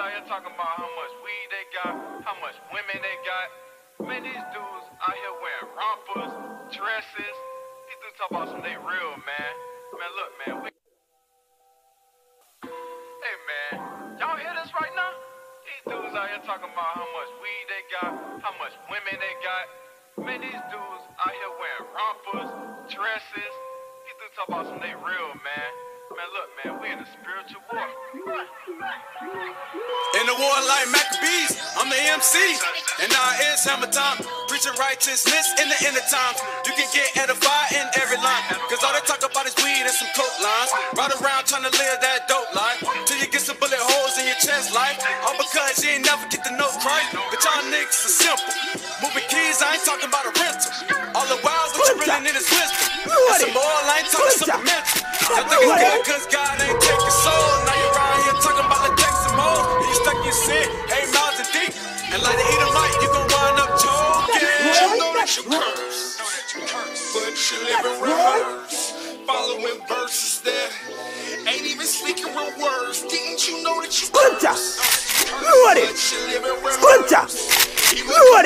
out here talking about how much weed they got, how much women they got. Man, these dudes out here wearing rompers, dresses. These dudes talk about some they real, man. Man, look, man. Hey, man. Y'all hear this right now? These dudes out here talking about how much weed they got, how much women they got. Man, these dudes out here wearing rompers, dresses. These dudes talk about some they real, man. Man, look, man, we in a spiritual war. In the war like Maccabees, I'm the MC. And now it's hammer time, preaching righteousness in the end of times. You can get edified in every line, cause all they talk about is weed and some coke lines. Ride around trying to live that dope life, till you get some bullet holes in your chest life. All because you ain't never get to know Christ. But y'all niggas are simple, moving keys, I ain't talking about a rental. All the while what you really need is wisdom. And some more, I ain't talking supplemental. Y'all think it's good cause God ain't take your soul. Now you're around here talking about the text and mold. And you stuck in your sin, 8 miles and deep. And like the Edomite, you gon' wind up choking. You know that you curse, but you live in reverse. Following verses that ain't even speaking real words. Didn't you know that you curse? But you live in reverse.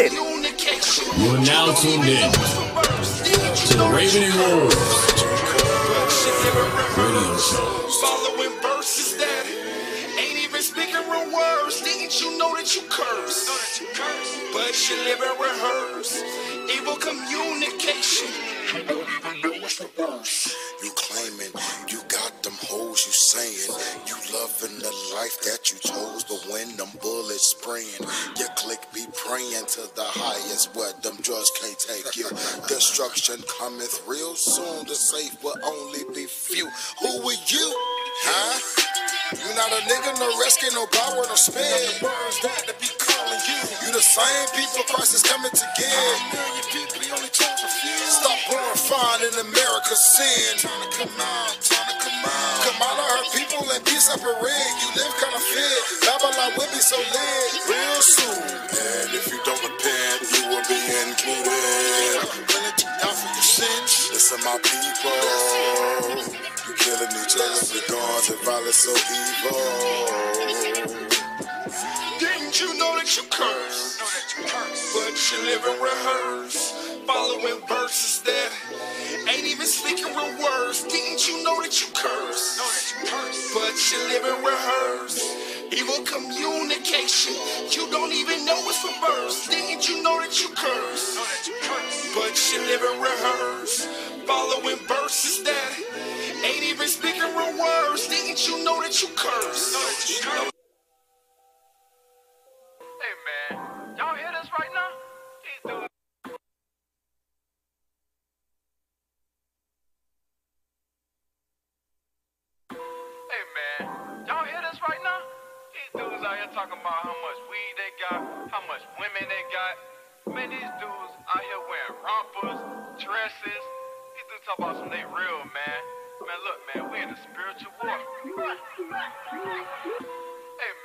Communication. You are now tuned in to the Raven and Wolves radio show. Following verses that ain't even speaking real words. Didn't you know that you curse? But you live and rehearse. Evil communication. You don't even know what's the worst. You claiming you got them hoes, you saying you loving the life that you chose, but when them bullets spraying, your clique be praying to the highest where them drugs can't take you. Destruction cometh real soon, the safe will only be few. Who are you? Huh? You not a nigga, no rescue, no power, no spin. Words that to be calling you. You the same people Christ is coming to get. A million people, he only chose a few. Stop glorifying in America's sin. Trying to come out, trying to come out. Come out of her people and be separate. You live kind of fit. Babylon will be so lit real soon. And if you don't repent, you will be included. Willing to die for your sins. Listen, my people. You killing each other with guns and violence so evil. Didn't you know that you curse? But you live and rehearse. Following verses that ain't even speaking real words. Didn't you know that you curse? But you live and rehearse. Evil communication. You don't even know what's for verse. Didn't you know that you curse? But you live and rehearse. Following verses that ain't even speaking real words. Didn't you know that you curse? Hey, man. Y'all hear this right now? These dudes. Hey, man. Y'all hear this right now? These dudes out here talking about how much weed they got, how much women they got. Man, these dudes out here wearing rompers, dresses. These dudes talk about some they real, man. Man, look, man, we in a spiritual war. Hey,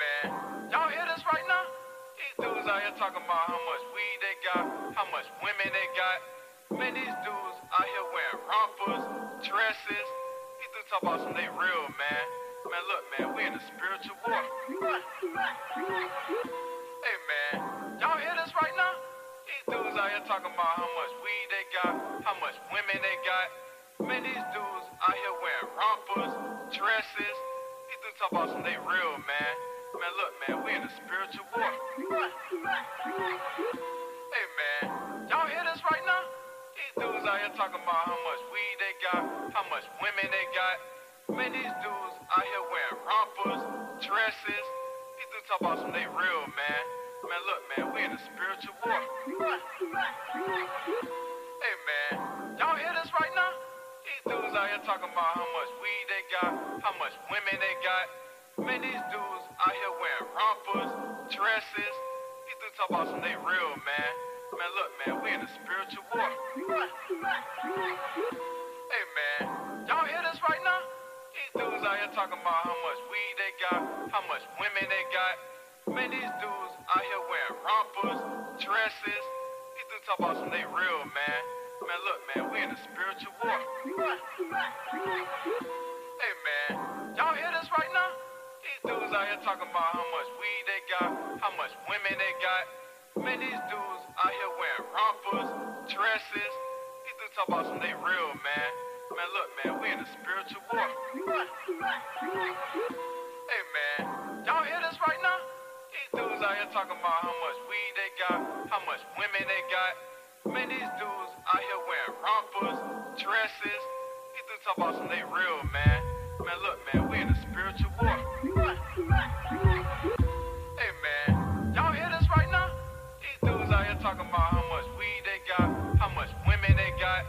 man, y'all hear this right now? These dudes out here talking about how much weed they got, how much women they got. Man, these dudes out here wearing rompers, dresses. These dudes talk about some they real, man. Man, look, man, we in a spiritual war. Hey, man, y'all hear this right now? These dudes out here talking about how much weed they got, how much women they got. Man, these dudes out here wearing rompers, dresses. These dudes talk about some they real, man. Man, look, man, we in a spiritual war. Hey, man, y'all hear this right now? These dudes out here talking about how much weed they got, how much women they got. Man, these dudes out here wearing rompers, dresses. These dudes talk about some they real, man. Man, look, man, we in a spiritual war. Hey, man, y'all hear this right now? These dudes out here talking about how much weed they got, how much women they got. Man, these dudes out here wearing rompers, dresses. These dudes talk about some they real, man. Man, look, man, we in a spiritual war. Hey, man, y'all hear this right now? These dudes out here talking about how much weed they got, how much women they got. Man, these dudes out here wearing rompers, dresses. These dudes talk about some they real, man. Man, look, man, we in a spiritual war. Hey, man, y'all hear this right now? These dudes out here talking about how much weed they Man, these dudes out here wearing rompers, dresses. These dudes talk about some they real, man. Man, look, man, we in a spiritual war. Hey, man, y'all hear this right now? These dudes out here talking about how much weed they got, how much women they got. Man, these dudes out here wearing rompers, dresses. These dudes talk about some they real, man. Man, look, man, we in a spiritual war. Hey, man, y'all hear this right now? These dudes out here talking about how much weed they got, how much women they got.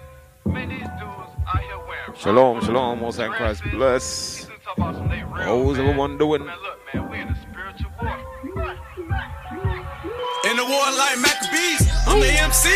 Man, these dudes out here wearing Shalom, shalom, most high Christ bless. These dudes talk about some they real, How's man. everyone doing? Man, look, man, we in a spiritual war. In the war like Maccabees, I'm the MC,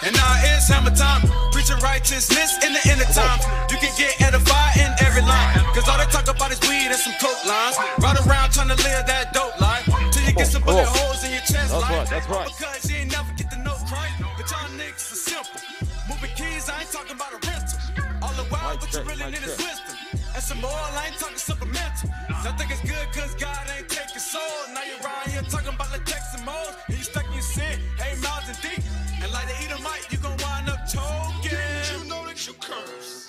and now it's hammer time. Preaching righteousness in the end of time. You can get edified in every line, cause all they talk about is weed and some coke lines. Ride around trying to live that dope life, till you get some bullet holes in your chest. That's right. Because you ain't never get to know Christ, but y'all niggas are simple. Moving keys, I ain't talking about a rental. All the while, what you really need is wisdom. And some more, I ain't talking supplemental. I think it's good cause God ain't taking soul. Now you're around here talking about latex and mold. And you stuck in your sin, hey, mouths and deep. And like the Edomite, you gon' wind up choking. You know that you curse,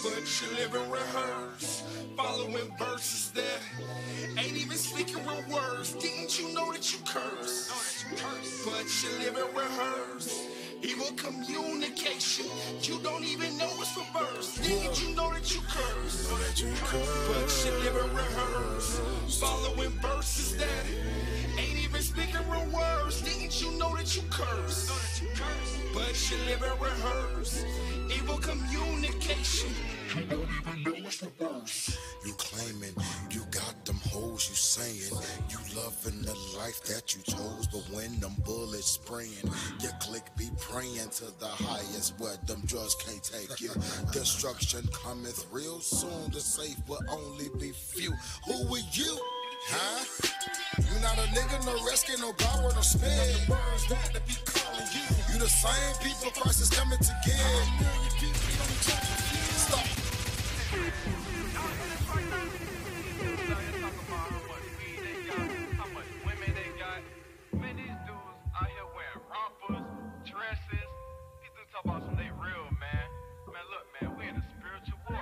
but you live and rehearse, following verses that ain't even speaking real words. Didn't you know that you curse, but you live and rehearse evil communication? You don't even know what's reverse. Didn't you know that you curse, but you live and rehearse, following verses that ain't even speaking real words. Didn't you know that you curse, but you live and rehearse evil communication? You don't even know what's reverse. You claiming you got them hoes, you saying you loving the life that you chose, but when them bullets spraying, your click be praying to the highest where them drugs can't take you. Destruction cometh real soon, the safe will only be few. Who are you? Huh? You not a nigga, no rescue, no power, no spin. The words that be calling you. You the same people Christ is coming to get. Stop. About some they real, man. Man, look, man, we in a spiritual war.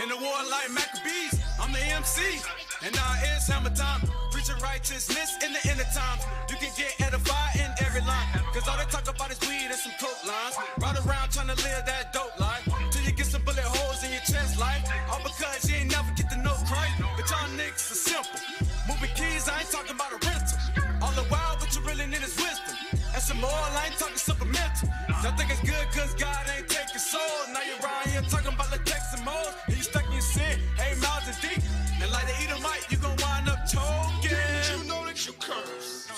In the war like Maccabees, I'm the MC, and now it's hammer time. Preaching righteousness in the end of time. You can get edified in every line, cause all they talk about is weed and some coke lines. Ride around trying to live that dope life, till you get some bullet holes in your chest life. All because you ain't never get to know Christ, but y'all niggas are simple. Moving keys, I ain't talking about a rental. All the while, what you really need is wisdom. And some more, I ain't talking supplemental. Y'all think it's good cause God ain't taking soul. Now you're around here talking about latex and mold. And you stuck in your sin, hey, mouths and deep. And like the Edomite, you gon' wind up choking. You know that you curse,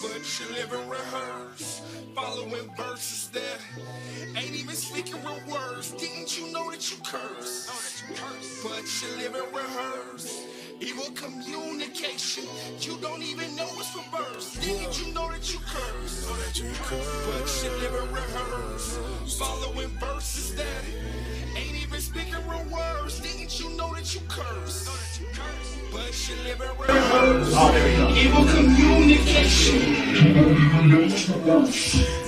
but you live and rehearse, following verses that ain't even speaking real words. Didn't you know that you curse, but you live and rehearse evil communication? You don't even know what's reverse. Didn't you know that you curse, but you live and rehearse, following verses that ain't even speaking real words. Didn't you know that you curse, but you live and rehearse evil communication?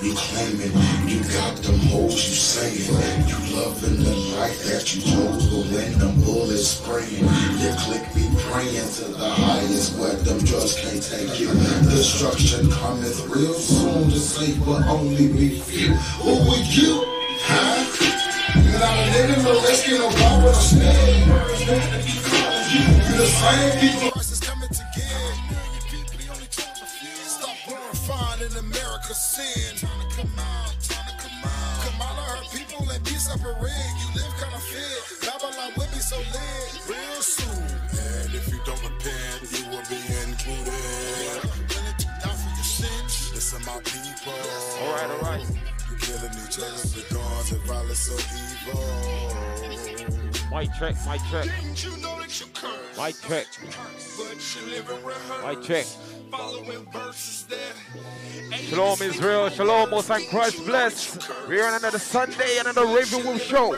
You claiming you got them hoes, you saying you loving the life that you chose, but when them bullets spraying, your click be praying to the highest where them drugs can't take you. Destruction cometh real soon, the safe will only be few. Who are you? Huh? You not a nigga, no rescue, no power, no spin. You the same people Christ is coming to get. Stop glorifying in America sin. Time to come out. Come out of her people and be separate. You live kind of fit. Babylon will be so lit real soon. And if you don't repent, you will be included. Down for your sins. Listen, my people. All right. You killing each other with guns and violence so evil. Mic check. Didn't you know that you curse, Mic check. but you live and rehearse, Mic check. following verses that ain't Shalom even Israel, speaking shalom, real most high words. Christ Didn't you know bless. that you curse, We're on another Sunday, another Raven Wolf show.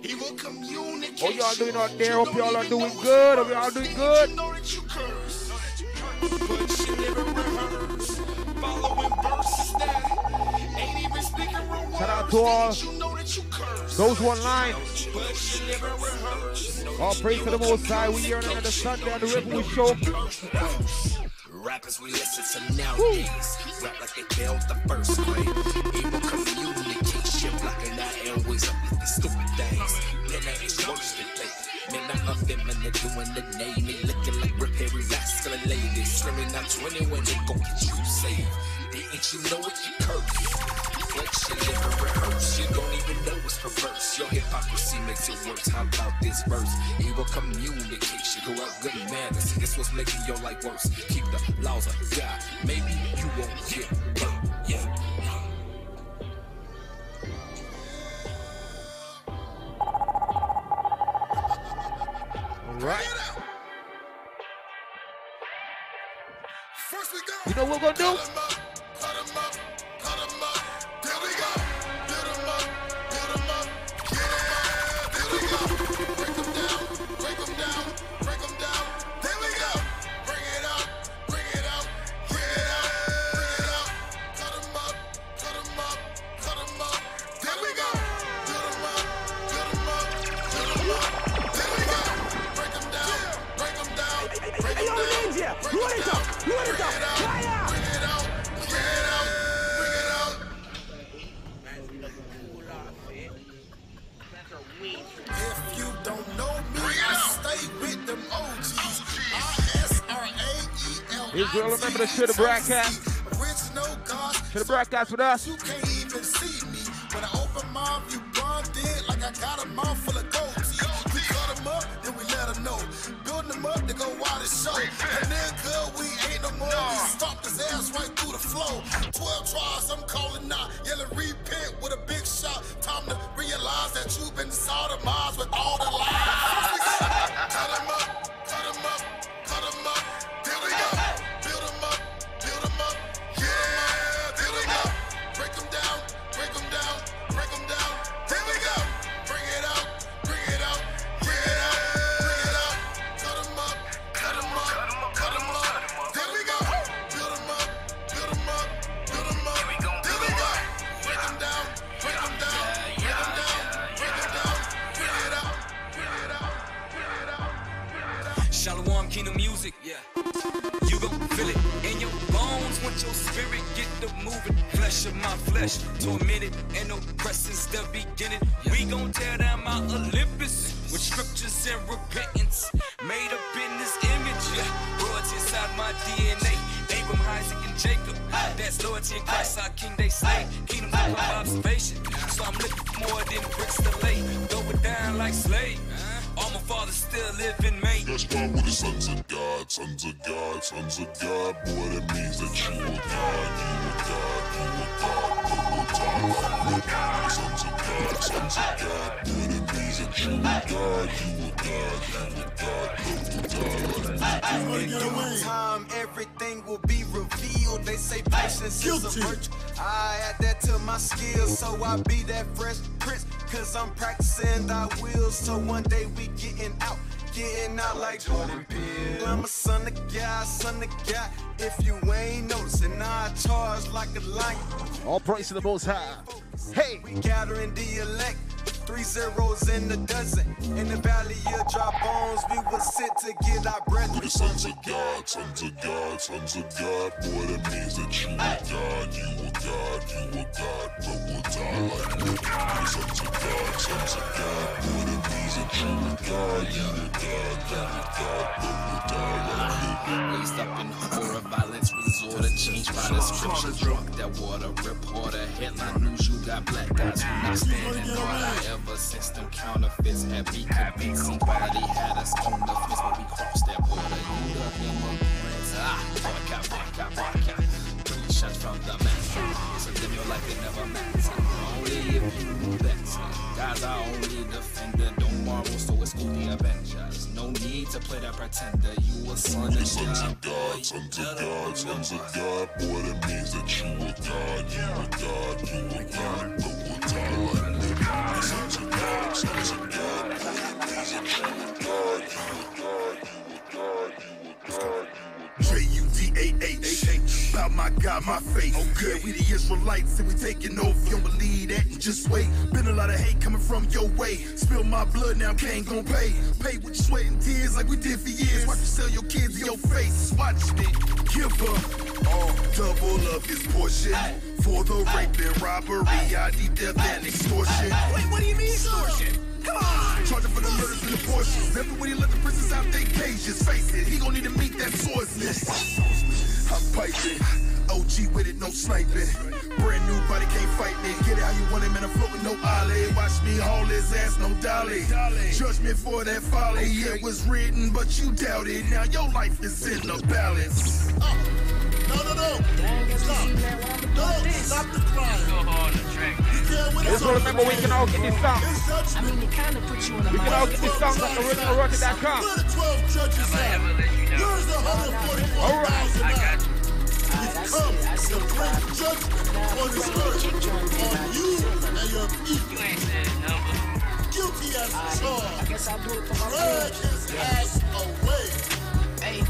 evil communication? How y'all doing out there? Hope y'all are doing good. Hope y'all doing good. You know that you curse, but she live and rehearse. Following verses that ain't even speaking real words. Shout out to all You know that you curse, those who online. but she live and rehearse. All praise to the Most High. We here on another Sunday on the Riverwood Show. Rappers we listen to nowadays rap like they failed the first grade. Able communication, blocking our airways, uplifting stupid things. Then that is worse than fake. Men not of them and they're doing the name. They looking like repairing masculine ladies. Screaming out 20 when they gon' get you saved. Didn't you know it, you curse? Flex your live and rehearse. You don't even know it's perverse. Your hypocrisy makes it worse. How about this verse? Evil communication, corrupt good manners. This what's making your life worse. Keep the laws of God. Maybe you won't get burnt. Yeah. All right. First we go. You know what we're gonna do? Cut 'em up, cut 'em up. There we go. Build 'em up, build 'em up. Yeah, there we go. Break 'em down, break 'em down, break 'em down. There we go. Bring it out, bring it out. Yeah, bring it out. Cut 'em up, cut 'em up, cut 'em up. There we go. Build 'em up, build 'em up, build 'em up. There we go. Break 'em down, break 'em down, break 'em down. Break 'em down. Bring it out, bring it out, bring it out, bring it out. If you don't know me, stay with them OGs. RSRAEL. Israel, remember to share the broadcast. Original gods. Share the broadcast with us. You can't even see me. When I open my mouth, you bonded like I got a mouth full of gold teeth. We cut them up, then we let them know. Building them up, they go wild and show. And then good, we ain't no more. We stomped his ass right through the flow. 12 tries, I'm calling out. Yelling repent with a big shot. Time to realize that you've been sodomized with all the lies. Cut them up, cut them up, cut them up. There we go. Build them up, build them up. Yeah, there we go. Break them down, break them down, break them down. There we go. Bring it out, bring it out. Yeah, bring it out. Cut them up, cut them up, cut them up. There we go. Build them up, build them up, build them up. There we go. Break them down, break them down, break them down, break them down. Bring it out, bring it out, bring it out, bring it out. Shalom Kingdom music, yeah. You gon' feel it in your bones once your spirit get to moving. Flesh of my flesh, tormented and oppressing's the beginning. We gon' tear down Mount Olympus with scriptures and repentance. Made up in this image, yeah. Royalty inside my DNA. Abram, Isaac, and Jacob. That's loyalty in Christ, our King they slay. Kingdom of observation. So I'm looking for more than bricks to lay. Throw it down like slave. All my fathers still live in Maine. That's why we're the sons of God, sons of God, sons of God. Boy, that means that you are God, you are God, you are God. Sons of God, sons of God. Boy, that means that you are God, you are God, you are God. In due time, everything will be revealed. They say patience is a virtue. I add that to my skills, so I be that fresh prince. Cause I'm practicing thy wills, so one day we getting out like Jordan Peele. I'm a son of God, son of God. If you ain't noticing, I charge like a lion. All praise to the Most High. Hey! We gathering the elect, 3 zeros in a dozen. In the valley of dry bones, we will sit to get our breath. We're the sons of God, sons of God, sons of God. Boy, that means that you are God, you are God, you are God. But we'll die like you. We're the sons of God, sons of God. Boy, that means that you are God, you are God, you are God. But we'll die like you. Raised up in horror, violence, resort, changed by the scriptures. Drunk that water, reporter, headline news. You got black guys who not standing hard. Ever since them counterfeits had me convinced equality had us on the fence when we crossed that border. You the immigrants, vodka. 3 shots from the master. So live your life, it never matters. Only if you knew that. God's our only defender. Don't marvel, so exclude the Avengers. No need to play that pretender. You a son of God. Sons of God, sons of God, sons of God. Boy, that means that you are God, you are God, you are God. But we'll die like you. Sons of God, sons of God. Boy, that means that you are God, you are God, you are God, you are God, you are God. my God, my faith. Okay, we the Israelites and we taking over. You don't believe that? Just wait. Been a lot of hate coming from your way. Spill my blood, now Cain gon' pay. Pay with your sweat and tears like we did for years. Watch you sell your kids in your face. Watch me. Give up all double of his portion. For the rape and robbery, ID theft and extortion. Wait, what do you mean extortion? Come on! Charging for the murders and abortions. Everybody let the prisoners out their cages. Face it, he gon' need to meet that source list. I'm piping, OG with it, no sniping. Brand new body can't fight me. Get it how you want it, man, I'm floating, no ollie. Watch me haul his ass, no dolly. Judgment for that folly. It was written, but you doubted. Now your life is in the balance. No. Stop the crime. Just remember, we can all get this song. I mean, it kind of puts you in a We can all get this song at originalrocket.com. Where the 12 judges at? Where's the 144,000? All right. I got you. Come to bring judgment on this earth, on you and your people. You ain't saying number. Guilty as charged. I guess I'll do it for my Drag his ass away. Hey.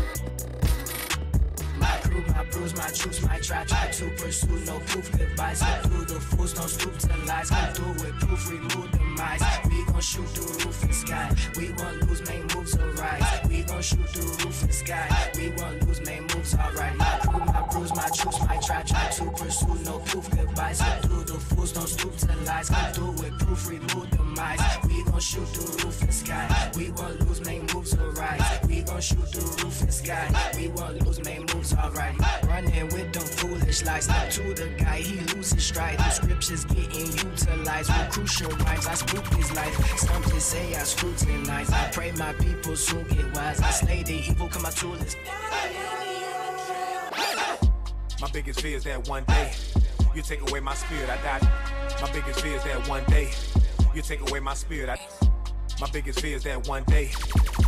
My crew, my bruise, my troops, my try to pursue no proof. Live by, step through the fools, don't stoop to lies. Come through with proof, remove the mice. We gon' shoot through roof and sky. We won't lose, main moves arise. We gon' shoot through roof and sky. We won't lose, main moves alright. My crew, my bruise, my troops, my try to pursue no proof. Live by, step through the fools, don't stoop to lies. Come through with proof, remove the mice. We gon' shoot through roof and sky. We won't lose, main moves arise. We gon' shoot through roof and sky. We won't lose, main moves alright. Running with them foolish lies. Step to the guy, he loses stride. The scriptures getting utilized with crucial rhymes. I spook his life. Some just say I scrutinize. I pray my people soon get wise. I slay the evil, come out to this. My biggest fear is that one day you take away my spirit, I die. My biggest fear is that one day you take away my spirit, My biggest fear is that one day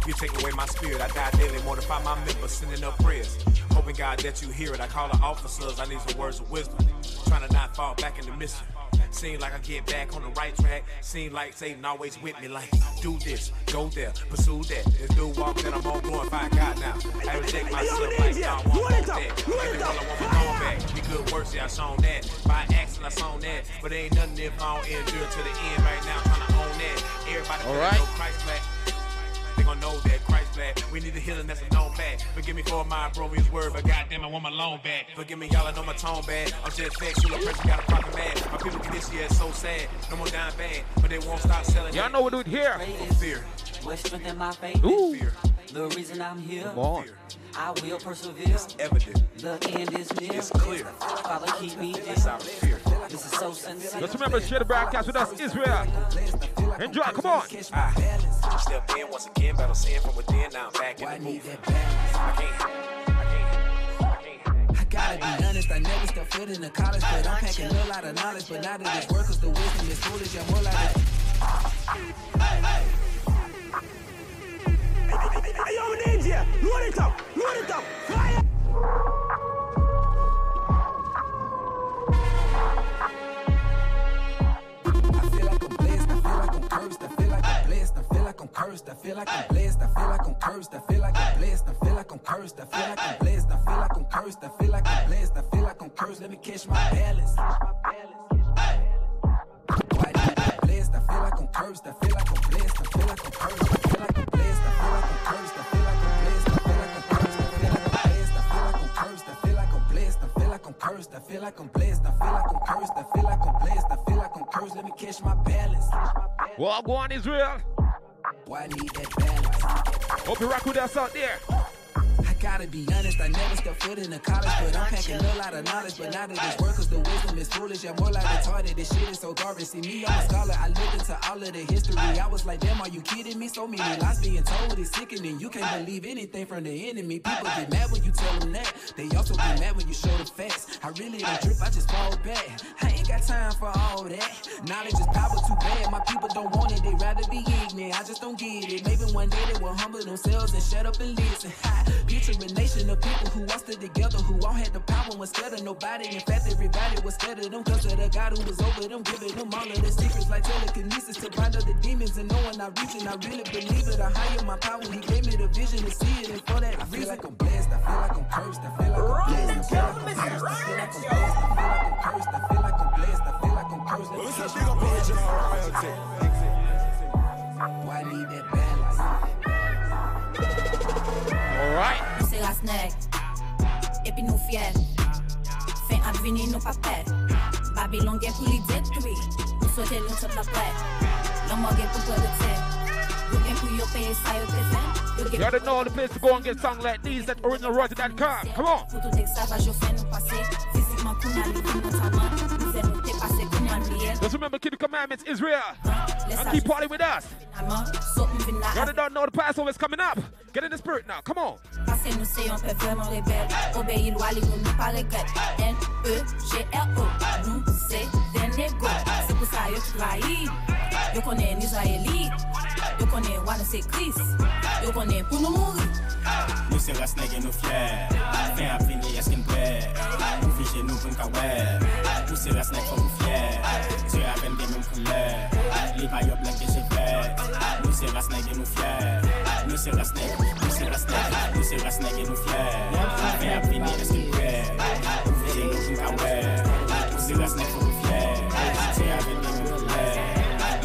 you take away my spirit. I die daily, mortify my members, sending up prayers. Hoping God that you hear it. I call the officers, I need some words of wisdom. Trying to not fall back in the mission. Seem like I get back on the right track. Seem like Satan always with me, like do this, go there, pursue that. This dude walk that I'm on glorify God now. I reject myself like I want that. Maybe all I want my own back. Be good works, yeah, I shown that. By accident, I shown that. But there ain't nothing if I don't endure to the end right now. Trying to own that. Everybody know Christ black. They gon' know that Christ black. We need a healing, that's a known fact. Forgive me for my broken word, but goddamn, I want my loan back. Forgive me, y'all, I know my tone bad. I'm just vexed, you a person got a problem mad. My people get this year, it's so sad. No more dying bad, but they won't stop selling. Y'all know what we do here. Fear. What strengthen my faith? Ooh. Fear. The reason I'm here. Come on. I will persevere. It's evident. The end is near. It's clear. Father, keep me It's our fear. This is so sincere. Just remember, share the broadcast with us, Israel. Enjoy, come on. Step in once again, battle sin from within. Now I'm back in the move. I gotta be honest, I never stepped foot in the college, but I'm packing a lot of knowledge. But now that it's work, cause the wisdom is foolish, I'm more like a... Hey, yo, Ninja, load it up, fire! I feel like I'm blessed, I feel like I'm cursed, I feel like I'm blessed, I feel like I'm cursed, I feel like I'm blessed, I feel like I'm cursed, I feel like I'm blessed, I feel like I'm cursed, I feel like I'm blessed, I feel like I'm cursed, I feel like I'm blessed, I feel like I'm cursed, let me catch my balance. Why do I get blessed? I feel like I'm cursed, I feel like I'm blessed, I feel like I'm cursed, I feel like I'm blessed, I feel like I'm cursed, I feel like I'm blessed, I feel like I'm cursed, I feel like I'm blessed, I feel like I'm cursed, I feel like I'm blessed, I feel like I'm cursed, I feel like I'm blessed, I feel like I'm cursed, I feel like I'm blessed, I feel like I'm cursed, let me catch my balance. Well, go on, Israel. Why need that balance? Hope you rock with us out there. I gotta be honest, I never stepped foot in the college, but I'm packing a lot of knowledge. But now that it's work, cause the wisdom is foolish, I'm more like retarded. This shit is so garbage. See me, I'm a scholar, I looked into all of the history. I was like, damn, are you kidding me? So many lies being told is sickening. You can't believe anything from the enemy. People get mad when you tell them that. They also get mad when you show the facts. I really don't drip, I just fall back. I ain't got time for all that. Knowledge is power too bad. My people don't want it, they rather be ignorant. I just don't get it. Maybe one day they will humble themselves and shut up and listen. Picture a nation of people who all stood together, who all had the power instead of nobody. In fact, everybody was scared of them because of the God who was over them, giving them all of the secrets like telekinesis to bind up the demons. And knowing I reach it, I really believe it. I higher my power, he gave me the vision to see it. And for that I feel like I'm blessed, I feel like I'm cursed, I feel like I'm blessed, I feel like I'm cursed. Jelly top la plaque. No more get people to tell. You can put your face side of the fan. You gotta know the place to go and get songs like these at originalroger.com. Come on. Just remember, keep the commandments, Israel. And keep partying with us. You don't know the Passover is coming up. Get in the spirit now. Come on. Yo connais l'Israélite, yo connais Wanna c'est Christ, yo connais pour nous mourir. Nous c'est la snake et nous fiers, fin à finir est-ce qu'il me plaît, nous fichez nous pour nous ouais. Nous c'est la snake pour nous fiers, tu as même des mêmes couleurs, les paillots blancs que j'ai fait. Nous c'est la snake et nous fiers, nous c'est la snake, nous c'est la snake, nous c'est la snake et nous fiers, fin à finir est-ce qu'il me plaît, nous fichez nous pour nous ouais. Nous c'est la snake pour nous fiers, tu as même des mêmes couleurs.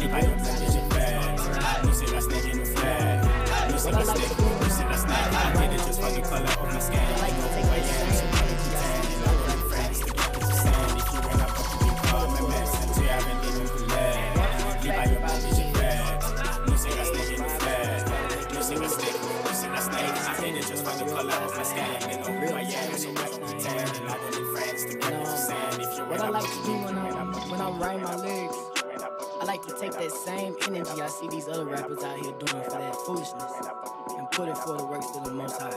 I don't think it's your bad. You see that snake in the flag. You see that snake, you see that snake. I did it just for the color of my skin. I know who I am, so I can pretend. And I want friends to get what you're saying. If you ain't up, you can call me mess. And you haven't even flag. Leave out your body, your bag. You see that snake in the flag. You see that snake, you see that snake. I did it just for the color of my skin. And I know who I am, so I can pretend. And I want friends to get what you're saying. If you ain't up, what I like to do when I'm writing my lyrics, I like to take that same energy I see these other rappers out here doing for that foolishness and put it for the works of the Most High.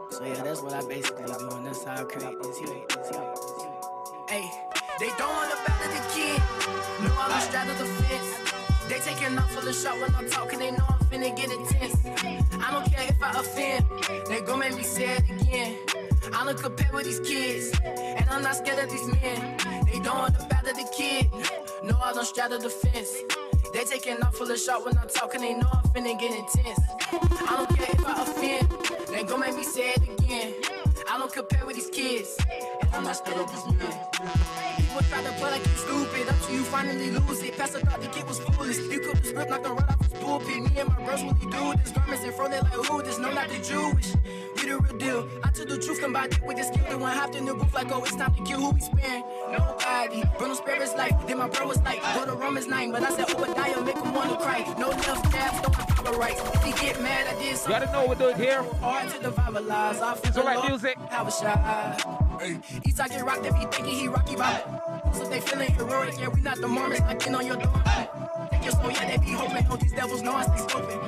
So yeah, that's what I basically do, and that's how I create this hit. Hey, they don't want to battle the kid. No, I'm not straddle the fence. They taking off for the shot when I'm talking. They know I'm finna get intense. I don't care if I offend. They gon' make me say it again. I don't compare with these kids, and I'm not scared of these men. They don't want to battle the kid. No, I don't straddle the fence. They taking off full of shot when I'm talking. They know I'm finna get intense. I don't care if I offend. They gon' make me say it again. I don't compare with these kids, and I'm not scared of these men. People try to play like you stupid until you finally lose it. Pastor thought the kid was foolish. You could the script like a right off his pulpit. Me and my bros really do this. Garments in front, they like who this? No, not the Jewish. We the real deal. I took the truth, combined it with the skill. Then one hopped in the booth like, oh, it's time to kill. Who we sparing? Nobody. Bruno spirits like. Then my bro was like, go to Romans 9. But I said, Obadiah, make him wanna cry. No left tabs, don't have copyrights. If he get mad, I did something. You gotta know what we're doing here. Hard to divide the lies. Israelite music. Have a shot. Hey. Eastside get rocked if he thinking he Rocky Bop. So they feeling heroic, yeah, we not the Mormons knocking on your door. Take your soul, yeah, they be hoping. Oh, these devils know I stay scoping.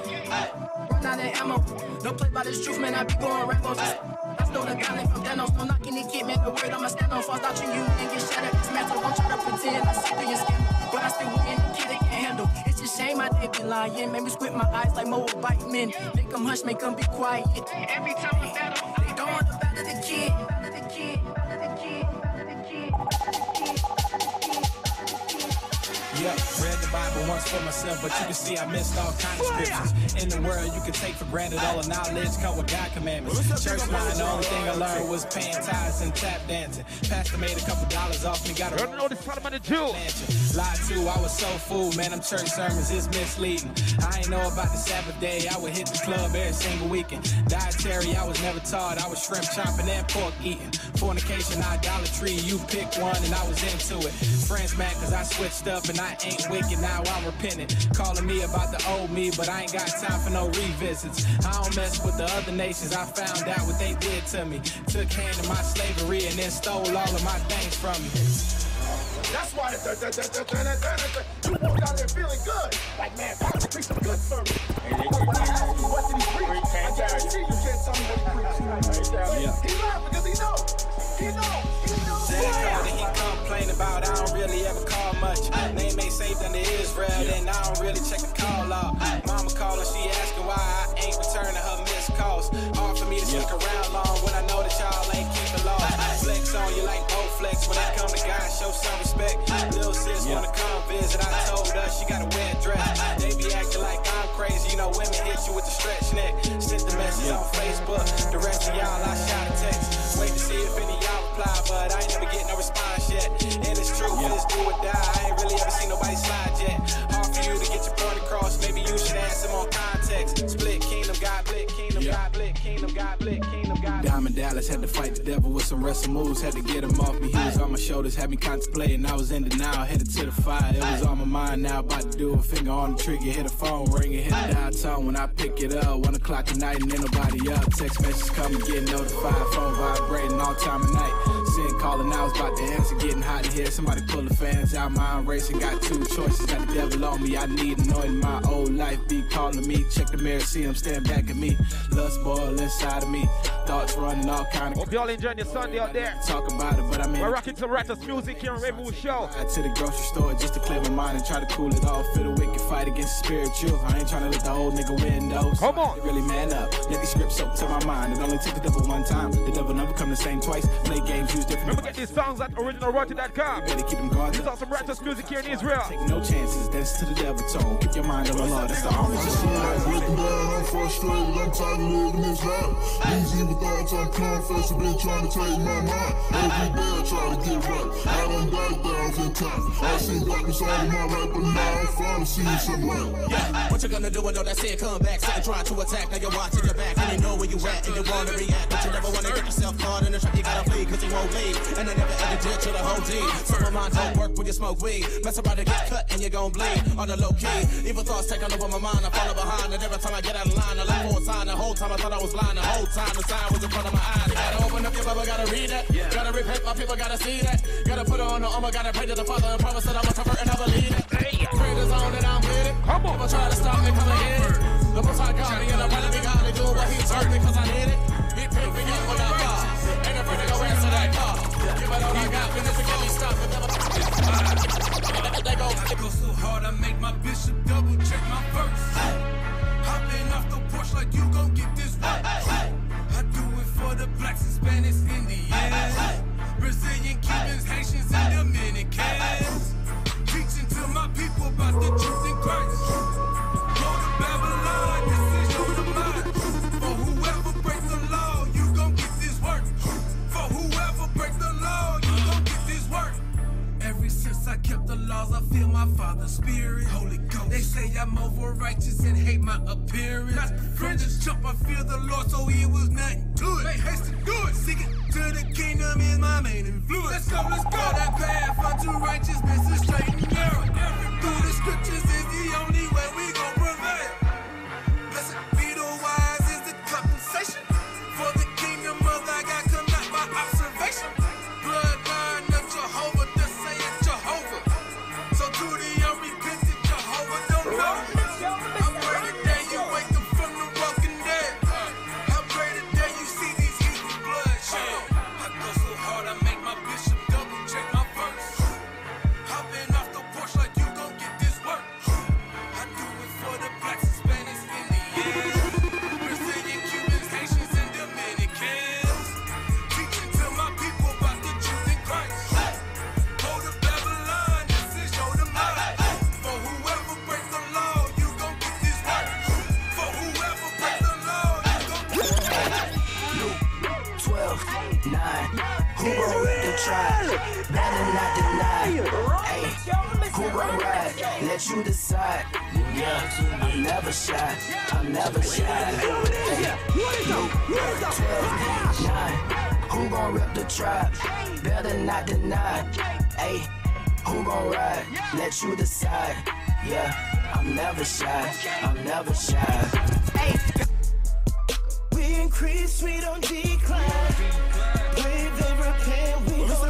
Run out of ammo. Don't play by this truth, man, I be going Rambo. I stole the gun from Thanos. No knocking the kid, man, the word I'ma stand on. False doctrine, you and get shattered. It's mental, don't try to pretend I see through your skin. But I still win, the kid they can't handle. It's a shame I did be lying. Made me squint my eyes like Mo bite men. Make them hush, make them be quiet. Every time we battle, they don't want to battle the kid. Battle the kid, battle the kid, battle the kid, battle the kid. Yep, read the Bible once for myself, but you can see I missed all kinds of scriptures. In the world, you can take for granted all the knowledge come with God commandments. Church mind, the only thing I learned was paying tithes and tap dancing. Pastor made a couple dollars off me, got a know this Solomon the Jew. Lied to, I was so fooled, man, them church sermons is misleading. I ain't know about the Sabbath day, I would hit the club every single weekend. Dietary, I was never taught, I was shrimp chomping and pork eating. Fornication, idolatry, you pick one and I was into it. Friends mad cause I switched up and I ain't wicked, now I'm repenting. Calling me about the old me, but I ain't got time for no revisits. I don't mess with the other nations, I found out what they did to me. Took hand in my slavery and then stole all of my things from me. That's why you walk out there feeling good. Like, man, Pastor preach some good sermon. When I ask you what did he preach, I guarantee you can't tell me what he preached. He laughed because he knows. He knows. He complain about I don't really ever call much. Name ain't saved under Israel, then I don't really check the call out. Mama calling, she asking why I ain't returning her missed calls. Hard for me to stick around long when I know that y'all ain't keeping law. Flex on you like Bowflex when it come to God, show some respect. Little sis wanna come visit, I told her she gotta wear a dress. They be acting like I'm crazy, you know women hit you with the stretch neck. Sent the message on Facebook, the rest of y'all I shot a text. Wait to see if any of y'all reply, but I ain't never get no response yet. And it's true, it's do or die, I ain't really ever seen nobody slide yet. Hard for you to get your point across, maybe you should add some more context. Split kingdom, God, blit, kingdom, God, blit, kingdom, God, blit, kingdom, God. Diamond Dallas, had to fight the devil with some wrestling moves. Had to get him off me, he was on my shoulders. Had me contemplating, I was in denial. Headed to the fire, it was on my mind now. About to do a finger on the trigger. Hit a phone ring and hit the dial tone. When I pick it up, 1 o'clock at night and ain't nobody up. Text messages coming, getting notified. Phone vibrating all time of night. Seeing calling, I was about to answer. Getting hot in here, somebody pull the fans out. Mind racing, got 2 choices. Got the devil on me, I need anointing. My old life be calling me. Check the mirror, see him stand back at me. Lust boil inside of me. Thoughts running all kind of. Hope y'all enjoying your Sunday out there. Talk about it, but I mean, we're rocking some Rattus music here on Rainbow Show. I to the grocery store just to clear my mind and try to cool it off. Feel the wicked fight against the spiritual. I ain't trying to let the old nigga win those. Come on. Really man up. Let these scripts soak to my mind. It only took the devil 1 time. The devil never come the same twice. Play games, use different. Remember, get these songs at originalroyalty.com. Better keep them guarded. This is awesome Rattus music here in Israel. Take no chances. Dance to the devil tone. Keep your mind on the Lord. That's the armor. I'm frustrated. I'm tired of living this life. These evil thoughts I'm confessing. Been trying to take my mind. Every day I try to get right. I done died down in time. I seen darkness all in my life, but now I'm finally seeing some light. Yeah, what you gonna do when all that said come back? Something trying to attack, now you're watching your back. And you know where you at, and you wanna react. But you never wanna get yourself caught in the trap. You gotta flee, cause you won't leave. And I never ended it to the whole deed. Some of mine don't work when you smoke weed. Mess around and get cut, and you're gon' bleed. On the low key, evil thoughts take over my mind. I follow behind, and every time I get out of line, I look for a sign. The whole time I thought I was lying. The whole time the sign was in front of my eyes. You gotta open up your Bible, gotta read that. Gotta repent, my people gotta see that. Gotta put on the armor, gotta pray to the Father and promise that I'm a convert and I believe it. Pray the zone that I'm with it. Come on. Never try to stop me, come and hit it. The most high God, and I'm running, be God, and doing what he told me, cause I need it. He picked me up when I fall. Ain't afraid to go answer that call. Give it all I got, when it's get me stopped, and never they go so hard, I make my bishop double check my verse. Hopping off the porch like you gon' get this work. I do it for the blacks, Hispanics, Indians, Brazilian, Cubans, Haitians, and Dominicans. Teaching to my people about the truth in Christ. Go to Babylon, this is your demise. For whoever breaks the law, you gon' get this work. For whoever breaks the law, you gon' get this work. Ever since I kept the laws, I feel my Father's spirit. Holy Ghost. They say I'm over righteous and hate my appearance. Not the fringes jump, I fear the Lord, so it was nothing to it. They haste to do it. Seek it to the kingdom is my main influence. Let's go, let's go. That path unto righteousness is straight and narrow. Through the scriptures is the only way we gon' prevail. Blessed be the wise is the compensation. For the kingdom of thy God come not by observation. Bloodline of Jehovah, thus saith Jehovah. So to the unrepentant Jehovah don't know. I'm great today you wake up from the walking dead. I'm great today you see these heathen blood shed. I go so hard I make my bishop double check my verse. Hopping off the porch like you gon' get this work. I do it for the blacks, Hispanics, Indians, Brazilian, Cubans, Haitians, and Dominicans. Teaching to my people about the truth in Christ. Go to Babylon, this is your demise. For whoever breaks the law, you gon' get this work. For whoever breaks the law, you gon' get this work. 12, 9, who gon' rip the tribe? Better not deny. Hey, who gon' ride? Let you decide. Yeah, I'm never shy. I'm never shy. Hey, 12, 9, who gon' rip the tribe? Better not deny. Hey, who gon' ride? Let you decide. Yeah, I'm never shy. I'm never shy. Hey. We increase, we don't decline. Brave and repent, we don't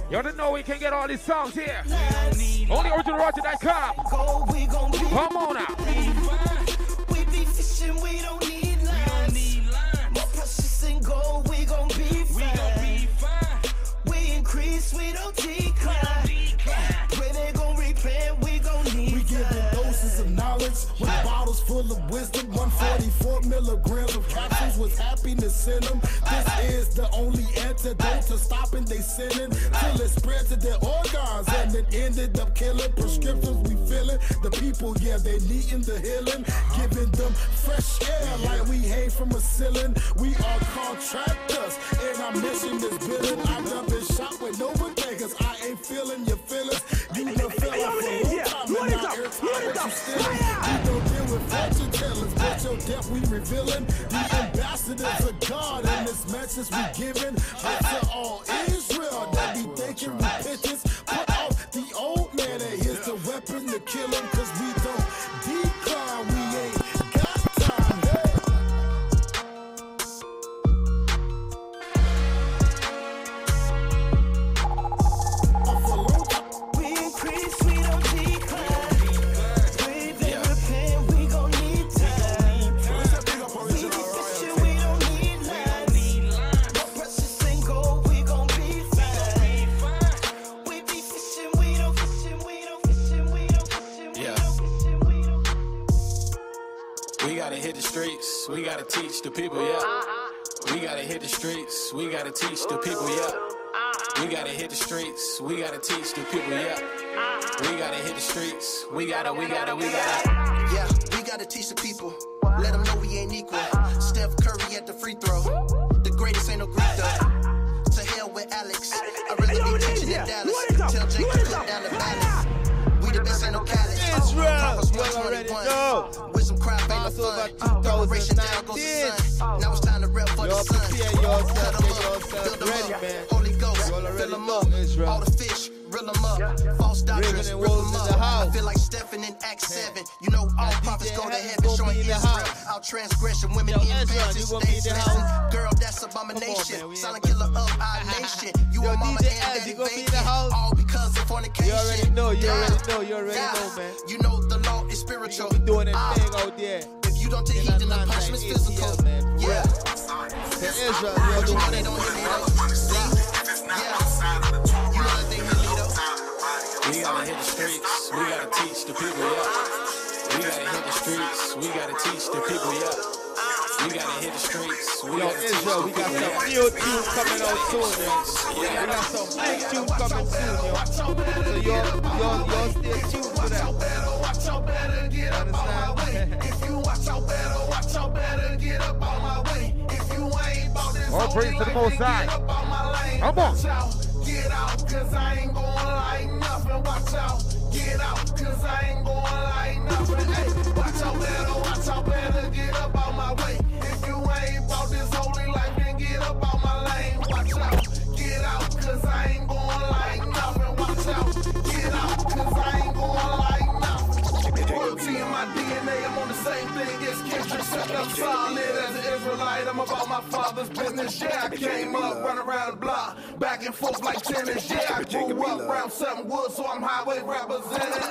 You don't know we can get all these songs here. Only originalroyalty.com. Come on now. We be fishing, we don't need lines. More precious than gold, we gon' be fine. We increase, we don't decline. When they gon' repent, we gon' need. We giving doses of knowledge with bottles full of wisdom. 144 milligrams of capsules with happiness in them. This is the only antidote to stopping they sinning. Till it spread to their organs and it ended up killing. Prescriptions we filling. The people, yeah, they needing the healing. Giving them fresh air like we hang from a ceiling. We are contractors and our mission is building. I done been shot with no cause I ain't feeling your feelings. You done fell off a long time and now every time that you stealing. You don't deal with fortune. tellers, but your depth we revealing. The ambassadors of God in this message we giving. Out to all Israel that be thinking repentance. Put off the old man and here's the weapon to kill him, cause we don't decline, we ain't got time. We increase, we don't decline. We been repent, we gon' need time. We be fishing, we don't need lines. No precious ain't gold, we gon' be fine. We be fishing, we don't fishing, we don't fishing, we don't fishing, we don't fishing, we don't. We gotta hit the streets, we gotta teach the people, yeah. We gotta hit the streets, we gotta teach the people, yeah. We gotta hit the streets, we gotta teach the people, yeah. We gotta hit the streets, we gotta. Yeah, we gotta teach the people. Let them know we ain't equal. Steph Curry at the free throw. The greatest ain't no Greek though. To hell with Alex. I'd rather be teaching in Dallas. Tell Jake to put down the balance. We the best, ain't no Cali. Israel, you already know. With some crap ain't no fun. Operation down goes the sun. Now it's time to rep for the sun. Prepare yourself, get yourself ready, man. Holy Ghost, You already fill 'em know, up. Israel. All the fish, reel 'em up. False doctrines, Raven and rip 'em Wolves in up. the house. I feel like Stephen in Acts 7. You know all prophets go to heaven, showing Israel. Our transgression, women in panties, stage listen. Girl, that's abomination. Silent killer of our nation. You a mama and daddy baby. All because of fornication. You already know, you already know, man. You know the law is spiritual. We doing that thing out there. If you don't take heed, then the punishment's physical. Yeah. To Israel, You know they don't hear me though. See? Yeah. You know that they hear me though. We gotta hit the streets, we gotta teach the people, yeah. We gotta hit the streets, we gotta teach the people, yeah. We gotta hit the streets, we gotta teach Israel, the we got people, some yeah. new tunes coming out soon, man. We got some big tunes coming soon, yo. So y'all stay tuned for that. Understand? All praise to the Most High. Come on. Get out, cause I ain't going like nothing. Watch out, get out, cause I ain't going like nothing. Hey, watch out, better get up out my way. If you ain't about this holy life, then get up out my lane. Watch out, get out, cause I ain't going like nothing. Watch out, get out, cause I ain't going like nothing. Royalty in my DNA, I'm on the same thing as Kendrick. Set up solid as an Israelite, I'm about my father's business. Yeah, I came up, run around the block, back and forth like tennis. Yeah, I grew up around 7 Woods, so I'm highway representing.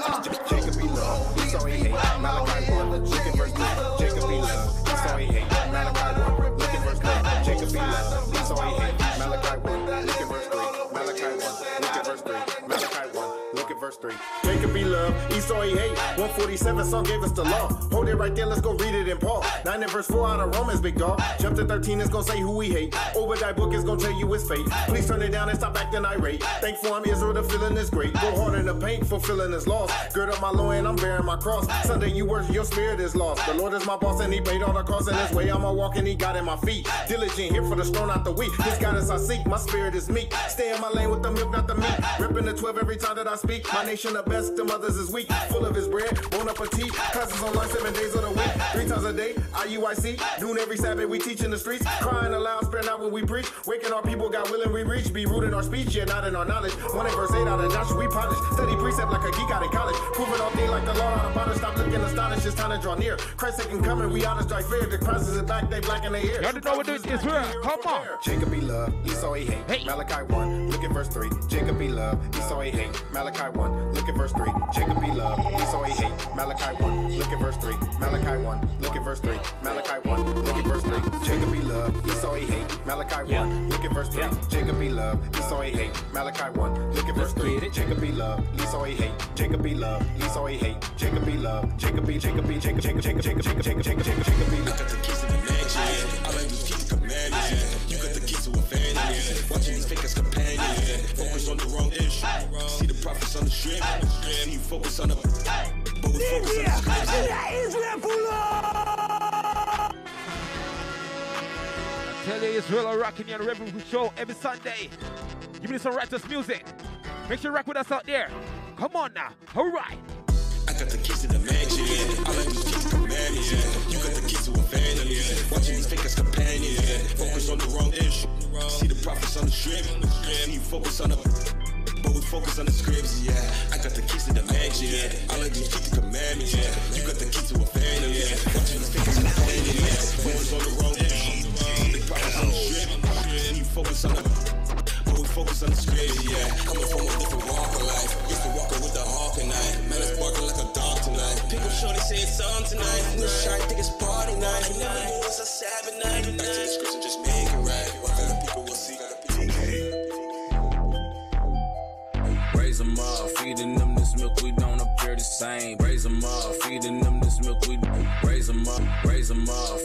Jacob be love, he's all he hate. Malachi 1, look at verse 3. Jacob be love, he's all he hate. Malachi 1, look at verse 3. Jacob be love, he's all he hate. Malachi 1, look at verse 3. Malachi 1, look at verse 3. Malachi 1, look at verse 3. Jacob be love, Esau he hate. 147 song gave us the law. Hold it right there, let's go read it in Paul. 9 and verse 4 out of Romans, big dog. Jump to 13, it's gonna say who we hate. Obadiah book is gonna tell you his fate. Please turn it down and stop acting irate. Thankful I'm Israel, the feeling is great. Go hard in the paint, fulfilling his laws. Gird up my loin, I'm bearing my cross. Sunday you worship, your spirit is lost. The Lord is my boss and he paid all the costs. In his way I'ma walk and he got in my feet. Diligent here for the strong, not the weak. His guidance I seek, my spirit is meek. Stay in my lane with the milk, not the meat. Ripping the 12 every time that I speak. My nation the best, the mothers is weak. Full of his bread, bone up a tea. Classes online 7 days of the week. 3 times a day, IUIC. Noon every Sabbath, we teach in the streets. Crying aloud, spare not when we preach. Waking our people, God willing we reach. Be rude in our speech, yet not in our knowledge. 1 and verse 8 out of Joshua, we polish. Study precept like a geek out in college. Proving all things like the Lord out of bondage. Stop looking astonished, it's time to draw near. Christ second coming, we honest, strike fair. The cross is back, they black in the air. Y'all know what this is, Israel. Come on. Jacob be love, Esau he hate. Hey. Malachi 1, look at verse 3. Jacob be love, Esau he hate. Malachi 1, look at verse 3. Jacob be love, Esau he hate. Malachi 1, look at verse 3. Malachi 1, look at verse 3. Malachi 1, look at verse 3. Jacob be love, Esau he hate. Malachi 1, look at verse 3. Jacob be love, Esau he hate. Malachi 1, look at verse 3. Jacob be love, Esau he hate. Jacob be love, Esau he hate. Jacob be love, Jacob be love. I like to keep the commandments. You got the keys to advantage. Watching these fakers companions. Focus on the wrong issue. See the prophets on the strip. See you focus on the. But we focus on the Tell you Israel are rocking your Rebel show every Sunday. Give me some righteous music. Make sure you rock with us out there. Come on now. All right. I got the keys to the mansion. I like to keep the commandments. to a fan, yeah. Watching these fake as companions, yeah. Focus on the wrong issue. See the prophets on the strip. See you focus on the, but we focus on the scripts, yeah. I got the keys to the mansion, yeah. All I do is keep the commandments, yeah. You got the key to a fan, yeah. Watching these fake as companions, yeah. Focus on the wrong issue. See the prophets on the strip. See you focus on the, but we focus on the scripts, yeah. Coming from a different walk of life. Used to walking with the hawk at night. Man, it's barking like a dog tonight. People sure they say it's on tonight. Wish I think it's party night. I never knew it was a Sabbath night. Back to the scripts and just make it right. What kind of people will see? Raise them up, feeding them this milk, we don't appear the same. Raise them up, feeding them this milk, we raise them up,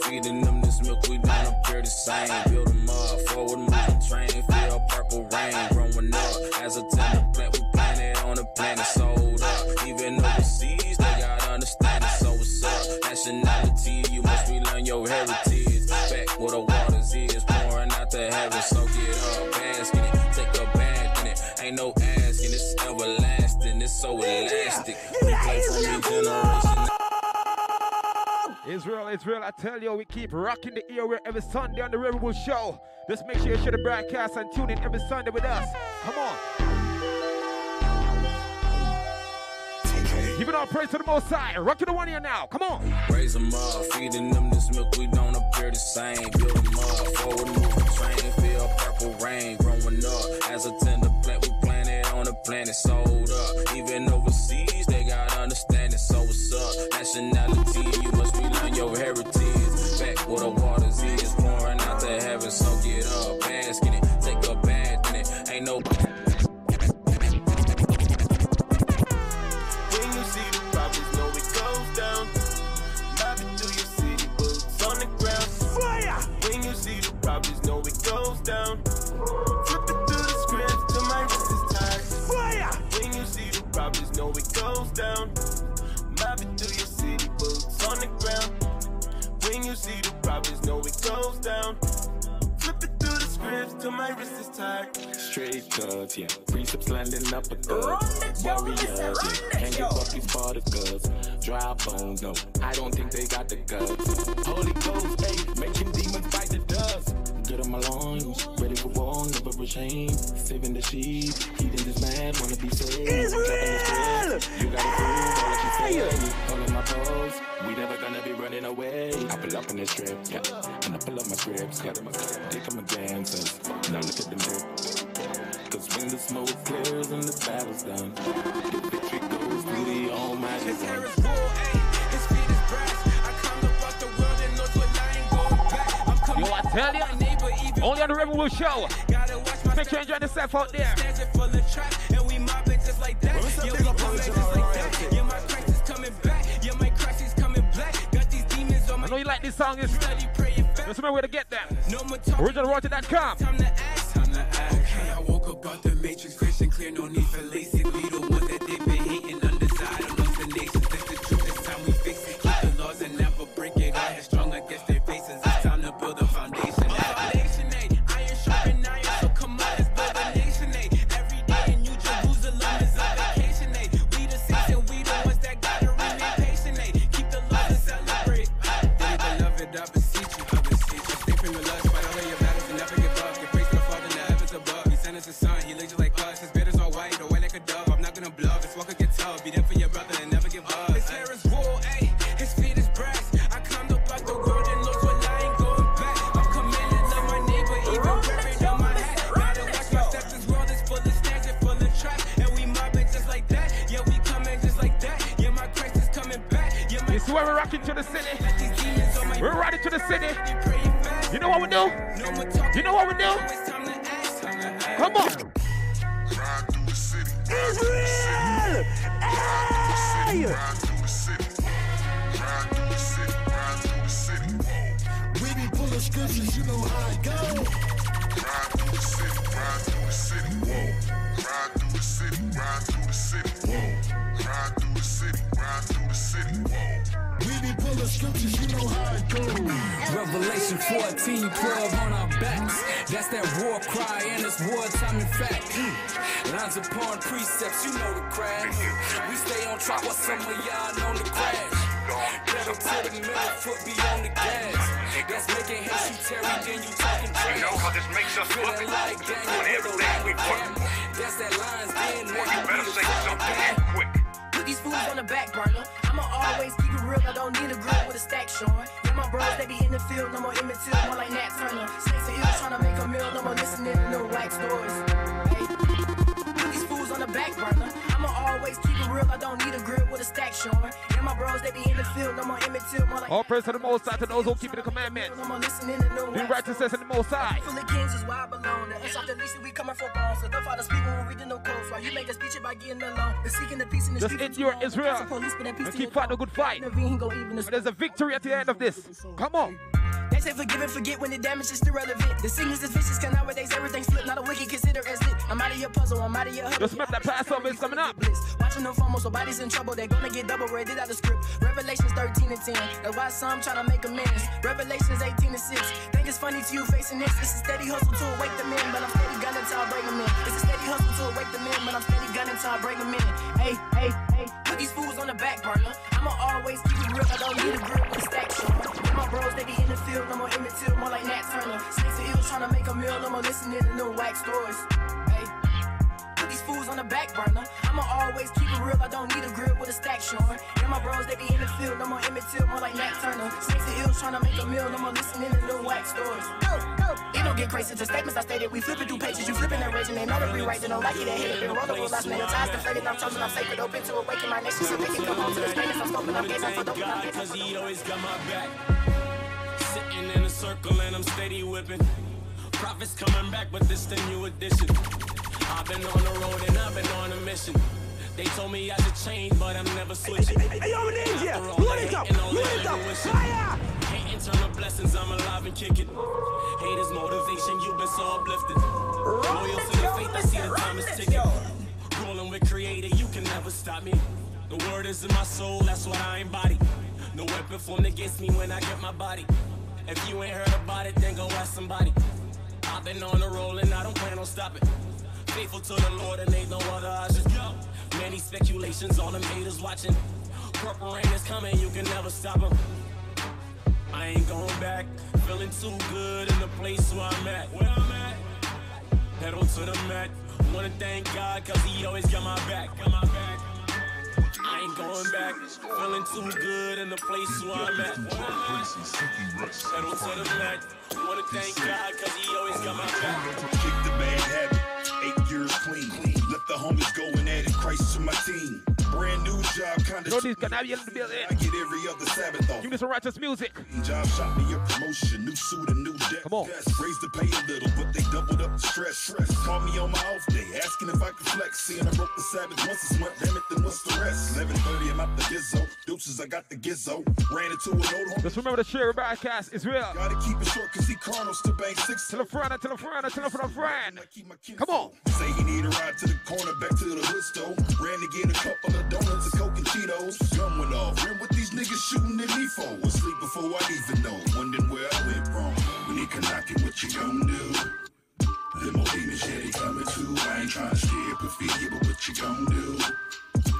feeding them this milk, we don't appear the same. Build them up, forward moving train, feel purple rain. Growing up as a tender plant, we planted on the planet, sold up. Even overseas, they gotta understand it, so what's up? Nationality, you must relearn your heritage. Back where the waters is, pouring out to heaven, soak it up, bask in it, take a bath in it. Ain't no asking, it's everlasting, it's so elastic. We play from each generation. Israel, I tell you, we keep rocking the earway every Sunday on the Rebel Show. Just make sure you share the broadcast and tune in every Sunday with us. Come on. Giving our praise to the Most High. Rocking the one here now. Come on. Raise them up, feeding them this milk, we don't appear the same. Build them up, forward moving train, feel purple rain. Growing up as a tender plant, we planted on the planet, sold up. Even overseas, they gotta understand it, so what's up? Nationality, you must relearn your heritage. Back where the waters is, pouring out to heaven, soak it up, bask in it, take a bath in it. Ain't no. Down. Flipping through the script till my wrist is tired. Fire! When you see the robbers, know it goes down. Mobbing through your city, boots on the ground. When you see the robbers, know it goes down. Flipping through the scripts till my wrist is tired. Straight cuts, yeah. Precepts landing up a gut. Warriors, yeah. Can't give up these particles. Dry bones, no. I don't think they got the guts. Holy Ghost, hey, making demons bite the dust. Good on my loins, ready for war, never ashamed. Saving the sheep, heating this man, wanna be saved. Israel! You gotta prove all I can say. All of my pose, we never gonna be running away. I pull up in this trip, yeah, and I pull up my scripts, yeah. They come again, so now look at them drip. Cause when the smoke clears and the battle's done, the victory goes through the almighty one. Yo, I tell you, only on the Rebel Show. Make sure you enjoy yourself out there. I know you like this song. Just remember where to get them. OriginalRoger.com. Okay, I woke up out the matrix, Christian clear, no need for LASIK. We the ones that they've been hating on the side amongst the nations. That's the truth, this time we fix it. Keep the laws and never break it. I had strong against their faces. It's time to build a foundation. Foundation, iron sharpen iron, so come on, let's build a nation. Every day in New Jerusalem is a vacation. We the saints and we the ones that gotta remain patient. Keep the laws and celebrate. Dearly beloved, I beseech you, I beseech you. Stay from your lust, fight all of your battles and never give up. Give praise to the Father in the heavens above. He sent us his son, he looks just like us. His beard is all white, or white like a dove. I'm not gonna bluff, his walk gets tough. Be there for your brother and never give up. His hair is wool, ayy, his feet is brass. I climbed up out the world and lost what I ain't going back. I'm commanded to love my neighbor, even wearing on my hat. Gotta watch my steps, this world is full of snags and full of traps. And we mobbing just like that, yeah, we coming just like that. Yeah, my Christ is coming back. Yeah, this is where we're rocking to the city. We're riding to the city. You know what we do? You know what we do? Come on. Israel! Hey! We be full of scriptures, you know how it goes. Ride through the city, ride through the city, whoa. Ride through the city, ride through the city, whoa. Ride through the city, ride through the city, whoa. We be full of scriptures, you know how it goes. Revelation 14:12 on our backs. That's that war cry and it's wartime in fact. Lines upon precepts, you know the crash. We stay on track while some of y'all know the crash. Pedal to the middle, foot be on the gas. That's making haste, you Terry, then you talking trash. You know how this makes us look Feeling like Daniel on everything we want. That's that lines, then Boy, you better say something quick. Put these fools on the back burner. I'ma always keep it real. I don't need a grill with a stack showing. Yeah, my bros, they be in the field. No more immature, more like Nat Turner. Snakes and eels trying to make a meal. No more listening to no wax stories. Hey, put these fools on the back burner. I'ma always keep it real. I don't need a grill with a stack showing. Yeah, my bros, they be in the field. No more immature, more like. All praise to the Most High, to those who keep the commandments. No more listening to no Be righteousness in the Most High. Full of kings is why I belong. The us off the least we coming for bones. So don't follow speak when we reading no codes. While you make a speech by getting alone. The seeking the peace in the just endure Israel and keep fighting a good fight. But there's a victory at the end of this. Come on. They say forgive and forget when the damage is still relevant. The sickness is vicious, cause nowadays everything's flipped. Not a wicked consider as lit. I'm out of your puzzle, I'm out of your hub. Just remember that Passover is coming up. Watching them FOMO, so bodies in trouble. They're gonna get double read it out the script. Revelations 13 and 10. That's why some trying to make amends. Revelations 18 and 6. Think it's funny to you facing this. It's a steady hustle to awake the men, but I'm steady gunning till I break them in. It's a steady hustle to awake the men, but I'm steady gunning till I break them in. Hey, hey, hey. Put these fools on the back burner. I'ma always keep it real. I don't need a grill with a stack showing. My bros, they be in the field. No more immature, more like Nat Turner. Snakes and eels trying to make a meal. No more listening to no wax stories. Hey, put these fools on the back burner. I'ma always keep it real. I don't need a grill with a stack showing. Yeah, my bros, they be in the field. No more immature, more like Nat Turner. Snakes and eels trying to make a meal. No more listening to no wax stories. Go, go. It don't get crazy to statements I stated. We flipping through pages. You flipping and raging. They know to rewrite. They don't like it. They hate it. Been rollable last night. Ties deflated. I'm chosen. I'm sacred. Open to awaken my nation so they can come home to the greatness. I'm scoping. I'm gazing for the cause he always got my back. Sitting in a circle and I'm steady whipping. Profits coming back, but this the new edition. I've been on the road and I've been on a mission. They told me I should change, but I'm never switching. Hey, yo, Ninja! Load it up! Load it up! Fire! Hating turn to blessings, I'm alive and kicking. Haters motivation, you've been so uplifted. Loyal to the faith, I see the time is ticking. Rolling with creator, you can never stop me. The word is in my soul, that's what I embody. No weapon formed against me when I get my body. If you ain't heard about it, then go ask somebody. I've been on the roll and I don't plan on stopping. Faithful to the Lord and ain't no other options. Many speculations on them haters watching. Purple rain is coming, you can never stop them. I ain't going back, feeling too good in the place where I'm at. Where I'm at, pedal to the mat. Wanna thank God cause he always got my back. Got my back. I ain't going back, feeling too good in the place where I'm at. Pedal to the mat. Wanna thank God cause he always got my back. Kick the bad habit, 8 years clean. Let the homies go and add Christ to my team. Brand new job, kinda. No, these Canadians in the building. I get every other Sabbath off. Give me some righteous music. Job shot me a promotion, new suit, a new desk. Come on. Raised the pay a little, but they doubled up the stress. Call me on my off day, asking if I could flex. Seeing I broke the Sabbath once this month, damn it, then what's the rest? 11:30, I'm out the gizzo. Deuces, I got the gizzo. Ran into an old home. Just remember to share a broadcast, Israel. Gotta keep it short, cause he Cardinals to bang 6. Tell a friend, tell a friend, tell a friend. Come on. Say he need a ride to the corner, back to the hood store. Ran to get a couple of donuts and Coke and Cheetos. Gun went off. Ran what these niggas shooting at me for. Asleep before I even know. Wondering where I went wrong. When he can knock it, what you gon' do? Them old demons, yeah, they coming too. I ain't trying to scare Ophelia, but what you gon' do?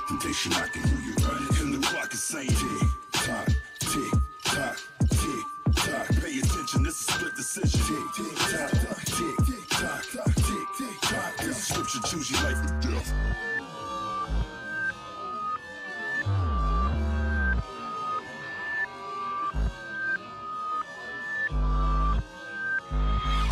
Temptation knocking, who you running? And the clock is saying tick tock, tick tock, tick tock. Pay attention, this is a split decision. Tick tock, tick tock, tick tock. This is scripture, choose your life or death.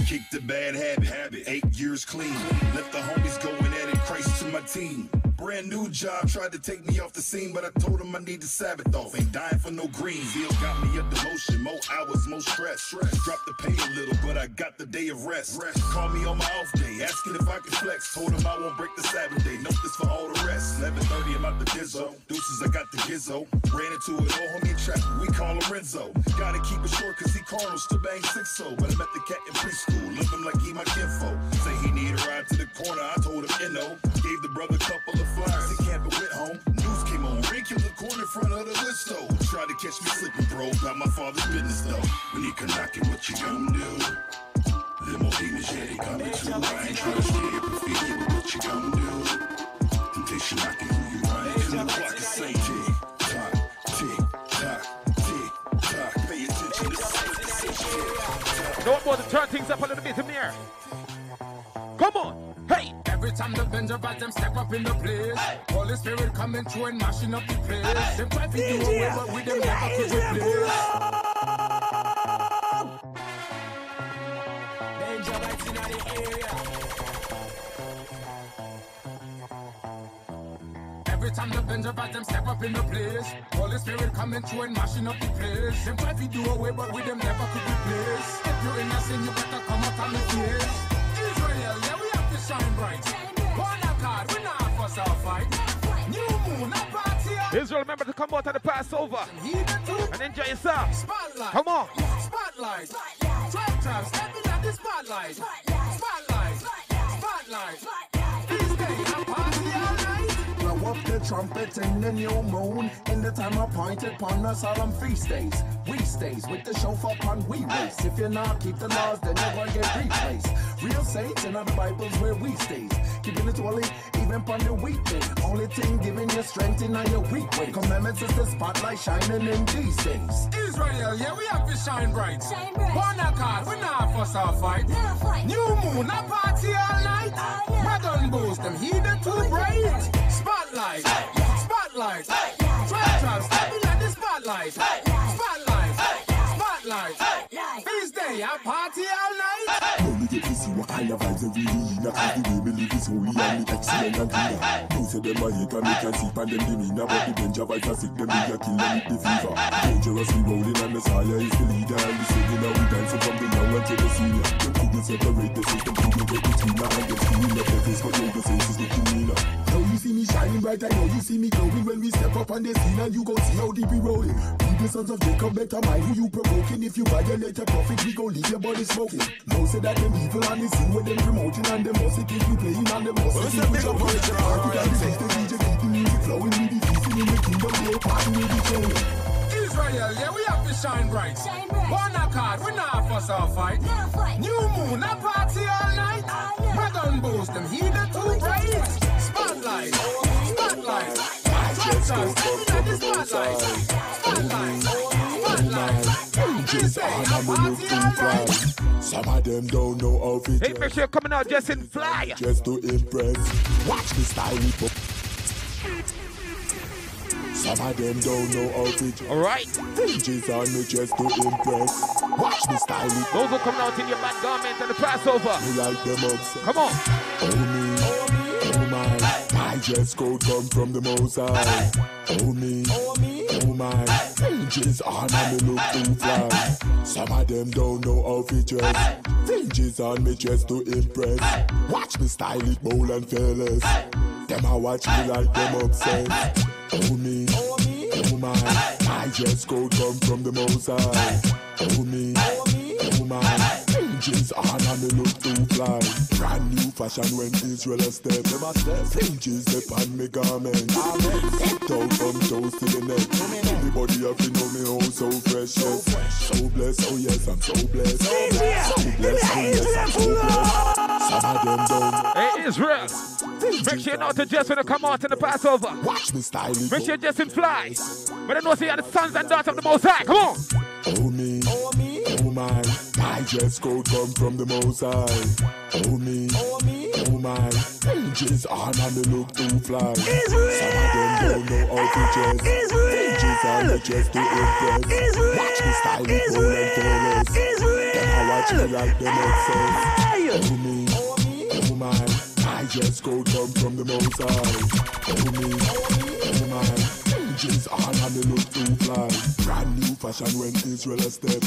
Kick the bad habit, 8 years clean. Let the homies go and added Christ to my team. Brand new job, tried to take me off the scene, but I told him I need the Sabbath off. Ain't dying for no green. Bill got me a demotion, more hours, more stress. Dropped the pay a little, but I got the day of rest. Call me on my off day, asking if I can flex. Told him I won't break the Sabbath day. Note this for all the rest. 11:30, I'm out the gizzo. Deuces, I got the gizzo. Ran into an old homie in traffic, we call him Renzo. Gotta keep it short, cause he Cardinals to bang 6-0. But I met the cat in preschool, love him like he my kinfo. Say he need a ride to the corner, I told him no. Gave the brother a couple of flyers, he can't but went home. News came on, Ray killed the corner in front of the list though. Tried to catch me slipping, bro, about my father's business though. When he can knock it, what you gon' do? Them old demons, yeah, they coming too. I ain't trying to scare Ophelia, but what you gon' do? Temptation knocking, who you running? And the clock is saying tick tock, tick tock. So what more to turn things up a little bit in here? Come on, hey! Every time the Benji them step up in the place, Holy Spirit coming through and mashing up the place. Them try to do away, but with them never could replace. Israelites in the area. Every time the Benji them step up in the place, Holy Spirit coming through and mashing up the place. Them try to do away, but with them never could replace. If you're in a sin, you better come out on the face. Israel, yeah, we have to shine bright. One accord, we not fuss or fight. New moon, a party. Israel, remember to come out of the Passover and enjoy yourself. Spotlight. Come on. Spotlight. Trap, stepping at the spotlight. Spotlight. These days, a party all night. Blow up the trumpet in the new moon, in the time appointed upon us solemn feast days. We stays with the chauffeur upon we race. If you're not keep the laws, then you're gonna get replaced. Real saints in other Bibles where we stays. Keeping it holy, even upon the weekday. Only thing giving you strength in your weak way. Commandments is the spotlight shining in these days. Israel, yeah, we have to shine bright. One accord, we not fuss or fight. New moon, a party all night. Madden boost them, heat it too bright. Spotlight. Trap, stepping at the spotlight. Spotlight. This day, a party all night. Only get to see what kind of vibes are really in. Cause the way we live is holy and the excellent and cleaner. Don't say them a hate and they can see pan them demeanor. But the Benji vibes are sick, them be a killer with the fever. Dangerously rolling and Messiah is the leader. And the singing now we dancing from the young one to the senior. Them couldn't separate the system, couldn't get between her. And them screaming up their face, but no, the sense is looking meaner. Now you see me shining bright, I know you see me glowing. When we step up on the scene and you gon' see how deep we rolling. We the sons of Jacob, better mind who you provoking. If you violate a prophet, we gon' leave your body smoking. No say that them evil on the scene when them promoting. And them must keep we playing and them must keep we jumping. The DJ keep the music flowing. We be feasting in the kingdom, we party we be flowing. Israel, yeah, we have to shine bright. One accord, we not fuss or fight. New moon, a party all night. Madden boost them, heat it too bright. Spotlight. Trap, stepping at the spotlight. This day, a party all night. Some of them don't know how to Hey, make sure you're coming out just in fly. Just to impress. Watch the style we put. Some of them don't know how to. Alright. Hinges on me just to impress. Watch the style we put. Those who coming out in your bad garment and the Passover. We like them upset. Come on. Oh my. My dress code come from the Most High. Oh me. Oh my. Hinges on and me look too fly. Some of them don't know how to dress. Hinges on me just to impress. Watch me style it bold and fearless. Them a watch me like them obsessed. Oh me. Oh my. My dress code come from the Most High. Oh me. Oh my. Hinges on and me look too fly. Brand new fashion when Israel a step. Them a step. Hinges upon me garment. Stepped out from toes to the neck. Everybody have to know me oh so fresh. Yes. So blessed, oh yes, I'm so blessed. So blessed, oh yes, I'm so blessed. Some of them don't. Hey Israel, make sure you know to just when you come out in the Passover. Watch me style it. Make sure you just in fly. But I know see you are the sons and daughters of the Most High. Come on. Oh me. Oh my. My dress code come from the Most High. Oh me. Oh my. Hinges on and me look too fly. Israel. Some of them don't know how to dress. Israel. Hinges on me just to impress. Israel. Watch me style it bold and fearless. Israel. Them I watch me like them obsessed. Oh me. Oh my. My dress code come from the Most High. Oh me. Oh my. Hinges on and me look too fly. Brand new fashion when Israel a step.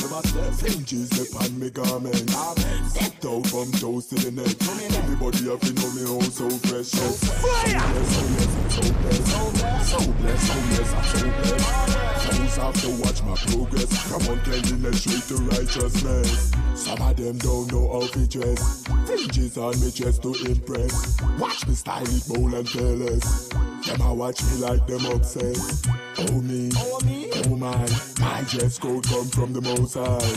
Hinges upon me garment. Stepped out from toes to the neck. Everybody have to know me oh so fresh. Yes. So blessed, oh yes, I'm so blessed. So blessed, oh yes, I'm so blessed. Those have to watch my progress. Come on, cleanliness straight to righteousness. Some of them don't know how to dress. Hinges on me just to impress. Watch me style it bold and fearless. Them a watch me like them obsessed. Oh me. Oh my. My dress code come from the Most High.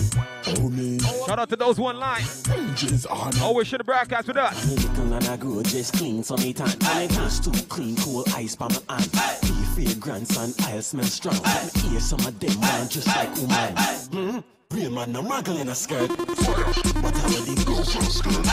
Oh me. Shout out to those one line. Hinges on. Always share the broadcast with us. Little and I go just clean so me tan. And it was too clean, cool ice by my hand. Be fair grandson, I'll smell strong. Let me hear some of them man just like woman. Real man no muggle in a skirt. But I will leave go from skirt.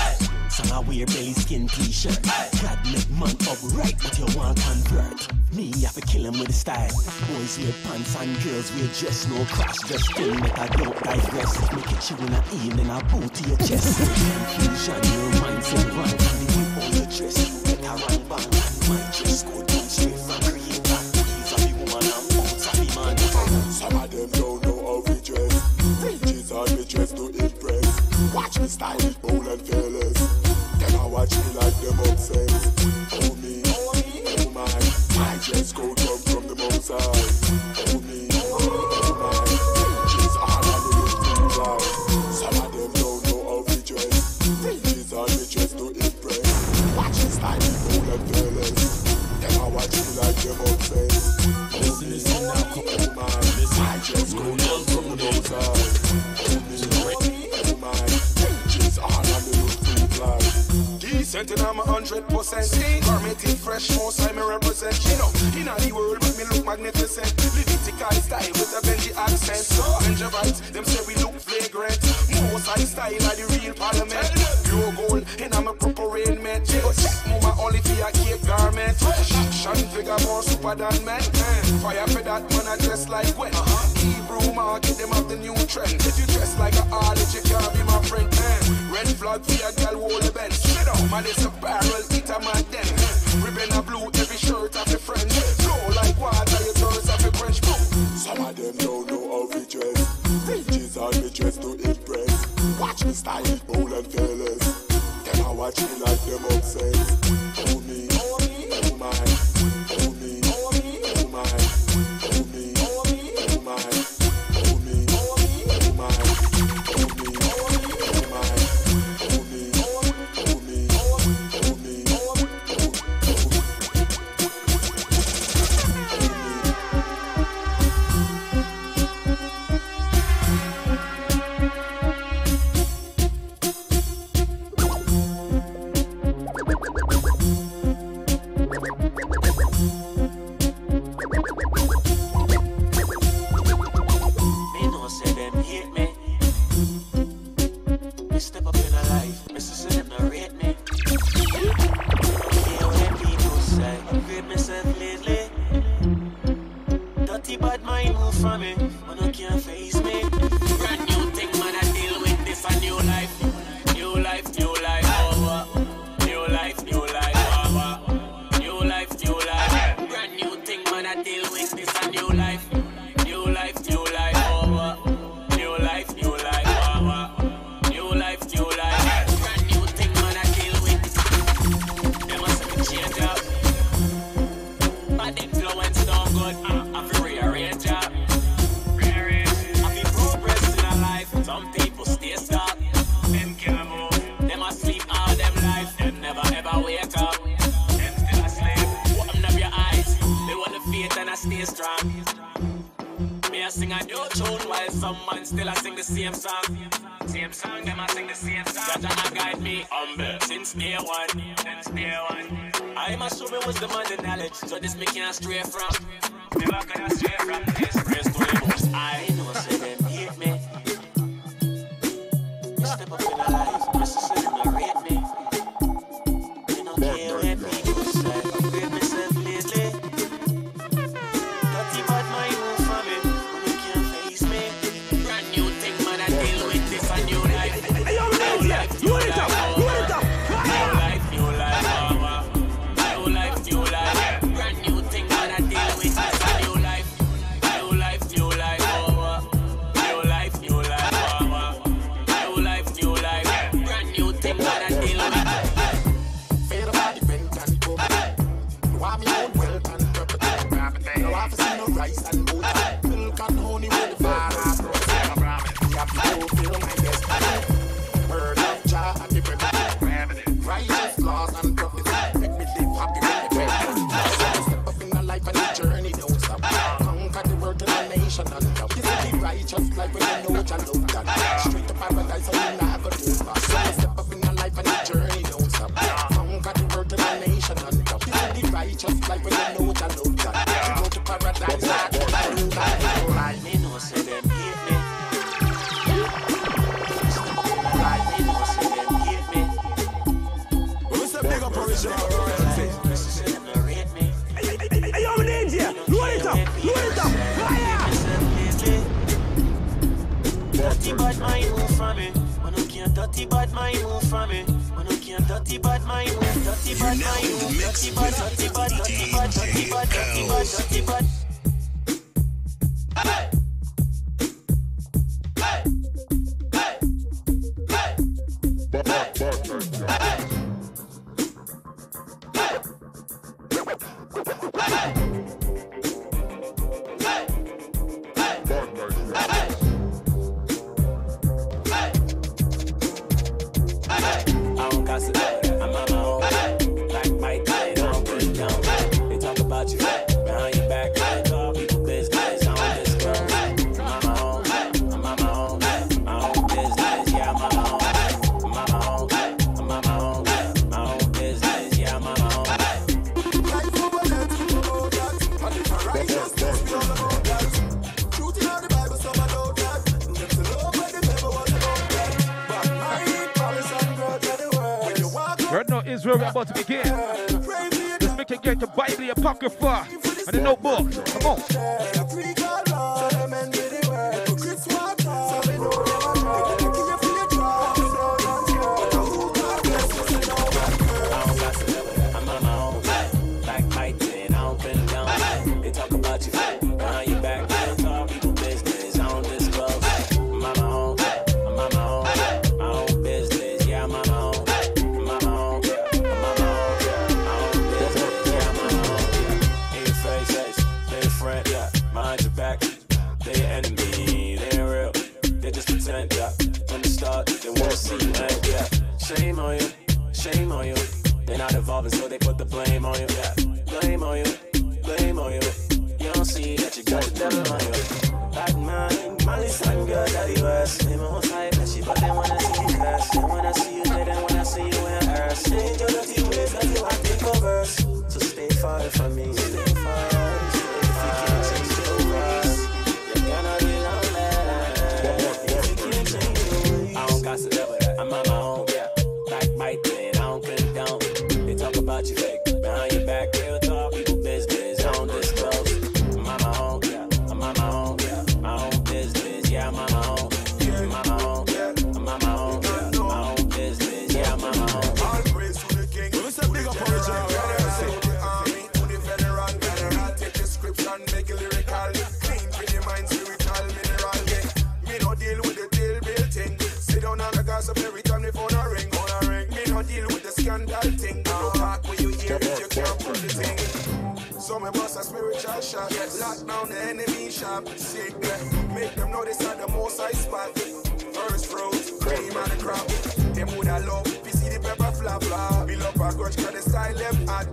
Some I wear belly skin t-shirt. God make man upright, but you want convert. Me have to kill him with a style. Boys wear pants and girls wear dress. No cross dress thing that I don't digress. Me catch you in a heel and I boot to your chest. Confusion, your mindset run. And the way all your dress, get a run bang. My dress code comes straight from creator. He's a big woman and boots a big man. Some of them don't know how we dress. Ranges on me dress to impress. Watch me style it bold and fearless. Then I watch me like them obsessed. Oh me, oh my. My dress code come from the most high. Oh me, oh my. Ranges on me look too fly. Some of them don't know how we dress. Ranges on me dress to impress. Watch me style it bold and fearless. Then I watch me like them obsessed. Listen now, oh my. My dress code come from the most high. Decent and I'm 100%. Garmented fresh, most I me represent. You know, in the world, but me look magnificent. Levitical style with a Benji accent. So, Israelite, them say we look flagrant. Most I style like the real parliament. Pure gold, and I'm a proper raiment. Go check mama only for your cape garment. Action figure more super than men. Fire for that man, I dress like when. Hebrew market, them have the new trend. If you dress like a harlot, you can't be my friend. Red flag for your girl, hold the bench. Man, it's a barrel, eat a man then. Ribbon a blue, every shirt of your friend. Flow like water, your thirst of your French book. Some of them don't know how we dress. Ranges on me dress to impress. Watch me style, bold and fearless. Then I watch me like them obsessed. Oh me, oh my. Oh me, oh my. Oh me, oh my. Oh me, oh my. So this me can't stray from. Never gonna stray from this. Praise to the most. I know say them hate me. Me step up in a life. Me say them not rate me. Me no care when people say. Upgrade myself lately. Dirty bad mind move from me. When you can't face me. Brand new thing man I deal with this a new life. New life, new life. Just like when you know what you love that. Straight to paradise, and you not go do that. So you step up in your life and your journey don't stop. Conquer the world to the nation and top. You see the righteous like when you know what you love that. You go to paradise, not go like you like. Me know say them hate me. can't dirty bad mind move from me. When you can't dirty bad mind move, dirty bad mind move, dirty bad, dirty bad, dirty bad, dirty bad, dirty bad, dirty bad. Hey! Israel, we're about to begin. Let's make it get the Bible, your Apocrypha, and the notebook. Come on. So they put the blame on you, yeah. Blame on you, blame on you. You don't see that you got the devil on you. Bad man, Molly son, girl, daddy worse. They most high, but she but they wanna see you curse. They wanna see you dead and wanna see you in earth. Change your dirty ways, that you want to converse. So stay far from me, stay far. If you can't change your ways, you're gonna be lonely. If you can't change your ways, I don't gossip ever that. I'm on my own, yeah. Backbiting, I don't condone. Talk about you fake, behind your back, real talk, people business, I don't disclose. I'm on my own, yeah, I'm on my own, yeah, my own business, yeah, I'm on my own, I'm on my own, yeah, I'm on my own, yeah, my own business, yeah, I'm on my own. All praise to the king, who's a big up on the army, to the federal, general, take the scripts and make it lyrical, clean for the mind, spiritual, mineral, yeah. Me no deal with the deal building, sit down on the gossip every time they phone a ring, me no deal with the scandal thing. So me bust a spiritual shot, lock down the enemy shop, sick, make them know this are the most I spot. First fruit, cream and the crop, them woulda love, we see the pepper flap flap. Build up a grudge, cause the style them hot,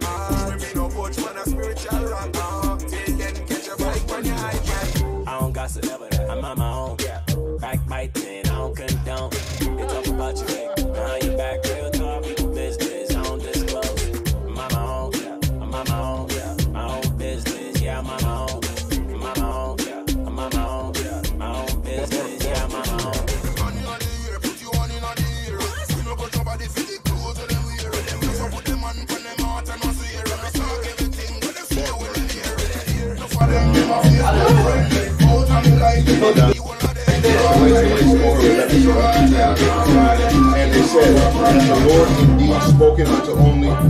me be no coach, man a spiritual rock, till then catch a bike on your iPad. I don't gossip never that, I'm on my own, yeah. Backbiting, I don't condone. They talk about you, like, behind your back, real talk, people business, I don't disclose. I'm on my own, yeah, I'm on my own, yeah, my own business, yeah, I'm on my own, I'm on my own, yeah, I'm on my own, yeah, my own business, yeah, I'm on my own. Money on the ear, put you on in the ear. We no go jump at the city clothes of them wear. Them just put them on from them heart and us here. And us talk everything, but they feel when they hear. No for them, them a feel friendly. Out on the light, you know them. And they said that the Lord indeed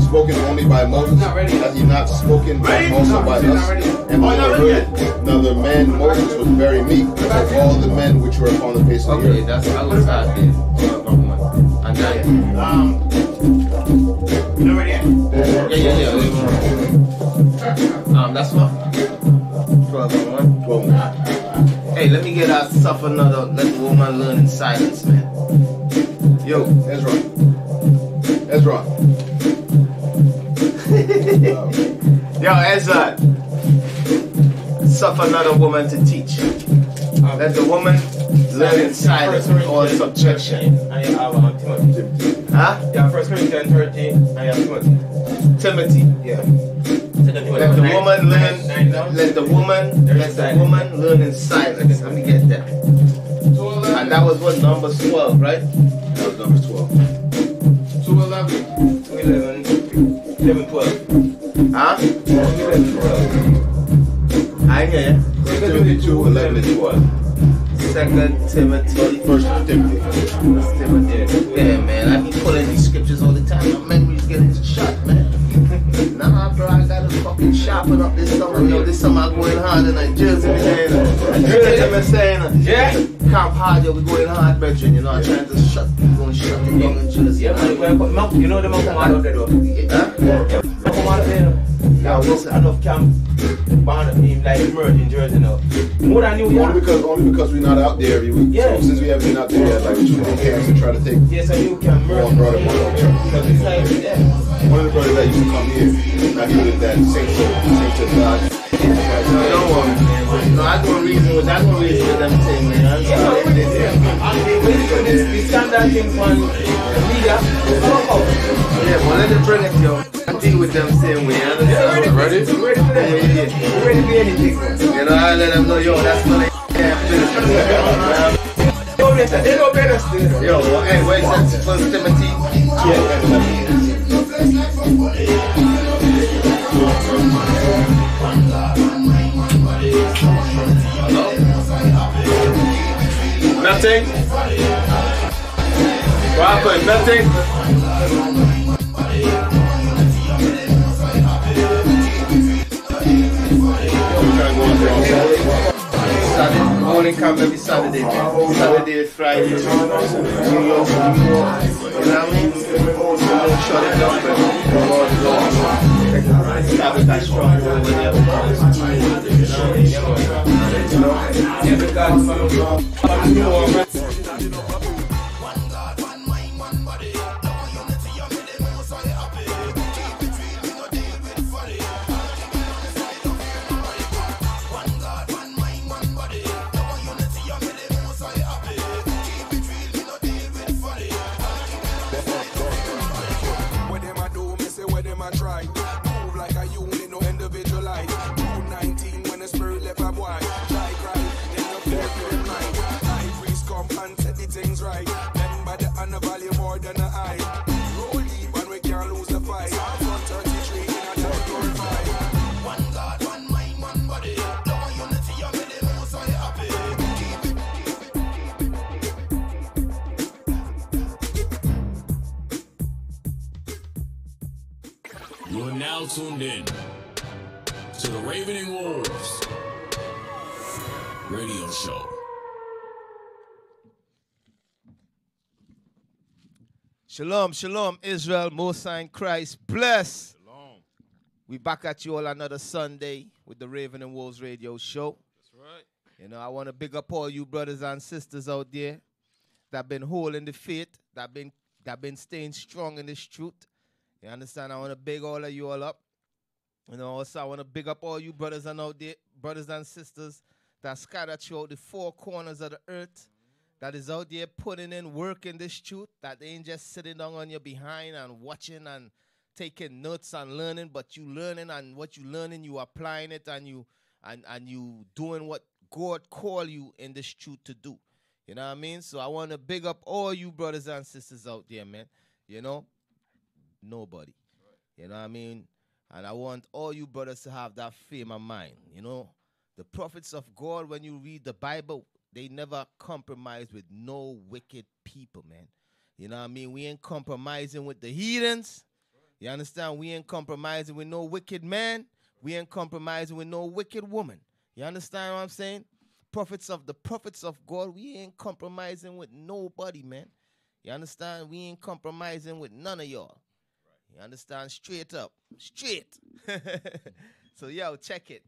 spoken only by Moses, that he not spoken but also by us. And another man, Moses was very meek of all the men which were upon the face of the earth. Okay, that's I was out there. And then, you know ready? Yeah. That's what? 12 and 1? 12 and 1. Hey, let me get out stuff another. Let the woman learn in silence, man. Yo, Ezra. Yo, Ezra. Suffer not a woman to teach. Let the woman learn in silence or subjection. Huh? Yeah, 1 Corinthians 13. I have Timothy. Yeah. Let the woman learn. Let the woman learn in silence. Let me get that. And that was what, Numbers 12, right? That was Numbers 12. 2:11. 11, 12. Huh? 11, 12. I hear you. 1 Timothy 2:11 and 12. 2 Timothy. 1 Timothy. Yeah, man. I be pulling these scriptures all the time. My memory's getting shot, man. Nah, bro, I gotta fucking sharpen up this summer. Yo, this summer I'm going hard in Jersey, man. Jersey, I'm saying. Yeah. Camp hard, yo, we going hard, Benji. You know, I'm trying to shut it down in Jersey. Yeah, man. You know the mountain out there, though. Yeah. Come out there. Yeah, listen, enough camp. Like emerge in Jersey now. More than New York. Only because we're not out there every week. Yeah. So since we haven't been out there, like 2 big camps to try to take. Yeah, so you can merge. One of the brothers that used to come here, now he was that same God. Don't worry, man. No, I'm gonna reason with them things, man. We stand that thing for media. Yeah, but let them bring it, yo. I deal with them same way. Ready? Ready for that? Ready for anything. You know, I let them know, yo, that's gonna they know better still. Yo, well, hey, wait, that's First Timothy. Yeah. Nothing. What happened? Nothing. Saturday morning camp every Saturday. Saturday, Friday. New York. You know what I mean? Shut it down. Have that strong over there. You're now tuned in to the Ravening Wolves radio show. Shalom, shalom, Israel, Most High in Christ, bless. Shalom. We back at you all another Sunday with the Raven and Wolves radio show. That's right. You know, I want to big up all you brothers and sisters out there that been holding the faith, that been staying strong in this truth. You understand? I want to big all of you all up. You know, also I want to big up all you brothers and out there, brothers and sisters that scattered throughout the four corners of the earth, that is out there putting in work in this truth, that they ain't just sitting down on your behind and watching and taking notes and learning, but you learning, and what you learning, you applying it, and you doing what God called you in this truth to do. You know what I mean? So I want to big up all you brothers and sisters out there, man. You know? Nobody. You know what I mean? And I want all you brothers to have that frame of mind. You know? The prophets of God, when you read the Bible, they never compromise with no wicked people, man. You know what I mean? We ain't compromising with the heathens. You understand? We ain't compromising with no wicked man. We ain't compromising with no wicked woman. You understand what I'm saying? The prophets of God, we ain't compromising with nobody, man. You understand? We ain't compromising with none of y'all. You understand? Straight up. Straight. So, yo, check it.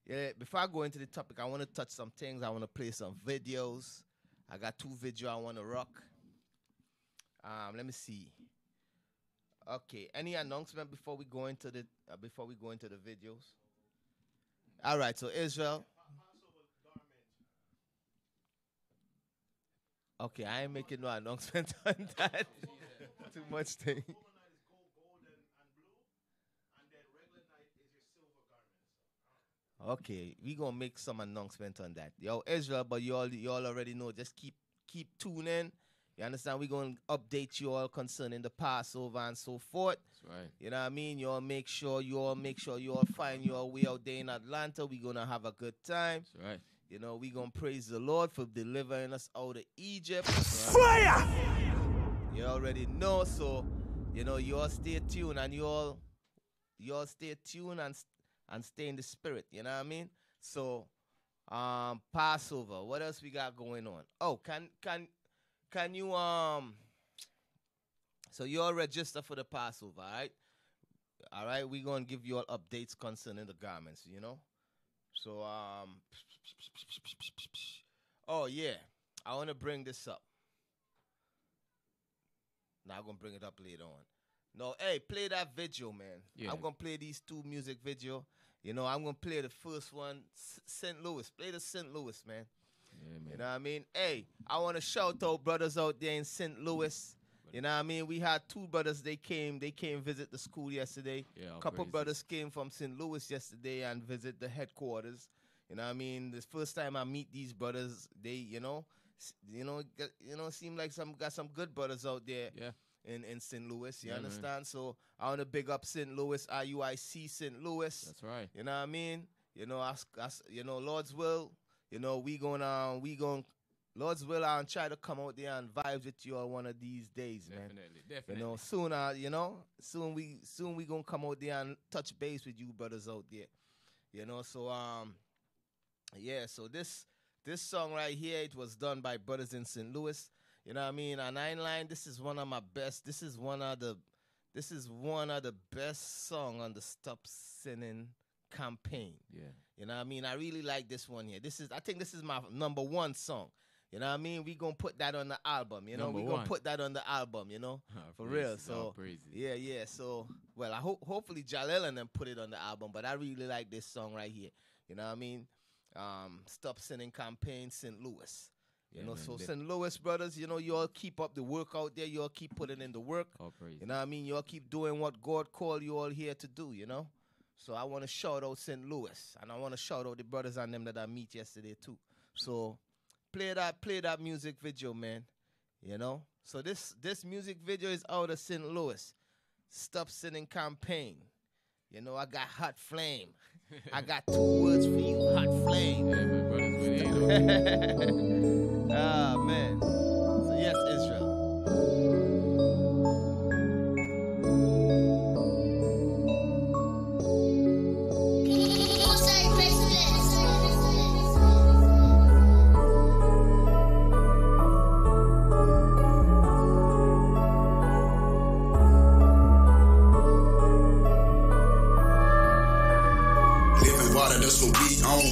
Yeah, before I go into the topic, I want to touch some things. I want to play some videos. I got 2 videos I want to rock. Let me see. Okay, any announcement before we go into the videos? All right, so Israel. Okay, I ain't making no announcement on that. Too much thing. Okay, we gonna make some announcement on that. Yo, Israel, but you all already know. Just keep tuning. You understand? We gonna update you all concerning the Passover and so forth. That's right. You know what I mean? You all make sure you all find your way out there in Atlanta. We gonna have a good time. That's right. You know, we gonna praise the Lord for delivering us out of Egypt. Fire! You already know, so you know you all stay tuned and you all stay tuned and stay in the spirit. You know what I mean? So, Passover. What else we got going on? Oh, can you So you all register for the Passover, all right? All right, we're gonna give you all updates concerning the garments. You know, so oh yeah, I want to bring this up. Now I'm going to bring it up later on. No, hey, play that video, man. Yeah. I'm going to play these two music video. You know, I'm going to play the first one, St. Louis. Play the St. Louis, man. Yeah, man. You know what I mean? Hey, I want to shout out brothers out there in St. Louis. You know what I mean? We had two brothers, they came visit the school yesterday. Yeah, a couple brothers came from St. Louis yesterday and visit the headquarters. You know what I mean? The first time I meet these brothers, they, seem like got some good brothers out there in St. Louis. You understand? Man. So I want to big up St. Louis, RUIC St. Louis. That's right. You know what I mean? You know, Lord's will. You know, we gonna Lord's will, I'll try to come out there and vibe with you all one of these days, man. Definitely. You know, soon we gonna come out there and touch base with you brothers out there. You know, so yeah, so this song right here, it was done by brothers in St. Louis. You know what I mean? On 9line, this is one of my best. This is one of the best song on the Stop Sinning campaign. Yeah. You know what I mean? I really like this one here. I think this is my #1 song. You know what I mean? We gonna put that on the album. You know, we gonna put that on the album. You know, for real. So yeah. So well, I hopefully Jalil and them put it on the album. But I really like this song right here. You know what I mean? Stop Sinning campaign, St. Louis. You know, so St. Louis brothers, you know, you all keep up the work out there. You all keep putting in the work. You know what I mean? You all keep doing what God called you all here to do. You know. So I want to shout out St. Louis, and I want to shout out the brothers and them that I meet yesterday too. So play that music video, man. You know. So this music video is out of St. Louis. Stop Sinning campaign. You know, I got hot flame. I got 2 words for you, hot flame. Yeah, my brothers, ah, man. So yes, Israel.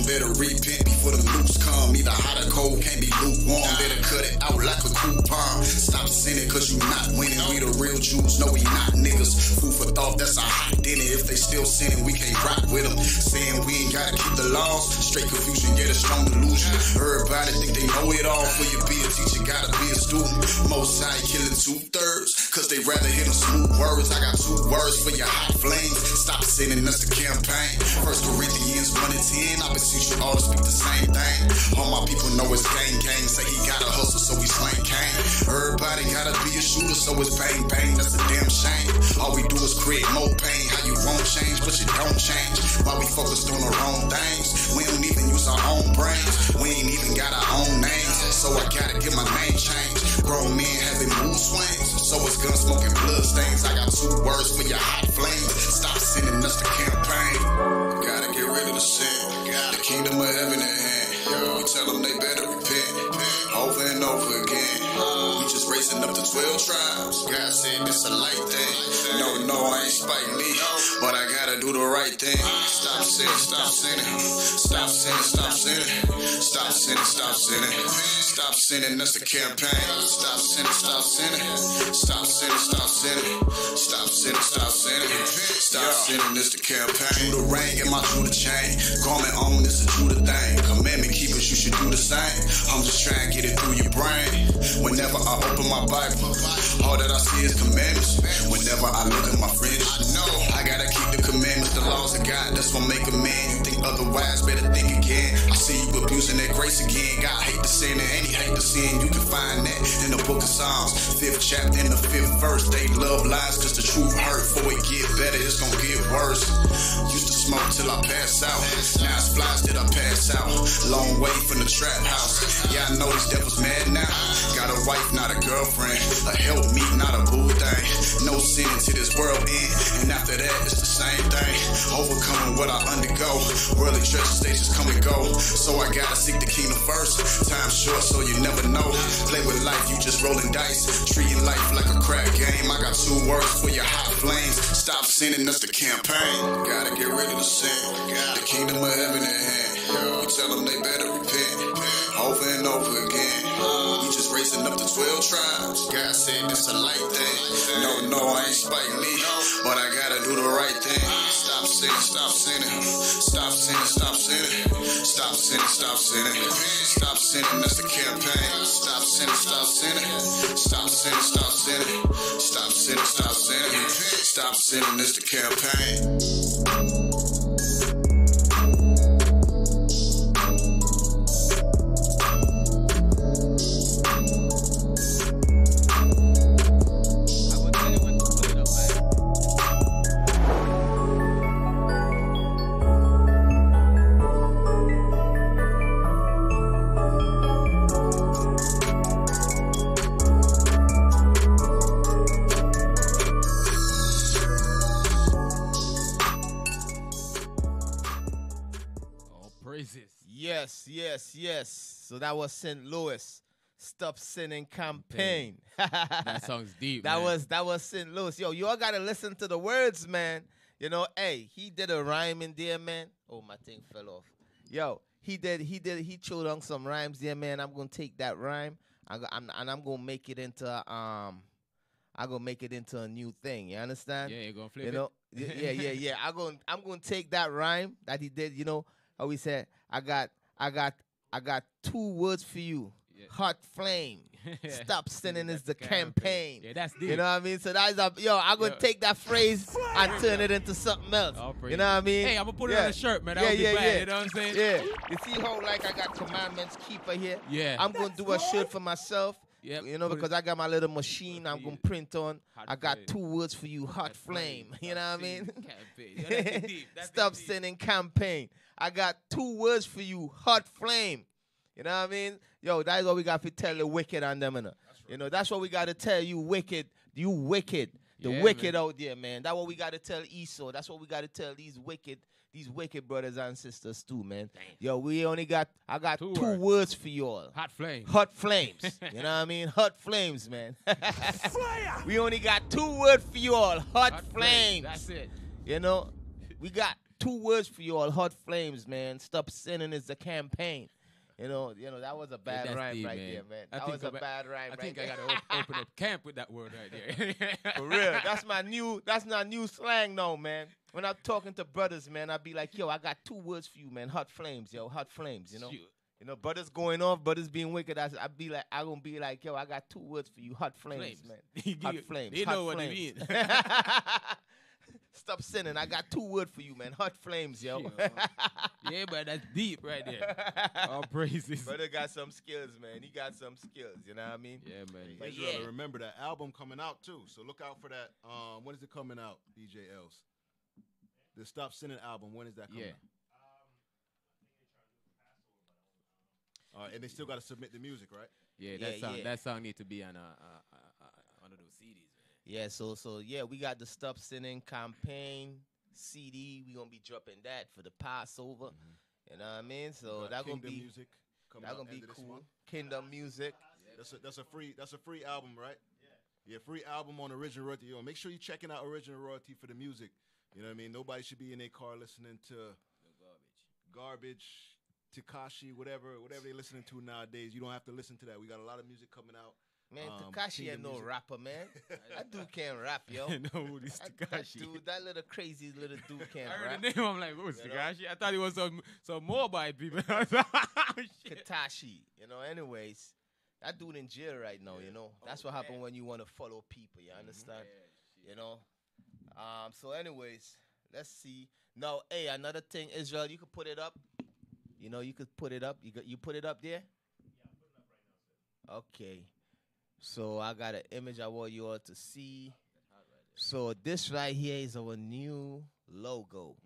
Better repent before the loops come. Either hot or cold, can't be lukewarm. Better cut it out like a coupon. Stop sinning cause you not winning. We the real Jews, no we not niggas. Food for thought, that's a hot dinner. If they still sinning, we can't rock with them. Saying we ain't gotta keep the laws. Straight confusion, get a strong delusion. Everybody think they know it all. For you be a teacher, gotta be a student. Most high killing 2/3 cause they rather hear them smooth words. I got 2 words for your hot flames. Stop sinning, that's the campaign. 1 Corinthians 1:10. I've been you all to speak the same thing. All my people know it's gang. Say he gotta hustle, so we slang cane. Everybody gotta be a shooter, so it's bang. That's a damn shame. All we do is create more pain. How you won't change, but you don't change. Why we focused on the wrong things? We don't even use our own brains. We ain't even got our own names. So I gotta get my name changed. Grown men having mood swings. So it's gun smoking blood stains. I got 2 words for your hot flames. Stop sinning, that's the campaign. Gotta get rid of the sin. The kingdom of heaven at hand. We tell them they better repent. Over and over again. We just raising up the 12 tribes. God said this a light thing. No, I ain't spiting me. But I gotta do the right thing. Stop sinning. Stop sinning. Stop sinning. Stop sinning. Stop sinning. Stop sinning. Stop sinning, that's the campaign. Stop sinning. Stop sinning. Stop sinning. Stop sinning. Stop sinning. Stop sinning. Stop sinning, this the campaign. Judah ring and my Judah chain. Garment on, this a Judah thing. Commandment keepers, you should do the same. I'm just trying to get it through your brain. Whenever I open my Bible, All that I see is commandments. Whenever I look at my friends, I know I gotta keep the commandments, the laws of God. That's what make a man. You think otherwise, better think again. I see you abusing that grace again. God hate the sin and he hate the sin. You can find that in the book of Psalms, 5th chapter in the 5th verse. They love lies cause the truth hurt. Before it get better, it's gonna get worse. Used to smoke till I pass out. Now it's flies till I pass out. Long way from the trap house. Yeah, I know these devils mad now. Got a wife, not a girlfriend. A help me, not a boo thing. No sin to this world end. And after that, it's the same thing. Overcoming what I undergo. Worldly treasures, they just come and go. So I gotta seek the kingdom first. Time's short, so you never know. Play with life, you just rolling dice. Treating life like a crap game. I got 2 words for your hot flames. Stop sinning, that's the campaign. Gotta get rid of the sin. The kingdom of heaven at hand. We tell them they better repent. Over and over again. We just raising up the 12 tribes. God said this a light thing. No, I ain't spite me. But I gotta do the right thing. Stop sinning, stop sinning. Stop sinning, stop sinning. Stop sinning, stop sinning. Stop sinning, that's the campaign. Stop sinning, stop sinning. Stop sinning, stop sinning. Stop sinning, stop sinning. Stop sinning, that's the campaign. Yes. So that was St. Louis. Stop Sinning Campaign. That song's deep. That was St. Louis. Yo, you all gotta listen to the words, man. You know, hey, he did a rhyme in there, man. Oh, my thing fell off. Yo, he chewed on some rhymes there, man. I'm gonna take that rhyme and I'm gonna make it into I'm gonna make it into a new thing. You understand? Yeah, you're gonna flip it. You know, yeah. I'm gonna take that rhyme that he did. You know how he said, I got 2 words for you. Yeah. Hot flame. Stop sinning is the campaign. Yeah, that's deep. You know what I mean? So that's I'm gonna take that phrase and turn it into something else. You know what I mean? Hey, I'm gonna put it on a shirt, man. That would be bad. You know what I'm saying? Yeah. You see how like I got commandments keeper here? Yeah. I'm gonna do a shirt for myself. Yep. You know, because I got my little machine I'm going to print on. I got 2 words for you, hot flame. You know what I mean? Stop sinning campaign. I got 2 words for you, hot flame. You know what I mean? Yo, that's what we got to tell the wicked on them. You know, that's what we got to tell you wicked. You wicked. The wicked out there, man. That's what we got to tell Esau. That's what we got to tell these wicked brothers and sisters too, man. Damn. Yo, I got 2 words for you all. Hot flames. Hot flames. You know what I mean? Hot flames, man. We only got 2 words for you all. Hot flames. That's it. You know, we got 2 words for you all. Hot flames, man. Stop sinning is the campaign. You know, that was a bad rhyme deep, right there, man. That was a bad rhyme. I think I gotta open up camp with that word right there. For real, that's not new slang, no, man. When I'm talking to brothers, man, I be like, yo, I got 2 words for you, man. Hot flames, yo, hot flames. You know, you know, brothers going off, brothers being wicked. I gonna be like, yo, I got 2 words for you, hot flames, man. Hot flames. You know what they mean. Stop sinning. I got 2 words for you, man. Hot flames, yo. Yeah, but that's deep right there. All praises. Brother got some skills, man. He got some skills. You know what I mean? Yeah, man. But you gotta remember that album coming out too. So look out for that. When is it coming out, DJ Els? The Stop Sinning album. When is that coming out? And they still got to submit the music, right? Yeah, that song need to be on one of those CDs. Yeah, so we got the Stop Sinning campaign CD. We gonna be dropping that for the Passover. You know what I mean? So that gonna be music. That gonna be cool. Kingdom music. That's a free album, right? Yeah, free album on Original Royalty. Yo, make sure you're checking out Original Royalty for the music. You know what I mean? Nobody should be in their car listening to garbage, Tekashi, whatever they're listening to nowadays. You don't have to listen to that. We got a lot of music coming out. Man, Tekashi ain't no rapper, man. That dude can't rap, yo. No, this Tekashi. That little crazy little dude can't rap. I heard the name, I'm like, who's Tekashi? I thought he was some Mobile people. Tekashi, you know, anyways. That dude in jail right now, you know. That's what happened when you want to follow people, you understand? You know? So anyways, let's see. Now, hey, another thing, Israel, you could put it up. You know, you could put it up. You put it up there? Yeah, I'm putting it up right now, sir. Okay. So I got an image I want you all to see. So this right here is our new logo.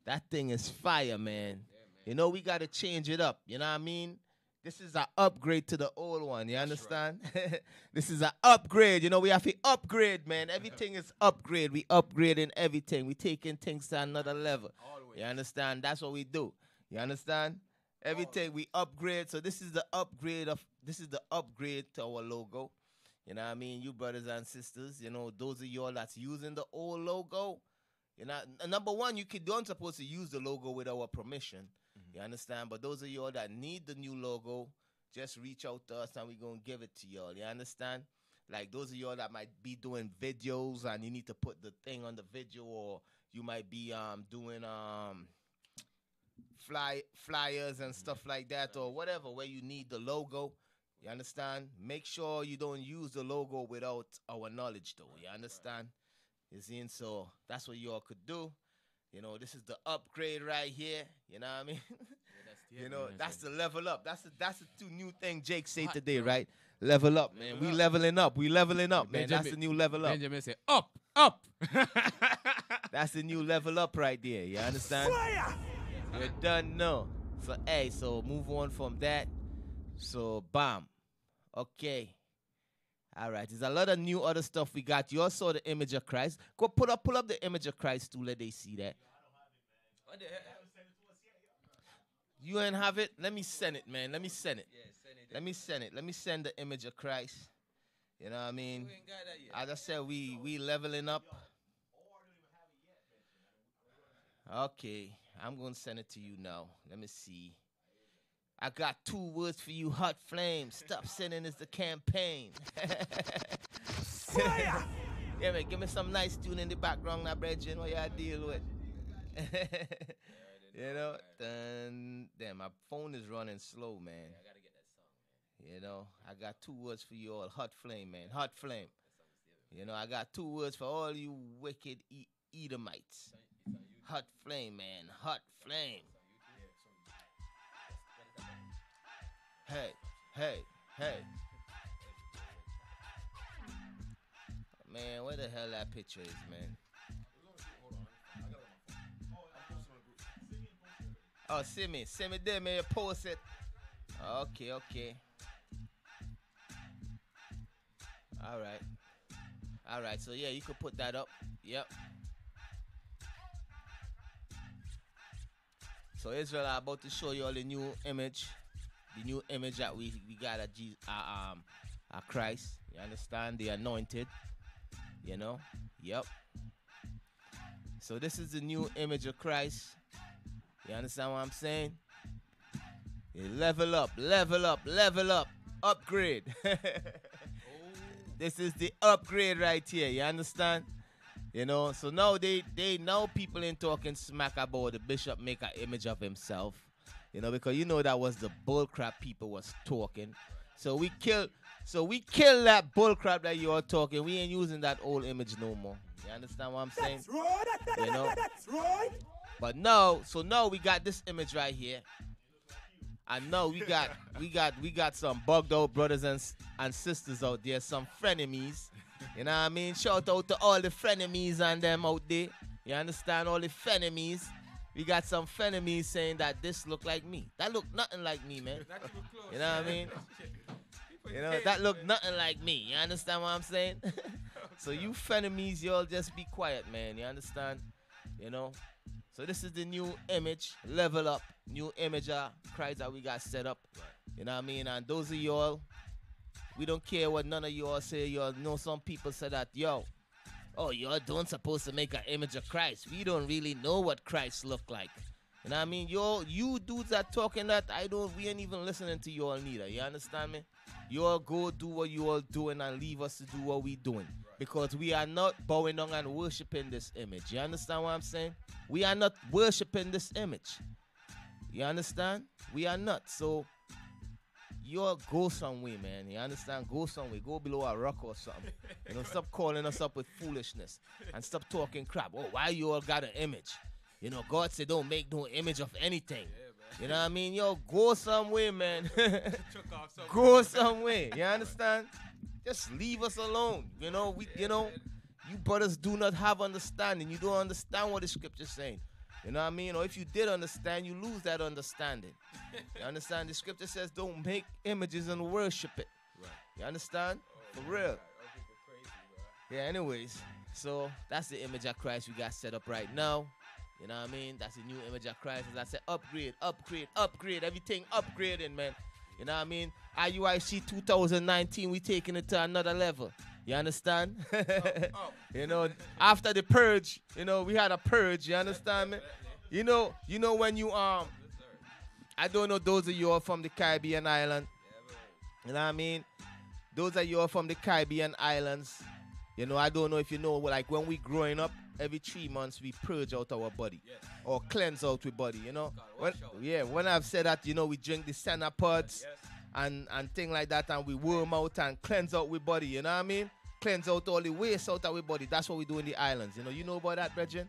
That thing is fire, man. You know, we got to change it up. You know what I mean? This is an upgrade to the old one. You understand? Right. This is an upgrade. You know, we have to upgrade, man. Everything is upgrade. We upgrading everything. We taking things to another level. Always. You understand? That's what we do. You understand? Everything we upgrade. So this is the upgrade to our logo. You know what I mean? You brothers and sisters, you know, those of y'all that's using the old logo, you know, number one, you don't supposed to use the logo with our permission. You understand? But those of y'all that need the new logo, just reach out to us and we're going to give it to y'all. You understand? Like those of y'all that might be doing videos and you need to put the thing on the video, or you might be doing flyers and stuff like that, or whatever, where you need the logo. You understand? Make sure you don't use the logo without our knowledge, though. You understand? You see? And so that's what you all could do. You know, this is the upgrade right here. You know what I mean? You know, that's the level up. That's the two new thing Jake said today, right? Level up, man. We leveling up. We leveling up, man. That's the new level up. Benjamin said, up, up. That's the new level up right there. You understand? Fire! You're done now. So, hey, so move on from that. So, bam. Okay. All right. There's a lot of new other stuff we got. You all saw the image of Christ. Go pull up the image of Christ too. Let they see that. What the hell? You ain't have it? Let me send it, man. Let me send it. Yeah, send it. Let me send it. Let me send the image of Christ. You know what I mean? You ain't got that yet. As I said, we leveling up. Okay. I'm going to send it to you now. Let me see. I got 2 words for you, hot flame. Stop sending us the campaign. Fire! Yeah, man, give me some nice tune in the background now, Bridget. What y'all deal with? You know? Damn, my phone is running slow, man. Yeah, I gotta get that song, man. You know, I got 2 words for you all. Hot flame, man. Hot flame. You know, I got 2 words for all you wicked Edomites. Hot flame, man. Hot flame. Hey, hey, hey. Man, where the hell that picture is, man? Oh, send me there, man. Post it. Okay. All right. So yeah, you could put that up. Yep. So Israel, I'm about to show you all the new image. The new image that we got at Christ. You understand? The anointed. You know? Yep. So this is the new image of Christ. You understand what I'm saying? You level up. Upgrade. This is the upgrade right here. You understand? You know, so now now people ain't talking smack about the bishop make an image of himself. You know, because you know that was the bullcrap people was talking. So we kill that bullcrap that you are talking. We ain't using that old image no more. You understand what I'm saying? That's right. You know? That's right. But now we got this image right here. I know we got some bugged out brothers and sisters out there, some frenemies. You know what I mean? Shout out to all the frenemies and them out there. You understand? All the frenemies. We got some frenemies saying that this look like me. That look nothing like me, man. You know what I mean? You know, that look nothing like me. You understand what I'm saying? So you frenemies, y'all just be quiet, man. You understand? You know? So this is the new image, level up, new image of Christ that we got set up. You know what I mean? And those of y'all, we don't care what none of y'all say. Y'all know some people say that, y'all don't supposed to make an image of Christ. We don't really know what Christ look like. You know what I mean? You dudes that talking that, we ain't even listening to y'all neither. You understand me? Y'all go do what you all doing and leave us to do what we doing. Because we are not bowing down and worshiping this image. You understand what I'm saying? We are not worshiping this image. You understand? We are not. So you go somewhere, man. You understand? Go somewhere. Go below a rock or something. You know, stop calling us up with foolishness and stop talking crap. Oh, why you all got an image? You know, God said don't make no image of anything. You know what I mean? Yo, go somewhere, man. Go somewhere. You understand? Just leave us alone. You know, you brothers do not have understanding. You don't understand what the scripture's saying. You know what I mean? Or if you did understand, you lose that understanding. You understand? The scripture says don't make images and worship it. Right. You understand? For real. Yeah, anyways. So that's the image of Christ we got set up right now. You know what I mean? That's the new image of Christ. As I said, upgrade, upgrade, upgrade. Everything upgrading, man. You know what I mean? IUIC 2019, we taking it to another level. You understand? You know, after the purge, you know, we had a purge. You understand me? You know when you I don't know those of you are from the Caribbean island. You know what I mean? Those of you are from the Caribbean islands. You know, I don't know if you know, like when we growing up, every 3 months we purge out our body or cleanse out our body. You know, when I've said that, you know, we drink the senna pods. And thing like that, and we worm out and cleanse out our body, you know what I mean? Cleanse out all the waste out of our body. That's what we do in the islands. You know about that, Brethren?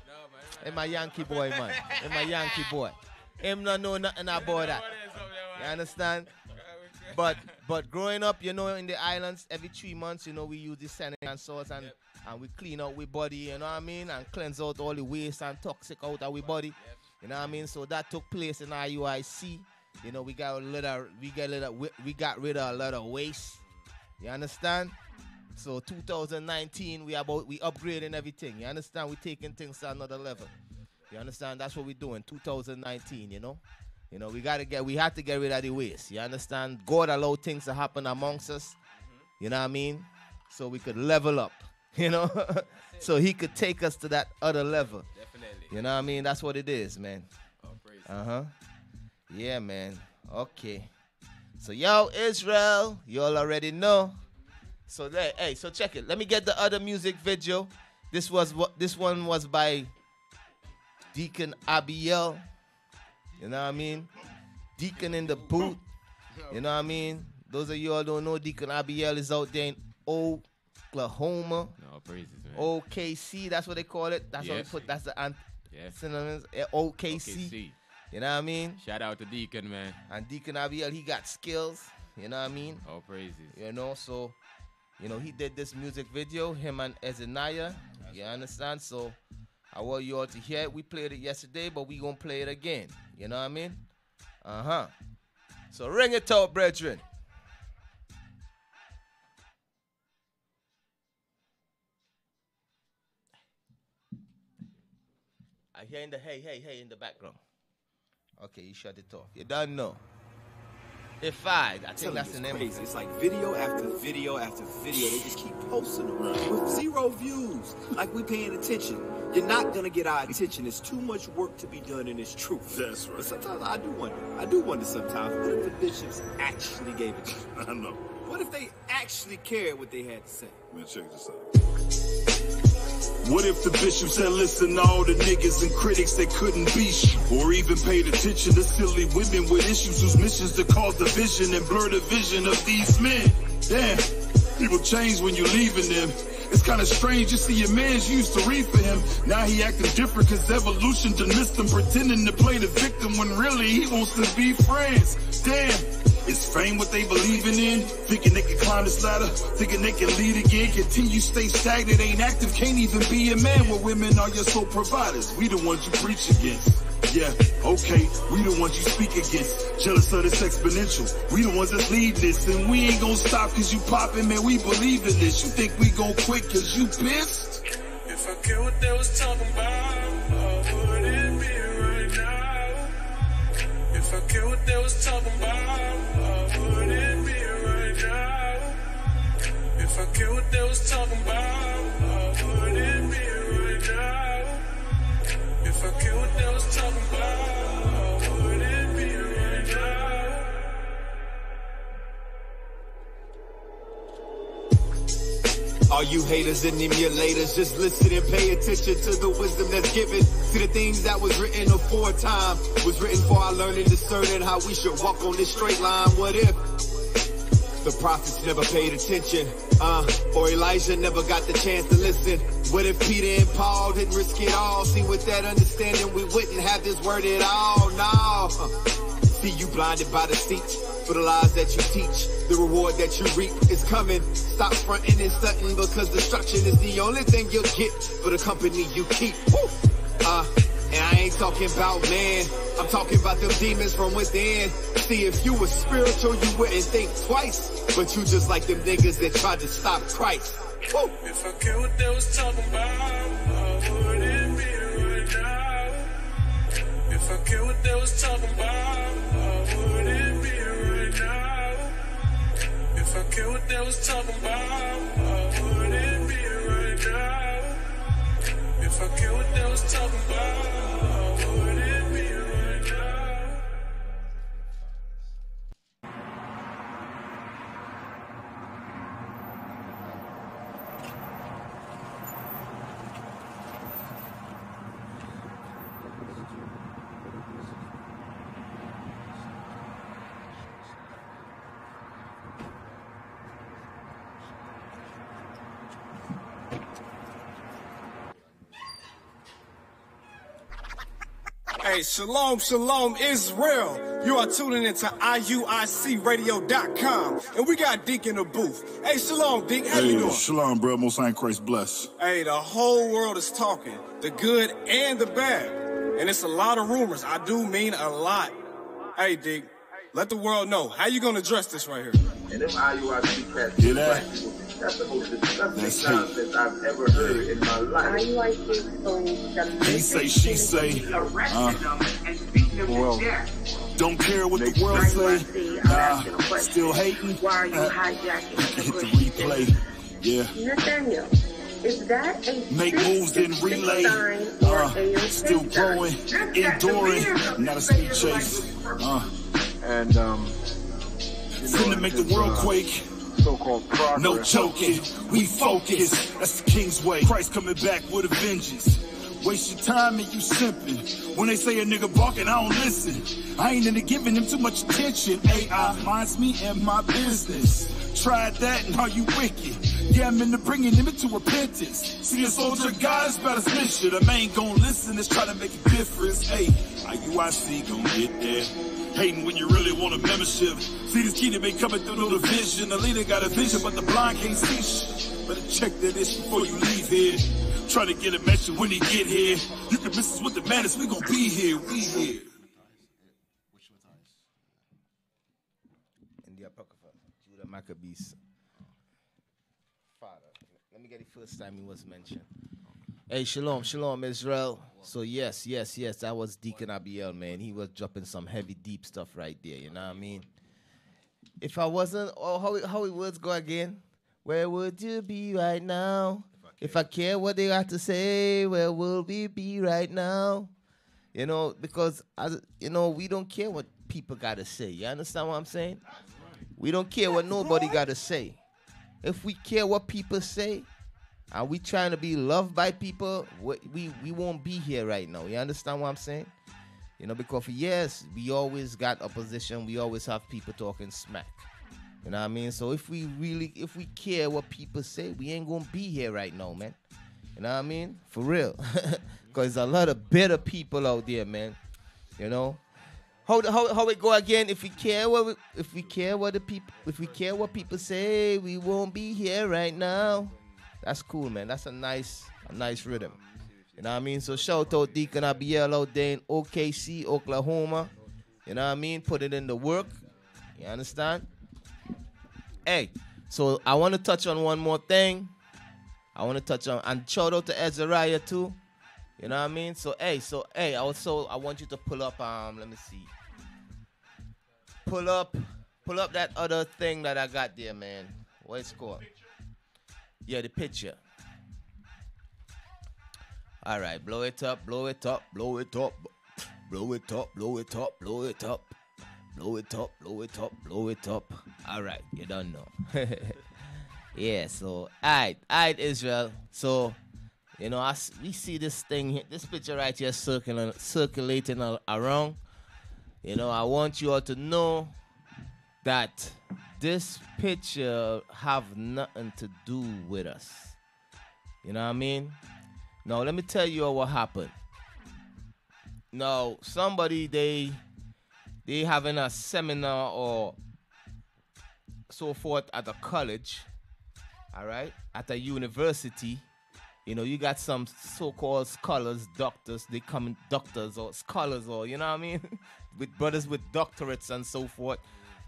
No, man. Him a Yankee boy, man. Him a Yankee boy. Him not know nothing about that. You understand? But growing up, you know, in the islands, every 3 months, you know, we use the sand and salt and we clean out our body, you know what I mean? And cleanse out all the waste and toxic out of our body. You know what I mean? So that took place in IUIC. You know, we got rid of a lot of waste. You understand? So 2019, we upgrading everything. You understand? We taking things to another level. You understand? That's what we're doing. 2019. You know, we had to get rid of the waste. You understand? God allowed things to happen amongst us. You know what I mean? So we could level up. You know, so He could take us to that other level. Definitely. You know what I mean? That's what it is, man. Oh, praise. Yeah, man. Okay. So, yo, Israel, you all already know. So, hey, so check it. Let me get the other music video. This one was by Deacon Abiel. You know what I mean? Deacon in the boot. You know what I mean? Those of you all don't know, Deacon Abiel is out there in Oklahoma. No, praises, man. OKC, that's what they call it. That's what we put. That's the synonyms. OKC. You know what I mean? Shout out to Deacon, man. And Deacon Abiel, he got skills. You know what I mean? Oh, praises. You know, so, you know, he did this music video, him and Ezeniah. You understand? So, I want you all to hear it. We played it yesterday, but we going to play it again. You know what I mean? So, ring it out, brethren. I hear in the hey in the background. Okay, you shut it off. You don't know. I think that's the name of it. It's like video after video after video. They just keep posting around with 0 views. Like we paying attention. You're not gonna get our attention. There's too much work to be done in this truth. That's right. But sometimes I do wonder sometimes, what if the bishops actually gave it to you? I know. What if they actually cared what they had to say? Man, check this out. What if the bishops had listened to all the niggas and critics that couldn't be or even paid attention to silly women with issues whose missions to cause division and blur the vision of these men? Damn, people change when you're leaving them. It's kind of strange, you see your mans used to read for him. Now he acting different cause evolution done missed him, pretending to play the victim when really he wants to be friends. Damn. Is fame what they believing in? Thinking they can climb this ladder, thinking they can lead again. Continue stay stagnant, ain't active, can't even be a man. Where women are your sole providers. We the ones you preach against. Yeah, okay, we the ones you speak against. Jealous of this exponential. We the ones that lead this. And we ain't gonna stop cause you poppin', man, we believe in this. You think we gon' quit cause you pissed? If I care what they was talking about, would it be right now? If I care what they was talking about, would it be right now? If I care what they was talking about, would it be right now? If I care what they was talking about, would it be right now? All you haters and emulators, just listen and pay attention to the wisdom that's given. See the things that was written aforetime was written for our learning, discerning how we should walk on this straight line. What if the prophets never paid attention? Or Elijah never got the chance to listen? What if Peter and Paul didn't risk it all? See, with that understanding, we wouldn't have this word at all. No. See, you blinded by deceit for the lies that you teach. The reward that you reap is coming. Stop fronting and stunting, because destruction is the only thing you'll get for the company you keep. Woo! And I ain't talking about man, I'm talking about them demons from within. See, if you were spiritual, you wouldn't think twice. But you just like them niggas that tried to stop Christ. Woo! If I care what they was talking about, I wouldn't be right now. If I care what they was talking about, I wouldn't be right now. If I care what they was talking about, I wouldn't be right now. If I care what they was talking about, I wouldn't be right now. Hey, shalom, shalom, Israel. You are tuning into IUICradio.com, and we got Deke in the booth. Hey, shalom, Deke. How you doing? Shalom, bro. Most High Christ bless. Hey, the whole world is talking, the good and the bad. And it's a lot of rumors. I do mean a lot. Hey, Deke, let the world know. How you going to address this right here? And them IUIC cats, Hear that? that's the most disgusting That's nonsense I've ever heard in my life. He say, she say. Well, don't care what the world say. Still hating. Why are you hijacking? Hit the replay. Yeah. Nathaniel, is that a Make moves in relay. Still growing, enduring. Not a speed chase. And Finna make the world quake. So-called progress. No joking, we focus. That's the King's way. Christ coming back with a vengeance. Waste your time and you simping. When they say a nigga barking, I don't listen. I ain't into giving him too much attention. AI minds me and my business. Tried that and are you wicked? Yeah, I'm into bringing him into repentance. See, a soldier of God is about his mission. A man gon' listen, let's try to make a difference. Hey, IUIC gon' get there. Hating when you really want a membership. See, this kid been coming through no division. The leader got a vision, but the blind can't see shit. Better check that issue before you leave here. Try to get a message when he get here. You can miss us with the madness, we gon' be here, we here. In the Apocrypha, Judah Maccabees. Father, let me get the first time he was mentioned. Hey, shalom, shalom, Israel. So yes, that was Deacon Abiel, man. He was dropping some heavy, deep stuff right there, you know what I mean? If I wasn't, how it words go again? Where would you be right now? If I care what they got to say, where will we be right now? You know, because, we don't care what people got to say. You understand what I'm saying? We don't care what nobody got to say. If we care what people say, and we trying to be loved by people, we won't be here right now. You understand what I'm saying? You know, because for years, we always got opposition. We always have people talking smack. You know what I mean? So if we care what people say, we ain't going to be here right now, man. You know what I mean? For real. Because there's a lot of better people out there, man. You know? How it go again? If we care what people say, we won't be here right now. That's cool, man. That's a nice rhythm. You know what I mean? So shout out Deacon Abiel out there in OKC, Oklahoma. You know what I mean? Put it in the work. You understand? Hey, so I want to touch on one more thing. And shout out to Azariah too. You know what I mean? So I want you to pull up, let me see. Pull up that other thing that I got there, man. What it's called? Yeah, the picture. All right, blow it up. All right, you don't know. Yeah, so, alright, Israel. So, you know, we see this thing, this picture right here circulating around. You know, I want you all to know that this picture have nothing to do with us. You know what I mean? Now, let me tell you all what happened. Now, somebody, they having a seminar or so forth at a college, all right, at a university. You know, you got some so-called scholars, doctors, they come doctors or scholars or, you know what I mean, with brothers with doctorates and so forth.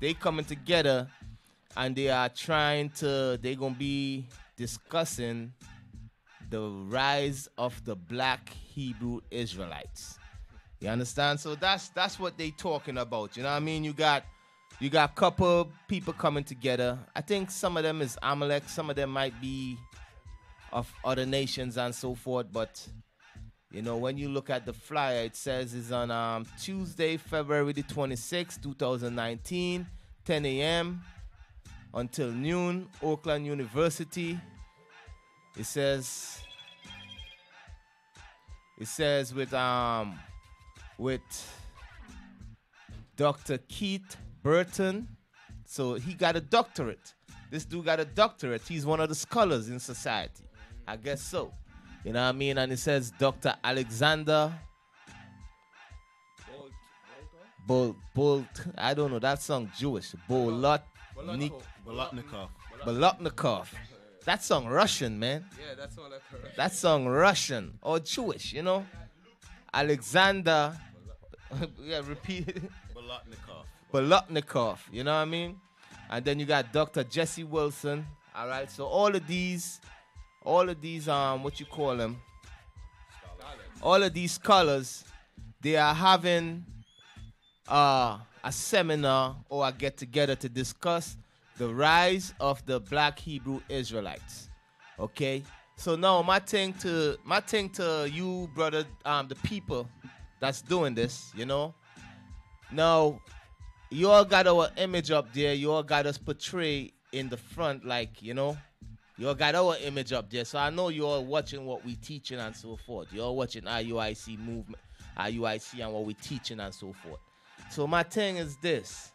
They coming together and they are they're going to be discussing the rise of the black Hebrew Israelites. You understand? So that's what they talking about. You know what I mean? You got a couple people coming together. I think some of them is Amalek. Some of them might be of other nations and so forth. But, you know, when you look at the flyer, it says it's on Tuesday, February the 26th, 2019, 10 a.m. until noon, Oakland University. It says with Dr. Keith Burton. So he got a doctorate. This dude got a doctorate. He's one of the scholars in society. I guess so. You know what I mean? And it says Dr. Alexander Bolt. I don't know. That song Jewish. Bolotnikov. That song Russian, man. Yeah, that's all I've heard. That song Russian or Jewish, you know? Alexander. Yeah, repeat it. Bolotnikov, you know what I mean? And then you got Dr. Jesse Wilson. All right, so all of these, what you call them? All of these scholars, they are having a seminar or a get together to discuss the rise of the black Hebrew Israelites. Okay, so now my thing to you, brother, the people that's doing this, you know. Now, you all got our image up there. You all got us portrayed in the front, like, you know. You all got our image up there. So I know you all watching what we teaching and so forth. You all watching IUIC movement, IUIC and what we teaching and so forth. So my thing is this.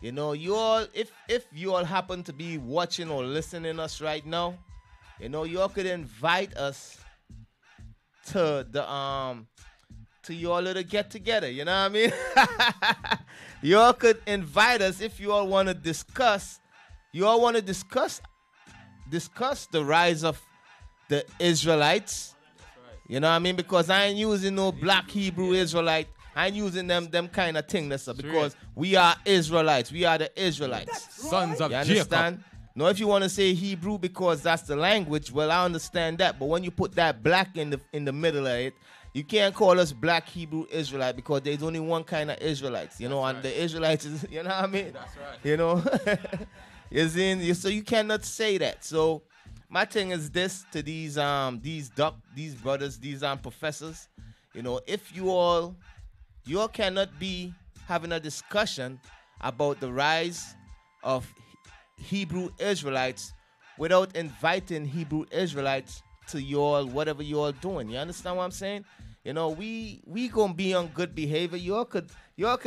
You know, you all, if you all happen to be watching or listening us right now, you know, you all could invite us to the to your little get together. You know what I mean? You all could invite us if you all want to discuss. You all want to discuss the rise of the Israelites. You know what I mean? Because I ain't using no black Hebrew Israelite. I ain't using them kind of thing, because we are Israelites. We are the Israelites. Sons of you understand? Jacob. Now, if you want to say Hebrew because that's the language, well, I understand that. But when you put that black in the middle of it, you can't call us black Hebrew Israelite because there's only one kind of Israelites, you know, and the Israelites is, you know what I mean? That's right. You know? So you cannot say that. So my thing is this to these brothers, these professors, you know, if you all cannot be having a discussion about the rise of Hebrew Israelites without inviting Hebrew Israelites to your whatever you all doing. You understand what I'm saying? You know, we gonna be on good behavior. Y'all could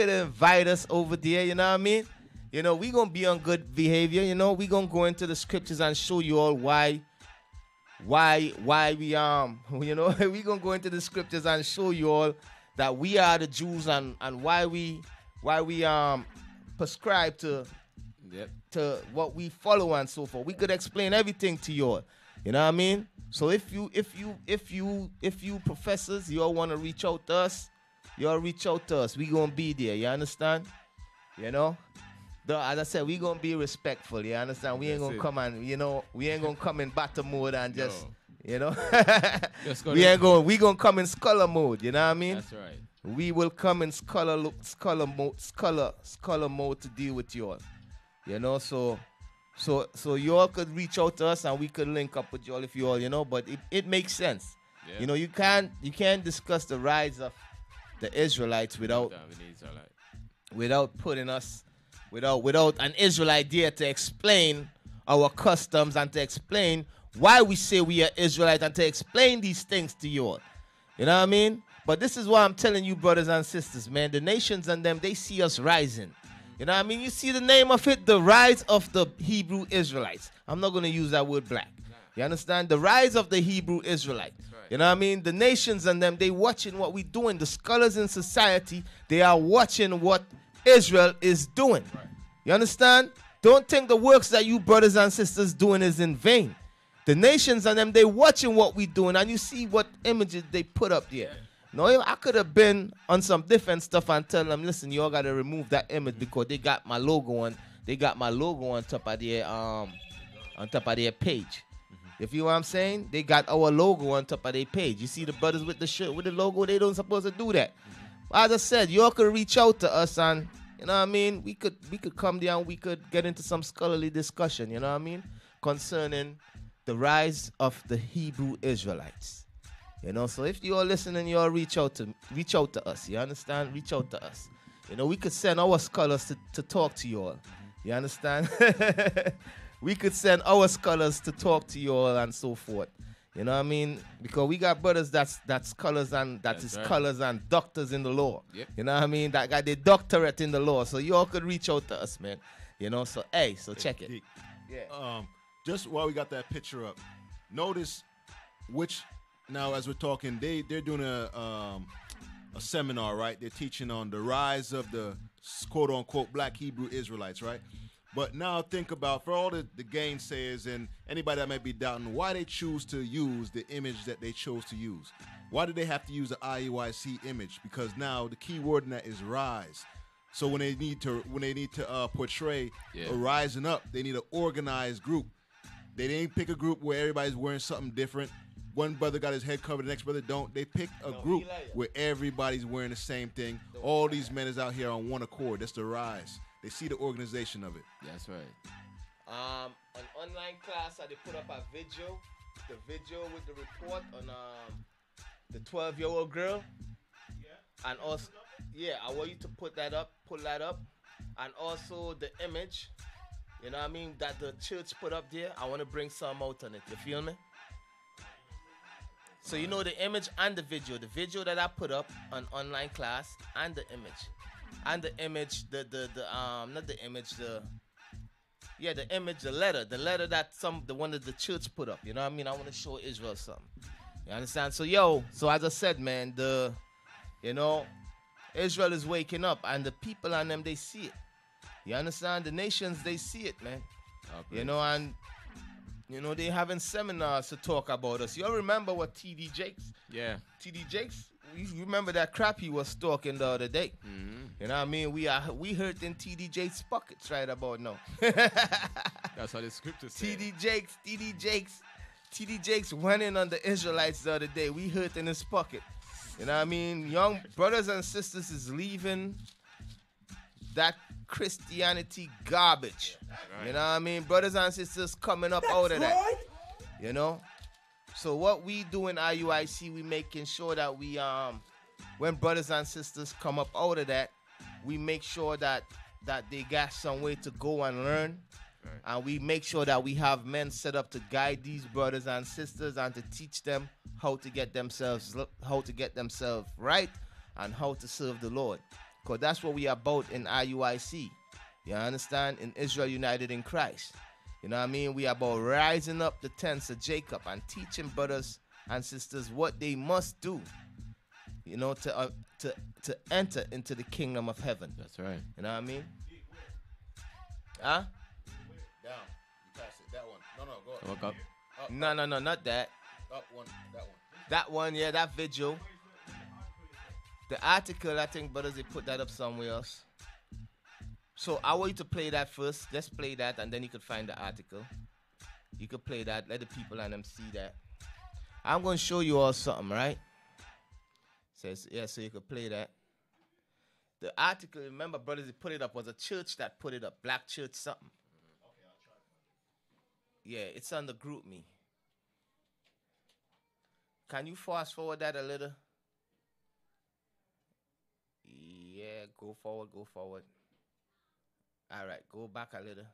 invite us over there, you know what I mean? You know, we gonna be on good behavior, you know, we gonna go into the scriptures and show you all why we you know, we gonna go into the scriptures and show you all that we are the Jews and why we prescribe to what we follow and so forth. We could explain everything to you all. You know what I mean? So if you professors, you all want to reach out to us, you all reach out to us. We gonna be there. You understand? You know? As I said, we gonna be respectful. You understand? We ain't gonna come and, you know, we ain't gonna come in battle mode and just, you know, we gonna come in scholar mode. You know what I mean? That's right. We will come in scholar mode to deal with you all. You know, so you all could reach out to us and we could link up with you all if you all, you know, but it makes sense. Yeah. You know, you can't discuss the rise of the Israelites without putting us without an Israelite there to explain our customs and to explain why we say we are Israelite and to explain these things to you all. You know what I mean? But this is why I'm telling you, brothers and sisters, man, the nations and them, they see us rising. You know what I mean? You see the name of it, the rise of the Hebrew Israelites. I'm not going to use that word black. You understand? The rise of the Hebrew Israelite. You know what I mean? The nations and them, they watching what we doing. The scholars in society, they are watching what Israel is doing. You understand? Don't think the works that you brothers and sisters doing is in vain. The nations and them, they watching what we doing, and you see what images they put up there. No, I could have been on some different stuff and tell them, listen, y'all got to remove that image because they got my logo on. They got my logo on top of their page. You feel what I'm saying? They got our logo on top of their page. You see the brothers with the shirt with the logo, they don't supposed to do that. As I said, y'all could reach out to us and, you know what I mean? We could come down, we could get into some scholarly discussion, you know what I mean? Concerning the rise of the Hebrew Israelites. You know, so if you're listening, you'll reach out to us. You understand? Reach out to us. You know, we could send our scholars to talk to you all. You understand? We could send our scholars to talk to you all and so forth. You know what I mean? Because we got brothers that's scholars and scholars and doctors in the law. Yep. You know what I mean? That got their doctorate in the law. So you all could reach out to us, man. You know, so check it. Yeah. Just while we got that picture up, notice which now as we're talking, they're doing a seminar, right? They're teaching on the rise of the quote unquote black Hebrew Israelites, right? But now think about, for all the gainsayers and anybody that might be doubting, why they choose to use the image that they chose to use. Why do they have to use the IUIC image? Because now the key word in that is rise. So when they need to portray a rising up, they need an organized group. They didn't pick a group where everybody's wearing something different. One brother got his head covered, the next brother don't. They picked a group where everybody's wearing the same thing. All these men is out here on one accord. That's the rise. They see the organization of it. That's right. An online class, they put up a video, the video with the report on the 12-year-old girl. Yeah. And also, I want you to pull that up, and also the image. You know what I mean? That the church put up there. I want to bring some out on it. You feel me? So you know the image and the video that I put up on online class and the image. And the image, the letter that the one that the church put up. You know what I mean? I want to show Israel something. You understand? So as I said, man, Israel is waking up, and the people on them, they see it. You understand? The nations, they see it, man. Okay. They having seminars to talk about us. You all remember what T.D. Jakes? Yeah. T.D. Jakes? You remember that crap he was talking the other day. Mm-hmm. You know what I mean? We hurt in T.D. Jakes' pockets right about now. That's how the scriptures say. T.D. Jakes went in on the Israelites the other day. We hurt in his pocket. You know what I mean? Young brothers and sisters is leaving that Christianity garbage. Right. You know what I mean? Brothers and sisters coming up out of that. You know? So what we do in IUIC, we making sure that we when brothers and sisters come up out of that, we make sure that they got some way to go and learn. Right. And we make sure that we have men set up to guide these brothers and sisters and to teach them how to get themselves right and how to serve the Lord. Because that's what we are about in IUIC. You understand? In Israel United in Christ. You know what I mean? We are about rising up the tents of Jacob and teaching brothers and sisters what they must do, to enter into the kingdom of heaven. That's right. You know what I mean? Huh? Down. You pass it. That one. No, go up. Up. No, not that. Up one. That one. That one, yeah, that video. The article, I think brothers, they put that up somewhere else. So I want you to play that first. Let's play that, and then you could find the article. You could play that. Let the people and them see that. I'm going to show you all something, right? So you could play that. The article, remember, brothers, they put it up, was a church that put it up. Black church something. Okay, I'll try. Yeah, it's on the group me. Can you fast forward that a little? Yeah, go forward. All right, go back a little.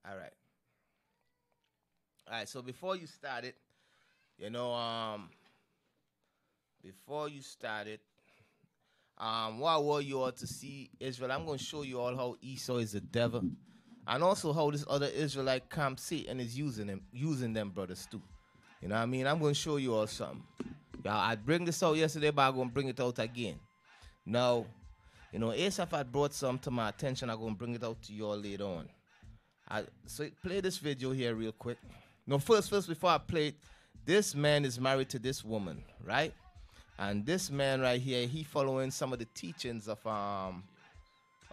All right. All right, so before you started, you know, what I want you all to see, Israel, I'm going to show you all how Esau is the devil, and also how this other Israelite camp Satan is using them brothers too. You know what I mean? I'm going to show you all something. I bring this out yesterday, but I'm going to bring it out again. Now, you know, Asaph had brought some to my attention. I'm going to bring it out to you all later on. So play this video here real quick. No, first, before I play it, this man is married to this woman, right? And this man right here, he following some of the teachings of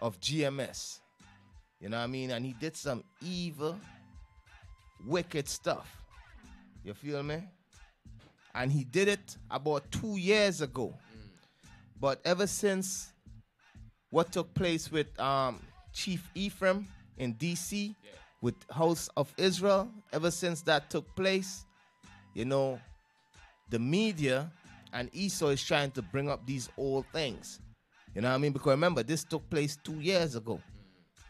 GMS. You know what I mean? And he did some evil, wicked stuff. You feel me? And he did it about 2 years ago. But ever since what took place with Chief Ephraim in D.C., with House of Israel, ever since that took place, you know, the media and Esau is trying to bring up these old things. You know what I mean? Because remember, this took place 2 years ago.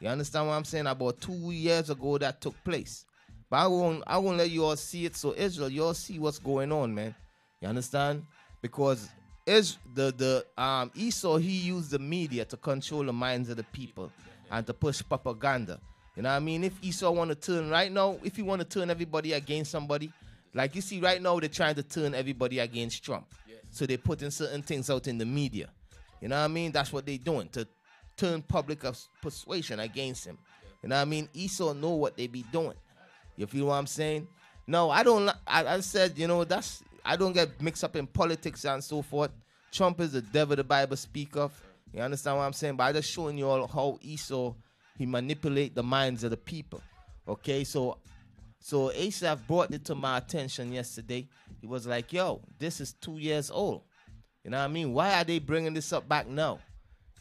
You understand what I'm saying? About 2 years ago that took place. But I won't let you all see it. So Israel, you all see what's going on, man. You understand? Because Esau, he used the media to control the minds of the people and to push propaganda. You know what I mean? If Esau want to turn right now, if he want to turn everybody against somebody, like you see right now, they're trying to turn everybody against Trump. Yes. So they're putting certain things out in the media. You know what I mean? That's what they're doing, to turn public persuasion against him. You know what I mean? Esau know what they be doing. You feel what I'm saying? No, I don't. I said, you know, I don't get mixed up in politics and so forth. Trump is the devil the Bible speak of. You understand what I'm saying? But I'm just showing you all how Esau, he manipulate the minds of the people. Okay, so Asaph brought it to my attention yesterday. He was like, yo, this is 2 years old. You know what I mean? Why are they bringing this up back now?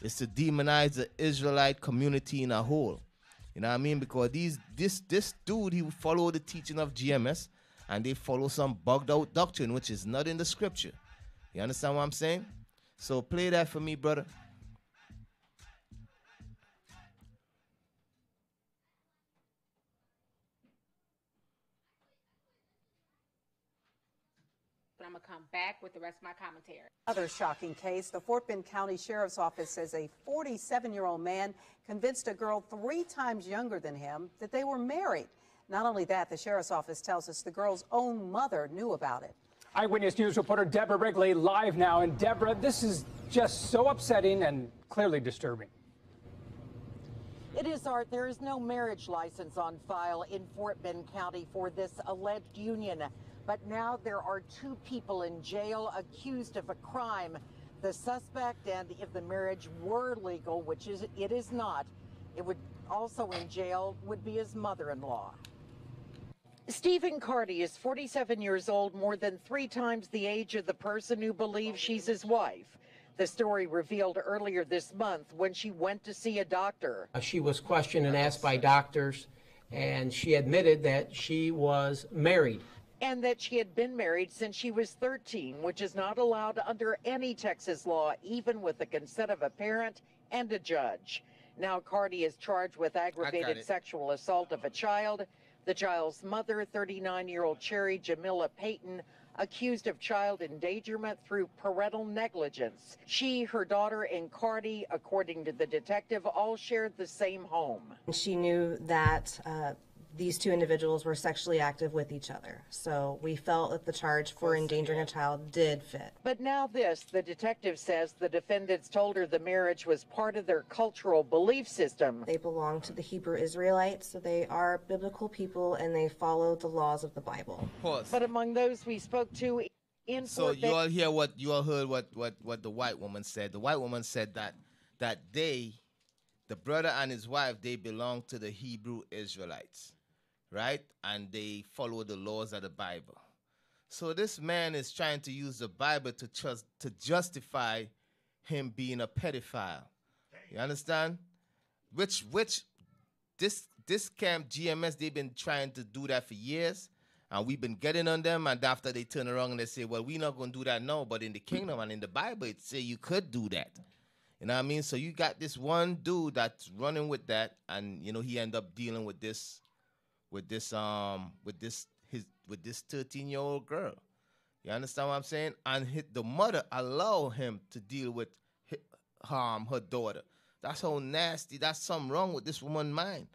It's to demonize the Israelite community in a whole. You know what I mean? Because this dude, he followed the teaching of GMS, and they follow some bugged out doctrine, which is not in the scripture. You understand what I'm saying? So play that for me, brother. I'm going to come back with the rest of my commentary. Another shocking case. The Fort Bend County Sheriff's Office says a 47-year-old man convinced a girl 3 times younger than him that they were married. Not only that, the Sheriff's Office tells us the girl's own mother knew about it. Eyewitness News reporter Deborah Wrigley live now. And Deborah, this is just so upsetting and clearly disturbing. It is, Art. There is no marriage license on file in Fort Bend County for this alleged union. But now there are 2 people in jail accused of a crime. The suspect, and if the marriage were legal, which it is not, it would also in jail, would be his mother-in-law. Stephen Carty is 47 years old, more than 3 times the age of the person who believes she's his wife. The story revealed earlier this month when she went to see a doctor. She was questioned and asked by doctors, and she admitted that she was married. And that she had been married since she was 13, which is not allowed under any Texas law, even with the consent of a parent and a judge. Now Carty is charged with aggravated sexual assault of a child. The child's mother, 39-year-old Cherry Jamila Payton, accused of child endangerment through parental negligence. She, her daughter, and Carty, according to the detective, all shared the same home. She knew that these 2 individuals were sexually active with each other. So we felt that the charge for endangering a child did fit. But now this, the detective says the defendants told her the marriage was part of their cultural belief system. They belong to the Hebrew Israelites, so they are biblical people and they follow the laws of the Bible. Pause. But among those we spoke to in So you all hear what you all heard what the white woman said. The white woman said that they, the brother and his wife, they belong to the Hebrew Israelites. Right? And they follow the laws of the Bible. So this man is trying to use the Bible to justify him being a pedophile. You understand? Which this camp GMS, they've been trying to do that for years, and we've been getting on them, and after they turn around and they say, well, we're not going to do that now, but in the kingdom and in the Bible, it say you could do that. You know what I mean? So you got this one dude that's running with that, and, you know, he end up dealing with this, his this 13-year-old girl. You understand what I'm saying? And the mother allow him to deal with her daughter. That's how nasty. That's something wrong with this woman's mind.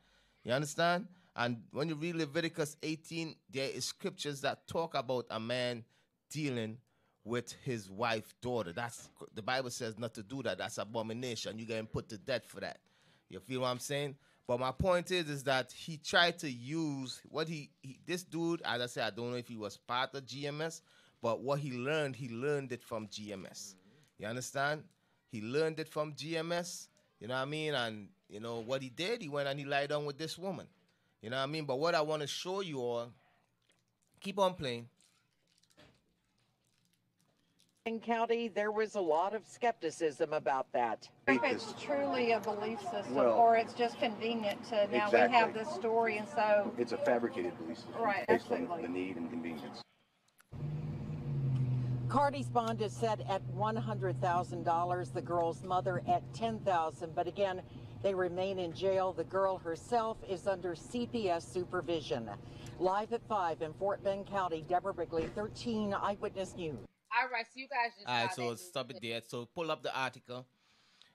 You understand? And when you read Leviticus 18, there is scriptures that talk about a man dealing with his wife's daughter. The Bible says not to do that. That's abomination. You're getting put to death for that. You feel what I'm saying? But my point is that he tried to use what this dude, as I said, I don't know if he was part of GMS, but what he learned it from GMS. You understand? He learned it from GMS, you know what I mean? And, you know, what he did, he went and he lied down with this woman. You know what I mean? But what I want to show you all, keep on playing. In county, there was a lot of skepticism about that. If it's truly a belief system, Well, or it's just convenient to now we have this story, and so It's a fabricated belief system Right, based on absolutely. the need and convenience. Cardi's bond is set at $100,000, the girl's mother at $10,000, but again, they remain in jail. The girl herself is under CPS supervision. Live at 5 in Fort Bend County, Deborah Brickley, 13 Eyewitness News. All right, so you guys just All right, saw so that stop it there. So pull up the article.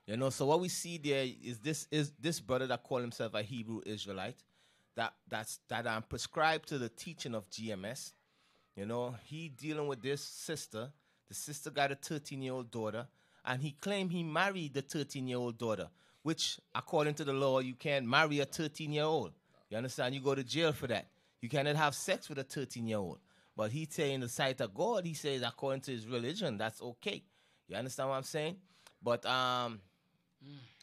You know, so what we see there is this brother that call himself a Hebrew Israelite that prescribed to the teaching of GMS. You know, he dealing with this sister. The sister got a 13-year-old daughter, and he claimed he married the 13-year-old daughter, which, according to the law, you can't marry a 13-year-old. You understand? You go to jail for that. You cannot have sex with a 13-year-old. But he say in the sight of God, he says according to his religion, that's okay. You understand what I'm saying? But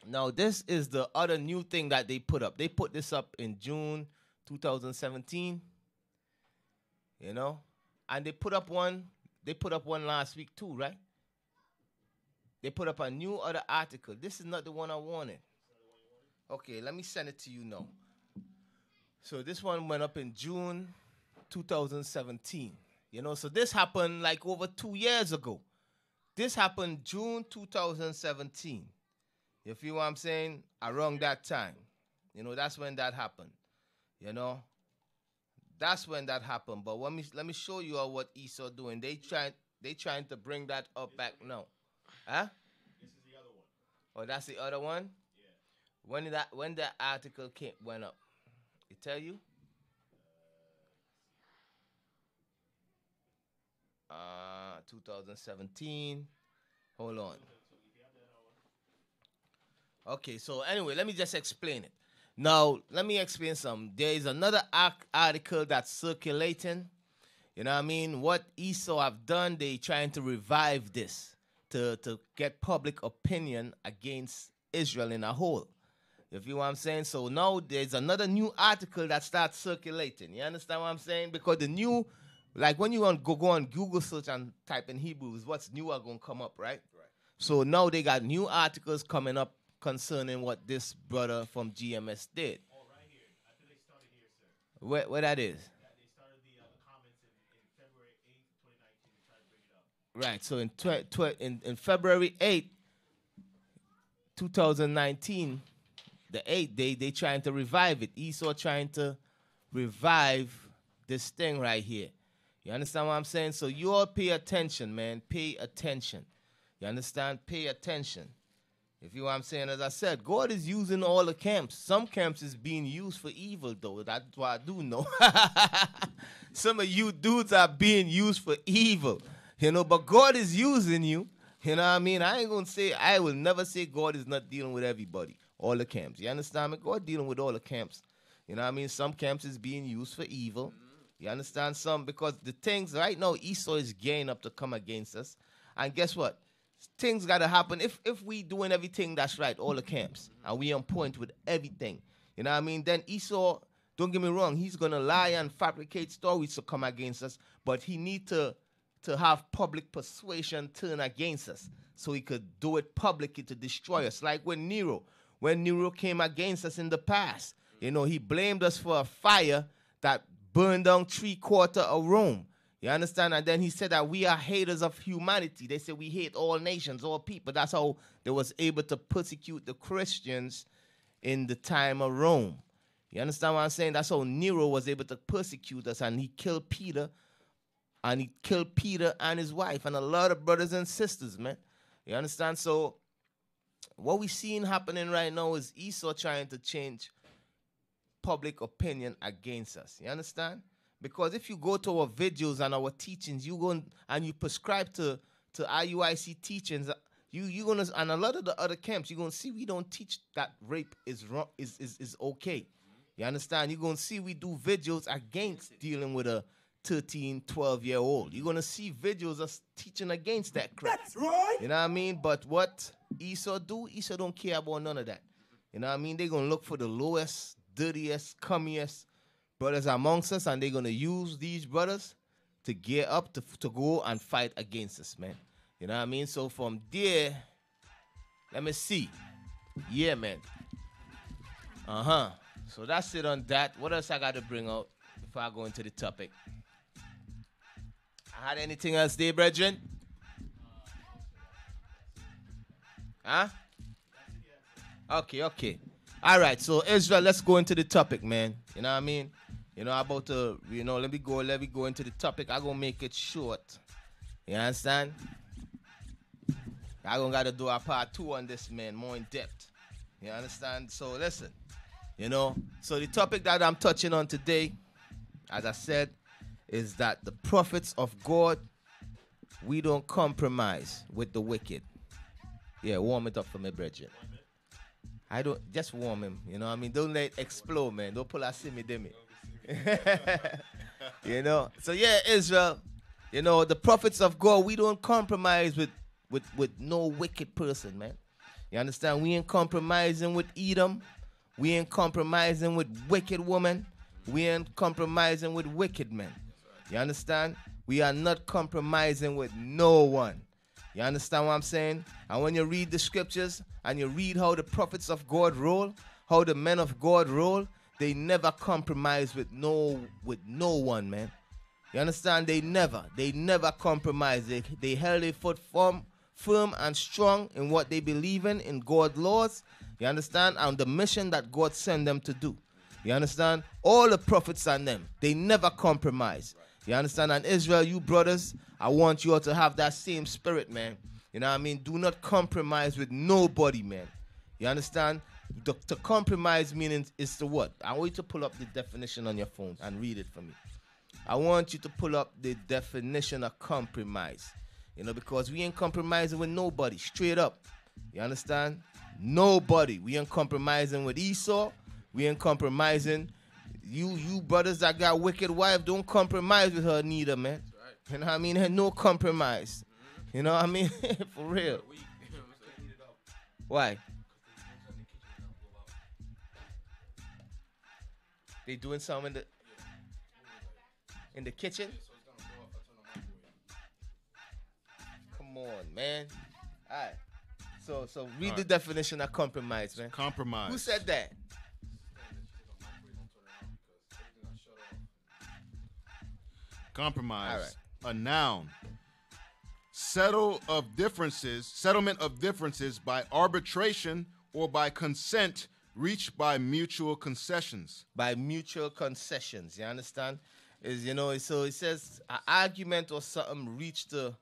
now this is the other new thing that they put up. They put this up in June 2017. You know? And they put up one last week too, right? They put up a new other article. This is not the one I wanted. Okay, let me send it to you now. So this one went up in June 2017. You know, so this happened like over 2 years ago. This happened June 2017. You feel what I'm saying? Around that time. You know, that's when that happened. You know? That's when that happened. But let me show you all what Esau doing. They trying to bring that up back now. Huh? This is the other one. Oh, that's the other one? Yeah. When that article went up? It tell you? 2017. Hold on. Okay, so anyway, let me just explain it. Now, let me explain something. There is another article that's circulating. You know what I mean? What Esau have done, they trying to revive this to get public opinion against Israel in a whole. You feel what I'm saying? So now there's another new article that starts circulating. You understand what I'm saying? Because the new, like when you go on Google search and type in Hebrews, what's new are going to come up, right? So now they got new articles coming up concerning what this brother from GMS did. Oh, right here. I think they started here, sir. Where that is? They started the comments in February 8th, 2019. They tried to bring it up. Right, so in February 8th, 2019, the 8th, they trying to revive it. Esau trying to revive this thing right here. You understand what I'm saying? So you all pay attention, man. Pay attention. You understand? Pay attention. If you know what I'm saying, as I said, God is using all the camps. Some camps is being used for evil, though. That's what I do know. Some of you dudes are being used for evil, you know, but God is using you. You know what I mean? I will never say God is not dealing with everybody, all the camps. You understand me? God dealing with all the camps. You know what I mean? Some camps is being used for evil. You understand? Some, because the things right now, Esau is gearing up to come against us. And guess what? Things got to happen. If we doing everything that's right, all the camps, and we on point with everything, you know what I mean? Then Esau, don't get me wrong, he's going to lie and fabricate stories to come against us, but he need to have public persuasion turn against us so he could do it publicly to destroy us. Like when Nero came against us in the past, you know, he blamed us for a fire that burned down 3/4 of Rome. You understand? And then he said that we are haters of humanity. They say we hate all nations, all people. That's how they was able to persecute the Christians in the time of Rome. You understand what I'm saying? That's how Nero was able to persecute us, and he killed Peter, and his wife, and a lot of brothers and sisters, man. You understand? So what we seeing happening right now is Esau trying to change public opinion against us. You understand? Because if you go to our videos and our teachings, you go and you prescribe to IUIC teachings, you gonna, and a lot of the other camps, you're gonna see we don't teach that rape is wrong, is okay. You understand? You're gonna see we do videos against dealing with a 13, 12-year-old. You're gonna see videos us teaching against that crap. That's right. You know what I mean? But what Esau do? Esau don't care about none of that. You know what I mean? They're gonna look for the lowest, dirtiest, cummiest brothers amongst us, and they're gonna use these brothers to gear up to go and fight against us, man. You know what I mean? So from there, let me see. Yeah, man. So that's it on that. What else I got to bring out before I go into the topic? I had anything else there, brethren? Huh? Okay. All right, so Israel, let's go into the topic, man. You know what I mean? About to, let me go into the topic. I'm going to make it short. You understand? I'm going to got to do a part 2 on this, man, more in depth. You understand? So listen, so the topic that I'm touching on today, as I said, is that the prophets of God, we don't compromise with the wicked. Yeah, warm it up for me, brethren. I don't, just warm him, you know what I mean? Don't let it explode, man. Don't pull a simmy-dimmy. So yeah, Israel, the prophets of God, we don't compromise with no wicked person, man. You understand? We ain't compromising with Edom. We ain't compromising with wicked women. We ain't compromising with wicked men. You understand? We are not compromising with no one. You understand what I'm saying? And when you read the scriptures and you read how the prophets of God roll, how the men of God roll, they never compromise with no one, man. You understand? They never compromise. They held their foot firm and strong in what they believe in God's laws. You understand? And the mission that God sent them to do. You understand? All the prophets and them, they never compromise. You understand? And Israel, you brothers, I want you all to have that same spirit, man. You know what I mean? Do not compromise with nobody, man. You understand? To compromise meaning is to what? I want you to pull up the definition on your phone and read it for me. I want you to pull up the definition of compromise. Because we ain't compromising with nobody, straight up. You understand? Nobody. We ain't compromising with Esau. We ain't compromising. You brothers that got wicked wife, don't compromise with her neither, man. Right. You know what I mean? No compromise. You know what I mean? For real. Why? They doing something in the kitchen? Come on, man. All right. So read the definition of compromise, man. Compromise. Who said that? Compromise. All right. A noun. Settlement of differences by arbitration or by consent reached by mutual concessions. By mutual concessions, you understand? So it says an argument or something reached the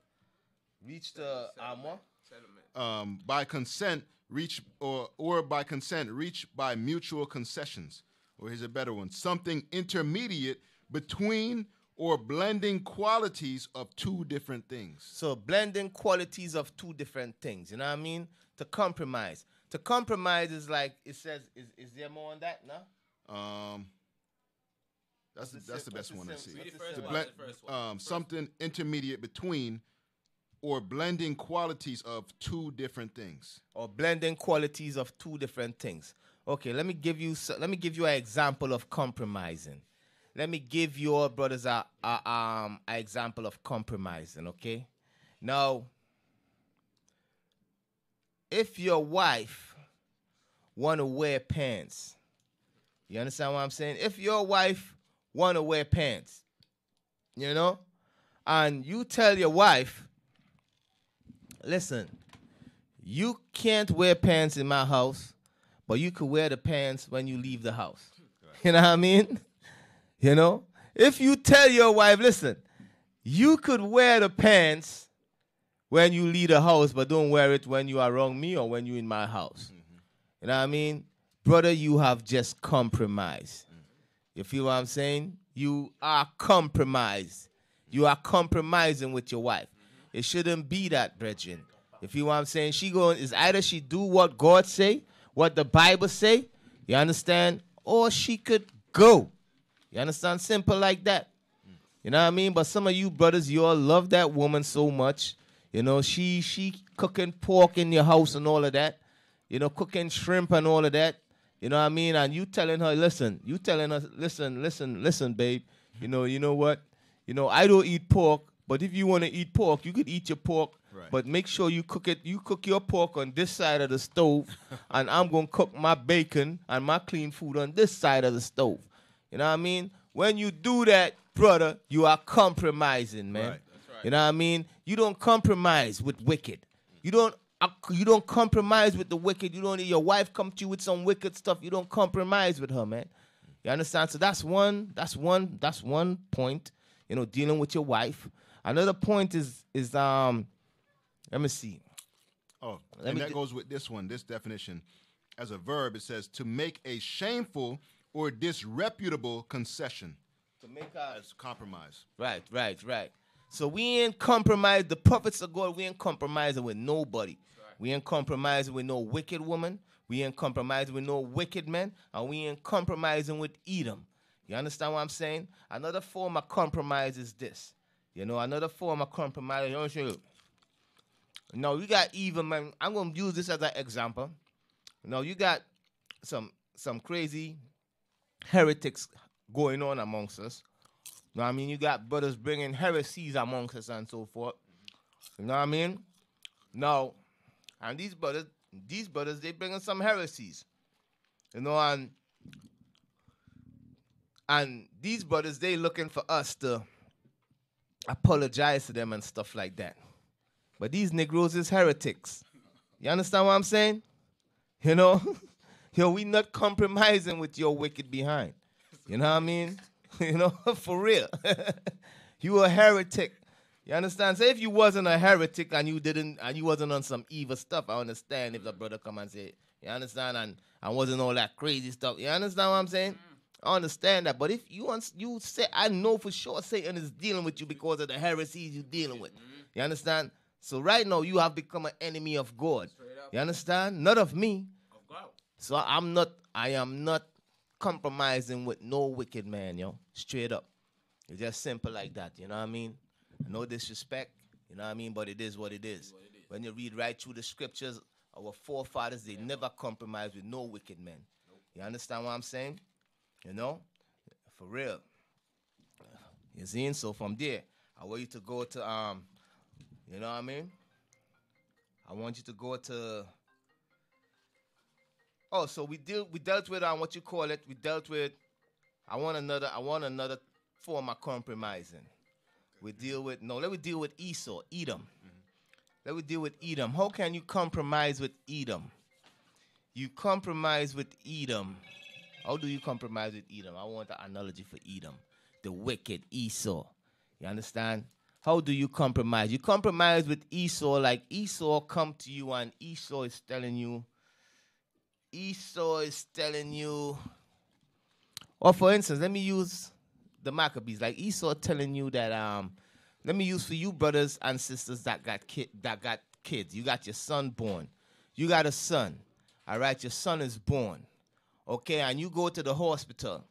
by consent reached or by consent reached by mutual concessions. Or here's a better one. Something intermediate between or blending qualities of two different things. So blending qualities of two different things. You know what I mean? To compromise. To compromise is like, it says, is there more on that? No? That's the best one to see. Something intermediate between or blending qualities of two different things. Or blending qualities of two different things. Okay, let me give you an example of compromising. Let me give your brothers a example of compromising, okay? Now, if your wife want to wear pants, you understand what I'm saying? If your wife want to wear pants, and you tell your wife, listen, you can't wear pants in my house, but you could wear the pants when you leave the house. You know what I mean? You know? If you tell your wife, listen, you could wear the pants when you leave the house, but don't wear it when you are around me or when you're in my house. You know what I mean? Brother, you have just compromised. You feel what I'm saying? You are compromised. You are compromising with your wife. It shouldn't be that, brethren. You feel what I'm saying? Is either she do what God say, what the Bible say, you understand? Or she could go. You understand? Simple like that. You know what I mean? But some of you brothers, you all love that woman so much. You know, she cooking pork in your house and all of that. You know, cooking shrimp and all of that. You know what I mean? And you telling her, listen, listen, babe. You know what? You know, I don't eat pork, but if you want to eat pork, you could eat your pork. Right. But make sure you cook your pork on this side of the stove, and I'm going to cook my bacon and my clean food on this side of the stove. You know what I mean? When you do that, brother, you are compromising, man. Right. That's right. You know what I mean? You don't compromise with wicked. You don't compromise with the wicked. You don't let your wife come to you with some wicked stuff. You don't compromise with her, man. You understand? So that's one point, you know, dealing with your wife. Another point is let me see. Oh, and that goes with this one, this definition. As a verb, it says to make a shameful or disreputable concession. To make as compromise. Right. So we ain't compromise. The prophets of God, we ain't compromising with nobody. Right. We ain't compromising with no wicked woman. We ain't compromising with no wicked man. And we ain't compromising with Edom. You understand what I'm saying? Another form of compromise is this. You know, another form of compromise. You know, show you. Now, you got evil, man. I'm going to use this as an example. Now, you got some crazy heretics going on amongst us. You know what I mean? You got brothers bringing heresies amongst us and so forth. You know what I mean? Now, and these brothers, they bringing some heresies. You know, and these brothers, they looking for us to apologize to them and stuff like that. But these Negroes is heretics. You understand what I'm saying? You know? We not compromising with your wicked behind. You know what I mean? You know, for real. You a heretic. You understand? So if you wasn't a heretic and you wasn't on some evil stuff, I understand if the brother come and say, you understand, and wasn't all that crazy stuff. You understand what I'm saying? I understand that. But if you say, I know for sure Satan is dealing with you because of the heresies you're dealing with. You understand? So right now you have become an enemy of God. You understand? Not of me. So I am not compromising with no wicked man, yo. Straight up. It's just simple like that, you know what I mean? No disrespect, you know what I mean? But it is what it is. When you read right through the scriptures, our forefathers, they never compromised with no wicked men. You understand what I'm saying? You know? For real. You see? So from there, I want you to go to, you know what I mean? I want you to go to, so we dealt with what you call it. We dealt with, I want another form of compromising. Let me deal with Esau, Edom. Let me deal with Edom. How can you compromise with Edom? You compromise with Edom. How do you compromise with Edom? I want an analogy for Edom. The wicked Esau. You understand? How do you compromise? You compromise with Esau like Esau come to you and Esau is telling you, or for instance, let me use the Maccabees. Like Esau telling you that, let me use for you brothers and sisters that got kids. You got your son born. You got a son. All right, your son is born. Okay, and you go to the hospital.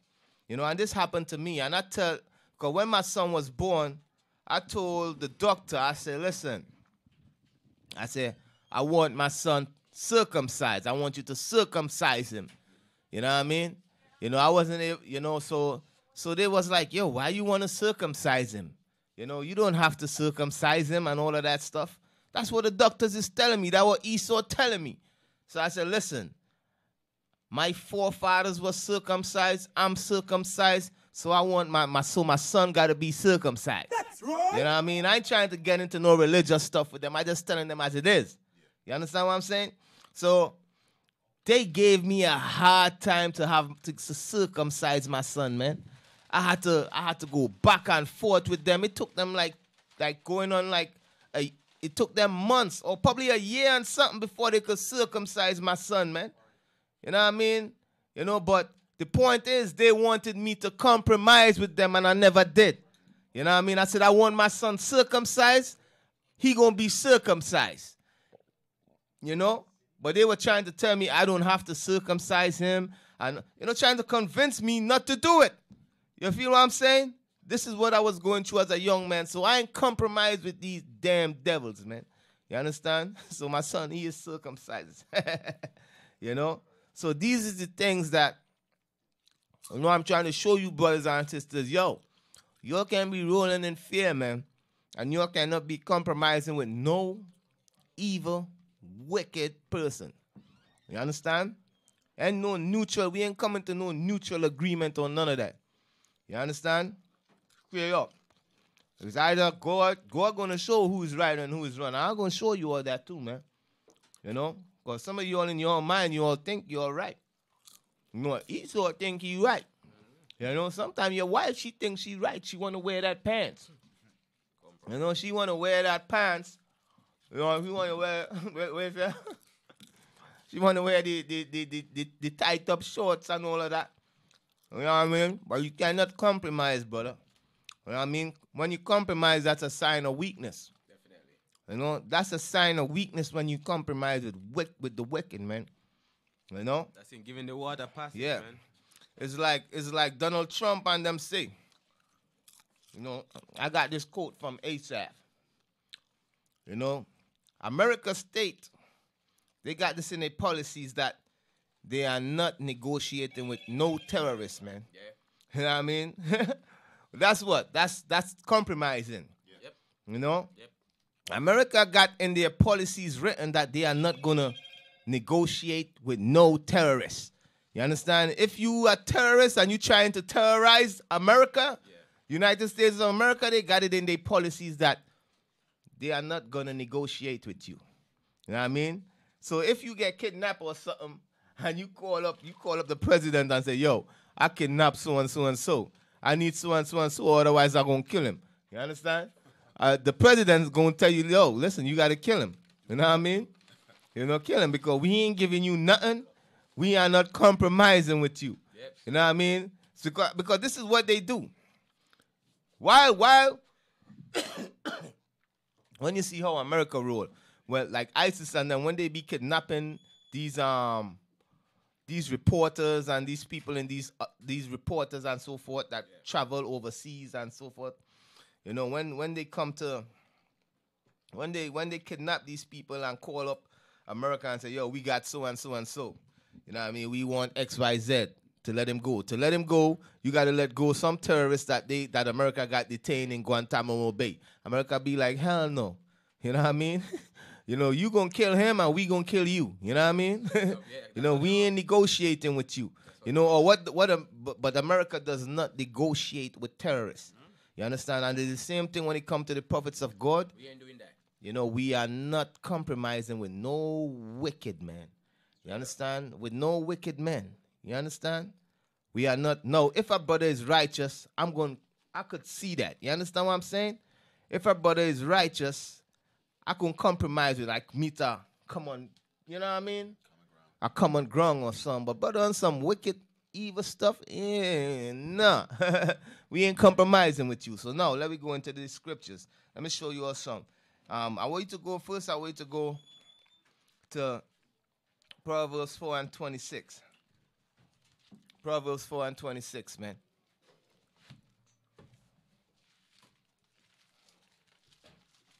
You know, and this happened to me. And because when my son was born, I told the doctor, I said, listen, I want my son circumcised. I want you to circumcise him. You know what I mean? You know, I wasn't able, you know, so they was like, yo, why you want to circumcise him? You know, you don't have to circumcise him and all of that stuff. That's what the doctors is telling me. That's what Esau telling me. So I said, listen, my forefathers were circumcised. I'm circumcised. So I want my son got to be circumcised. That's right. You know what I mean? I ain't trying to get into no religious stuff with them. I just telling them as it is. You understand what I'm saying? So They gave me a hard time to circumcise my son, man. I had to go back and forth with them. It took them like going on it took them months or probably a year and something before they could circumcise my son, man. You know what I mean? You know, but the point is they wanted me to compromise with them and I never did. You know what I mean? I said, I want my son circumcised. He gonna be circumcised. You know? But they were trying to tell me I don't have to circumcise him and, you know, trying to convince me not to do it. You feel what I'm saying? This is what I was going through as a young man, so I ain't compromised with these damn devils, man. You understand? So my son, he is circumcised. You know? So these are the things that, you know, I'm trying to show you, brothers and sisters. Yo, you can be rolling in fear, man. And you cannot be compromising with no evil, wicked person. You understand? And no neutral. We ain't coming to no neutral agreement or none of that. You understand? Clear up. It's either God gonna show who is right and who is wrong. I'm gonna show you all that too, man. You know? Because some of you all in your mind, you all think you're right. You know, Esau think he right. You know, sometimes your wife, she thinks she's right. She want to wear that pants. You know, she want to wear that pants. You know, if you want to wear, where's that? She want to wear the tight up shorts and all of that. You know what I mean? But you cannot compromise, brother. You know what I mean? When you compromise, that's a sign of weakness. Definitely. You know, that's a sign of weakness when you compromise with the wicked, man. You know? That's in giving the water passage, yeah. man. It's like Donald Trump and them say. You know, I got this quote from ASAP. You know, America state, they got this in their policies that they are not negotiating with no terrorists, man. Yeah. You know what I mean? That's what? That's compromising. Yep. You know? Yep. America got in their policies written that they are not going to negotiate with no terrorists. You understand? If you are terrorists and you trying to terrorize America, United States of America, they got it in their policies that they are not going to negotiate with you. You know what I mean? So if you get kidnapped or something and you call up the president and say, yo, I kidnapped so and so and so. I need so and so and so, otherwise I'm going to kill him. You understand? The president's going to tell you, yo, listen, you got to kill him. You know what I mean? You know, kill him because we ain't giving you nothing. We are not compromising with you. Yep. You know what I mean? Because this is what they do. While when you see how America roll, well, like ISIS and them, when they be kidnapping these reporters and these people and these reporters and so forth that travel overseas and so forth, you know, when they come to when they kidnap these people and call up America and say, yo, we got so and so and so. You know what I mean? We want XYZ to let him go. To let him go, you got to let go some terrorists that America got detained in Guantanamo Bay. America be like, hell no. You know what I mean? You know, you going to kill him and we going to kill you. You know what I mean? You know, we ain't negotiating with you. You know, or but America does not negotiate with terrorists. You understand? And it's the same thing when it comes to the prophets of God. We ain't doing that. You know, we are not compromising with no wicked man. You understand? With no wicked men. You understand? We are not. No, if a brother is righteous, I could see that. You understand what I'm saying? If a brother is righteous, I can compromise with, like, meet a common, you know what I mean? A common ground or something. But brother on some wicked, evil stuff, nah. We ain't compromising with you. So now, let me go into the scriptures. Let me show you all some. I want you to go first. I want you to go to Proverbs 4 and 26. Proverbs 4 and 26, man.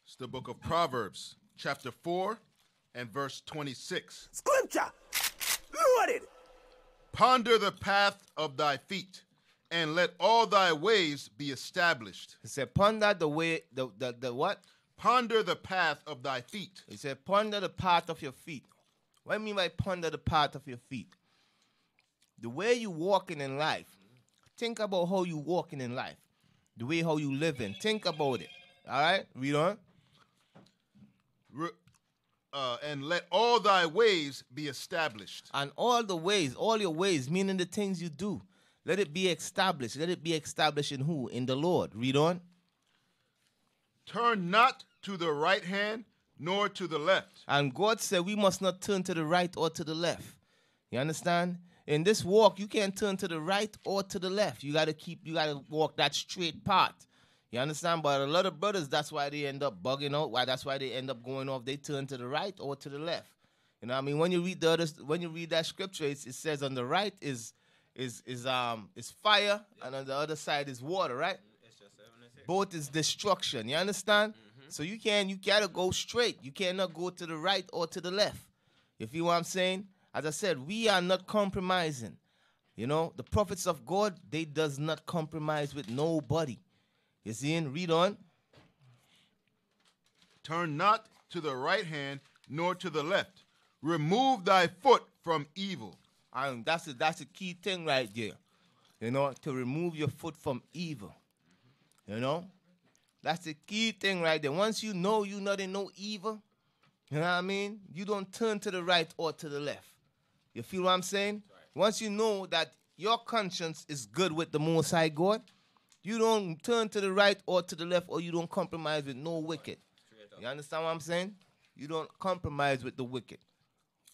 It's the book of Proverbs, chapter 4 and verse 26. Scripture! Loaded! Ponder the path of thy feet, and let all thy ways be established. He said, ponder the way, the what? Ponder the path of thy feet. He said, ponder the path of your feet. What do you mean by ponder the path of your feet? The way you walking in life. Think about how you walking in life. The way how you living. Think about it. All right? Read on. let all thy ways be established. And all the ways, all your ways, meaning the things you do, let it be established. Let it be established in who? In the Lord. Read on. Turn not to the right hand, nor to the left. And God said we must not turn to the right or to the left. You understand? In this walk, you can't turn to the right or to the left. You gotta walk that straight path. You understand? But a lot of brothers, that's why they end up bugging out. That's why they end up going off. They turn to the right or to the left. You know what I mean? When you read that scripture, it says on the right is fire, and on the other side is water, right? Both is destruction. You understand? So you gotta go straight. You cannot go to the right or to the left. You feel what I'm saying? As I said, we are not compromising. You know, the prophets of God, they does not compromise with nobody. You see? Read on. Turn not to the right hand nor to the left. Remove thy foot from evil. And that's a key thing right there. You know, to remove your foot from evil. You know? That's the key thing right there. Once you know you're not in no evil, you know what I mean? You don't turn to the right or to the left. You feel what I'm saying? Right. Once you know that your conscience is good with the Most High God, you don't turn to the right or to the left, or you don't compromise with no wicked. You understand what I'm saying? You don't compromise with the wicked.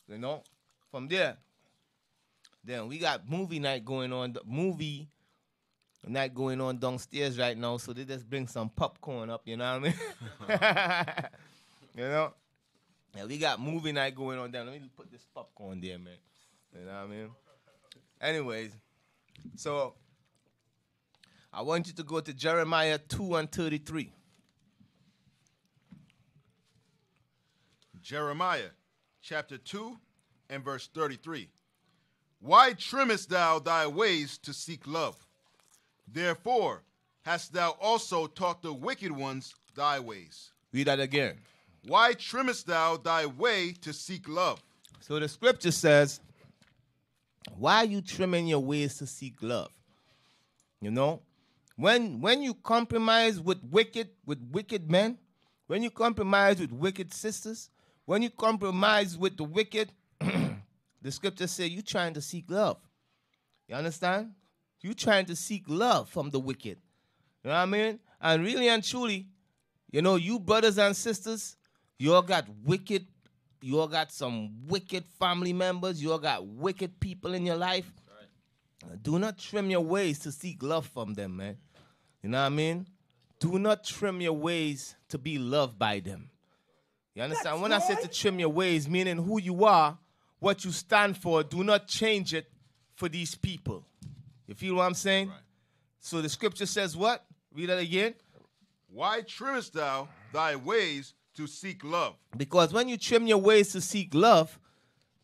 You know? From there, then we got movie night going on downstairs right now, so they just bring some popcorn up, you know what I mean? You know? Yeah, we got movie night going on down. Let me put this popcorn there, man. You know what I mean? Anyways, so I want you to go to Jeremiah 2:33. Jeremiah chapter 2 and verse 33. Why trimmest thou thy ways to seek love? Therefore hast thou also taught the wicked ones thy ways. Read that again. Why trimmest thou thy way to seek love? So the scripture says, why are you trimming your ways to seek love? You know, when you compromise with wicked men, when you compromise with wicked sisters, when you compromise with the wicked, the scripture says you're trying to seek love. You understand? You're trying to seek love from the wicked. You know what I mean? And really and truly, you know, you brothers and sisters, you all got some wicked family members. You all got wicked people in your life. Right. Do not trim your ways to seek love from them, man. You know what I mean? Do not trim your ways to be loved by them. You understand? That's when right. I say to trim your ways, meaning who you are, what you stand for, do not change it for these people. You feel what I'm saying? Right. So the scripture says what? Read that again. Why trimmest thou thy ways to seek love? Because when you trim your ways to seek love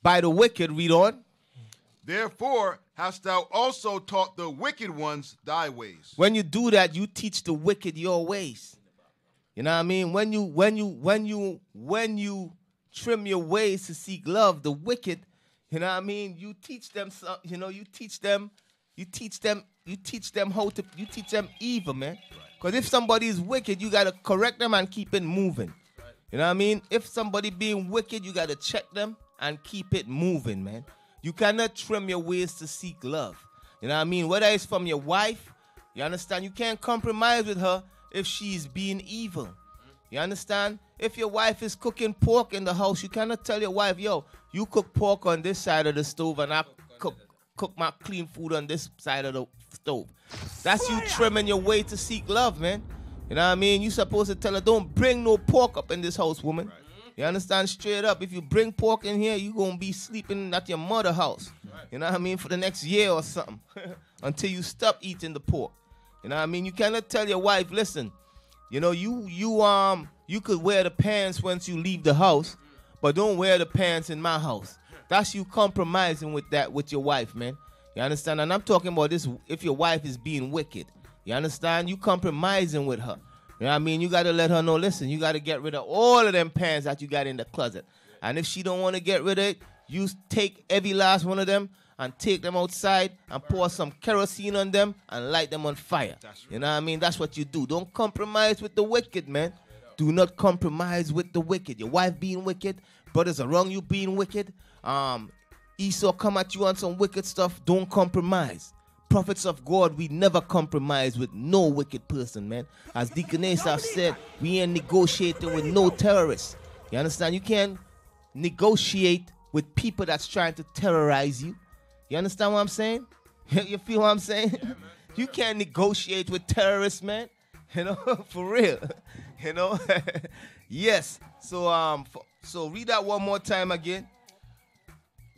by the wicked, read on. Therefore hast thou also taught the wicked ones thy ways. When you do that, you teach the wicked your ways. You know what I mean? When you trim your ways to seek love, the wicked, you know what I mean? You teach them, you teach them evil, man. Because if somebody is wicked, you got to correct them and keep it moving. You know what I mean? If somebody being wicked, you got to check them and keep it moving, man. You cannot trim your ways to seek love. You know what I mean? Whether it's from your wife, you understand? You can't compromise with her if she's being evil. You understand? If your wife is cooking pork in the house, you cannot tell your wife, yo, you cook pork on this side of the stove and I cook my clean food on this side of the stove. That's you trimming your way to seek love, man. You know what I mean? You supposed to tell her, don't bring no pork up in this house, woman. Right. You understand? Straight up. If you bring pork in here, you going to be sleeping at your mother's house. Right. You know what I mean? For the next year or something. Until you stop eating the pork. You know what I mean? You cannot tell your wife, listen, you know, you could wear the pants once you leave the house, but don't wear the pants in my house. That's you compromising with your wife, man. You understand? And I'm talking about this if your wife is being wicked. You understand? You compromising with her. You know what I mean? You got to let her know, listen, you got to get rid of all of them pants that you got in the closet. And if she don't want to get rid of it, you take every last one of them and take them outside and pour some kerosene on them and light them on fire. Right. You know what I mean? That's what you do. Don't compromise with the wicked, man. Do not compromise with the wicked. Your wife being wicked, brothers around you being wicked. Esau come at you on some wicked stuff. Don't compromise. Prophets of God, we never compromise with no wicked person, man. As Deacon Asaph said, we ain't negotiating with no terrorists. You understand? You can't negotiate with people that's trying to terrorize you. You understand what I'm saying? You feel what I'm saying? Yeah, you can't negotiate with terrorists, man. You know, for real. You know? Yes. So read that one more time again.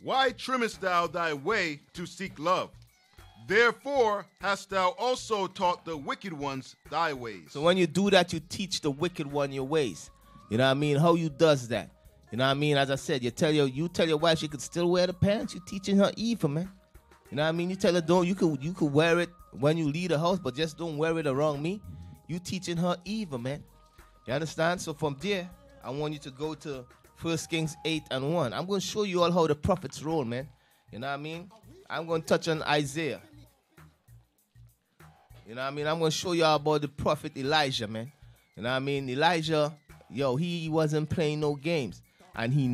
Why trimmest thou thy way to seek love? Therefore hast thou also taught the wicked ones thy ways. So when you do that, you teach the wicked one your ways. You know what I mean? How you does that? You know what I mean? As I said, you tell your wife she could still wear the pants. You teaching her evil, man. You know what I mean? You tell her you could wear it when you leave the house, but just don't wear it around me. You teaching her evil, man. You understand? So from there, I want you to go to 1 Kings 8:1. I'm going to show you all how the prophets roll, man. You know what I mean? I'm going to touch on Isaiah. You know what I mean? I'm going to show you all about the prophet Elijah, man. You know what I mean? Elijah, yo, he wasn't playing no games. And you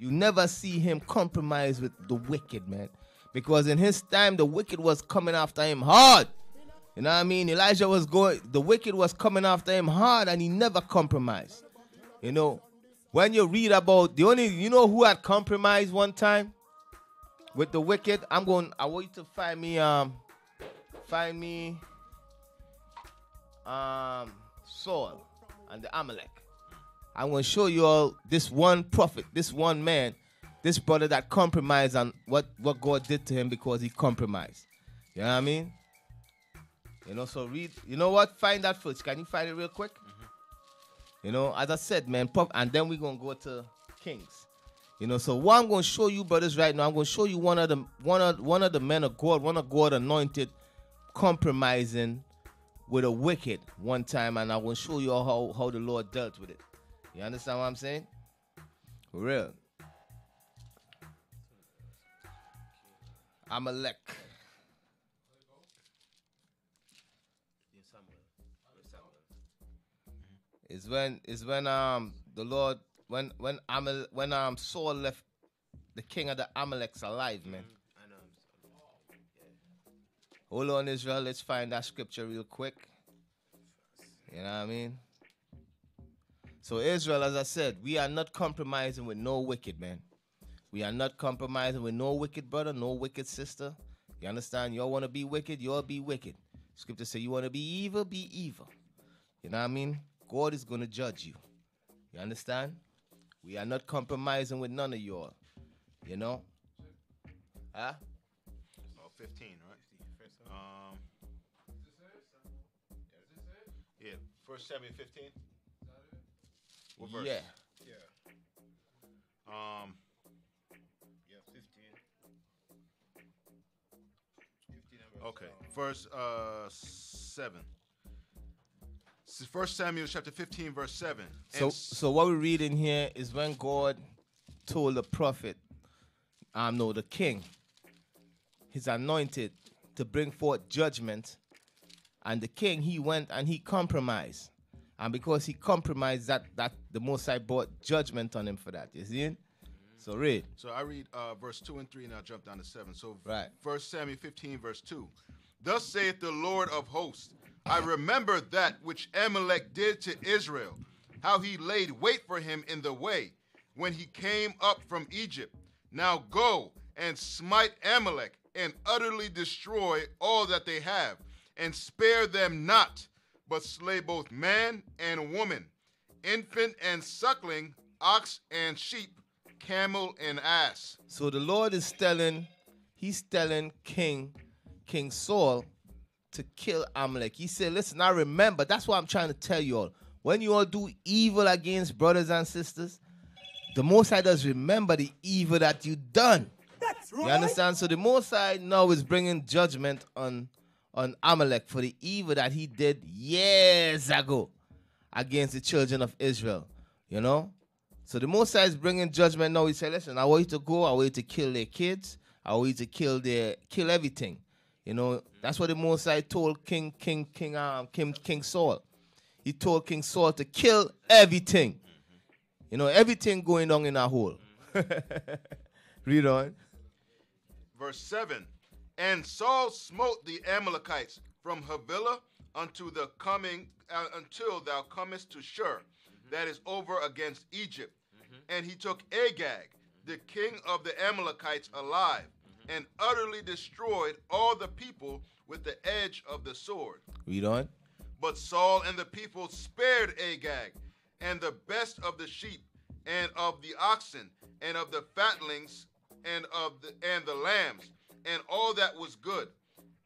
never see him compromise with the wicked, man. Because in his time, the wicked was coming after him hard. You know what I mean? The wicked was coming after him hard, and he never compromised. You know, when you read about you know who had compromised one time with the wicked? I want you to find me Saul and the Amalek. I'm going to show you all this one prophet, this one man, this brother that compromised on what God did to him because he compromised. You know what I mean? You know, so read. You know what? Find that first. Can you find it real quick? Mm-hmm. You know, as I said, man, and then we're going to go to Kings. You know, so what I'm going to show you, brothers, right now, I'm going to show you one of the men of God, one of God anointed, compromising with a wicked one time, and I will show you all how the Lord dealt with it. You understand what I'm saying? For real. Amalek. Is when the Lord when Saul left the king of the Amaleks alive, man. Hold on, Israel. Let's find that scripture real quick. You know what I mean? So Israel, as I said, we are not compromising with no wicked, man. We are not compromising with no wicked brother, no wicked sister. You understand? You all want to be wicked, you'll be wicked. Scripture say you want to be evil, be evil. You know what I mean? God is going to judge you. You understand? We are not compromising with none of y'all. You know? Huh? About 15, right? Yeah, 1 Samuel 15. What verse? Yeah. Yeah, 15. Okay, verse 7. 1 Samuel chapter 15, verse 7. So what we read in here is when God told the prophet, the king, his anointed, to bring forth judgment, and the king, he went and he compromised. And because he compromised, that the Most High brought judgment on him for that. You see it? So read. So I read verse 2 and 3, and I'll jump down to 7. So right. 1 Samuel 15, verse 2. Thus saith the Lord of hosts, I remember that which Amalek did to Israel, how he laid wait for him in the way, when he came up from Egypt. Now go and smite Amalek, and utterly destroy all that they have, and spare them not, but slay both man and woman, infant and suckling, ox and sheep, camel and ass. So the Lord is telling King Saul to kill Amalek. He said, listen, I remember. That's what I'm trying to tell you all. When you all do evil against brothers and sisters, the Most High does remember the evil that you done. That's right. You understand? So the Most High now is bringing judgment on Amalek for the evil that he did years ago against the children of Israel. You know? So the Most High is bringing judgment now. He said, listen, I want you to go. I want you to kill their kids. I want you to kill everything. You know, that's what the Most High told King Saul. he told King Saul to kill everything. You know, everything going on in a hole. Read on. Verse 7. And Saul smote the Amalekites from Havilah until thou comest to Shur, that is over against Egypt. And he took Agag, the king of the Amalekites, alive, and utterly destroyed all the people with the edge of the sword. Read on. But Saul and the people spared Agag, and the best of the sheep, and of the oxen, and of the fatlings, and the lambs, and all that was good,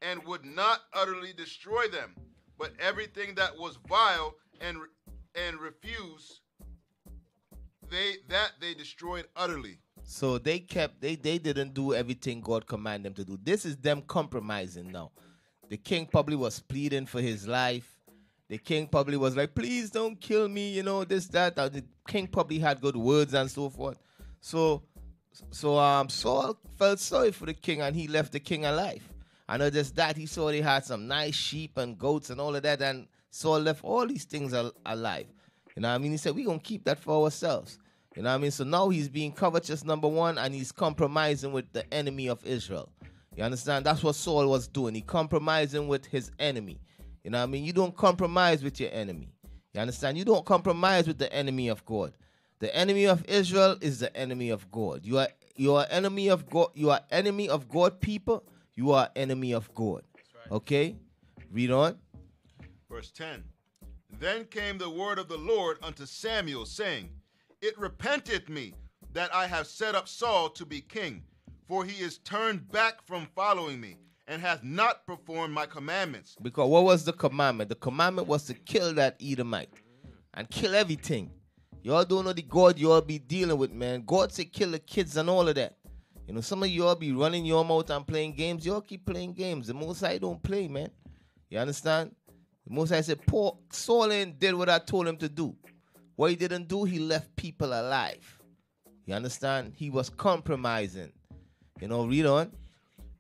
and would not utterly destroy them, but everything that was vile and refuse, they destroyed utterly. So they didn't do everything God commanded them to do. This is them compromising now. The king probably was pleading for his life. The king probably was like, please don't kill me, you know, this, that. The king probably had good words and so forth. So Saul felt sorry for the king and he left the king alive. I know just that he saw they had some nice sheep and goats and all of that, and Saul left all these things alive. You know what I mean? He said, we're going to keep that for ourselves. You know what I mean? So now he's being covetous, number one, and he's compromising with the enemy of Israel. You understand? That's what Saul was doing. He compromising with his enemy. You know what I mean? You don't compromise with your enemy. You understand? You don't compromise with the enemy of God. The enemy of Israel is the enemy of God. You are enemy of God. You are enemy of God, people. You are enemy of God. Right. Okay? Read on. Verse 10. Then came the word of the Lord unto Samuel, saying, It repenteth me that I have set up Saul to be king, for he is turned back from following me, and hath not performed my commandments. Because what was the commandment? The commandment was to kill that Edomite and kill everything. Y'all don't know the God y'all be dealing with, man. God said kill the kids and all of that. You know, some of y'all be running your mouth and playing games. Y'all keep playing games. The Most High don't play, man. You understand? The Most High said, Saul did what I told him to do. What he didn't do, he left people alive. You understand? He was compromising. You know, read on.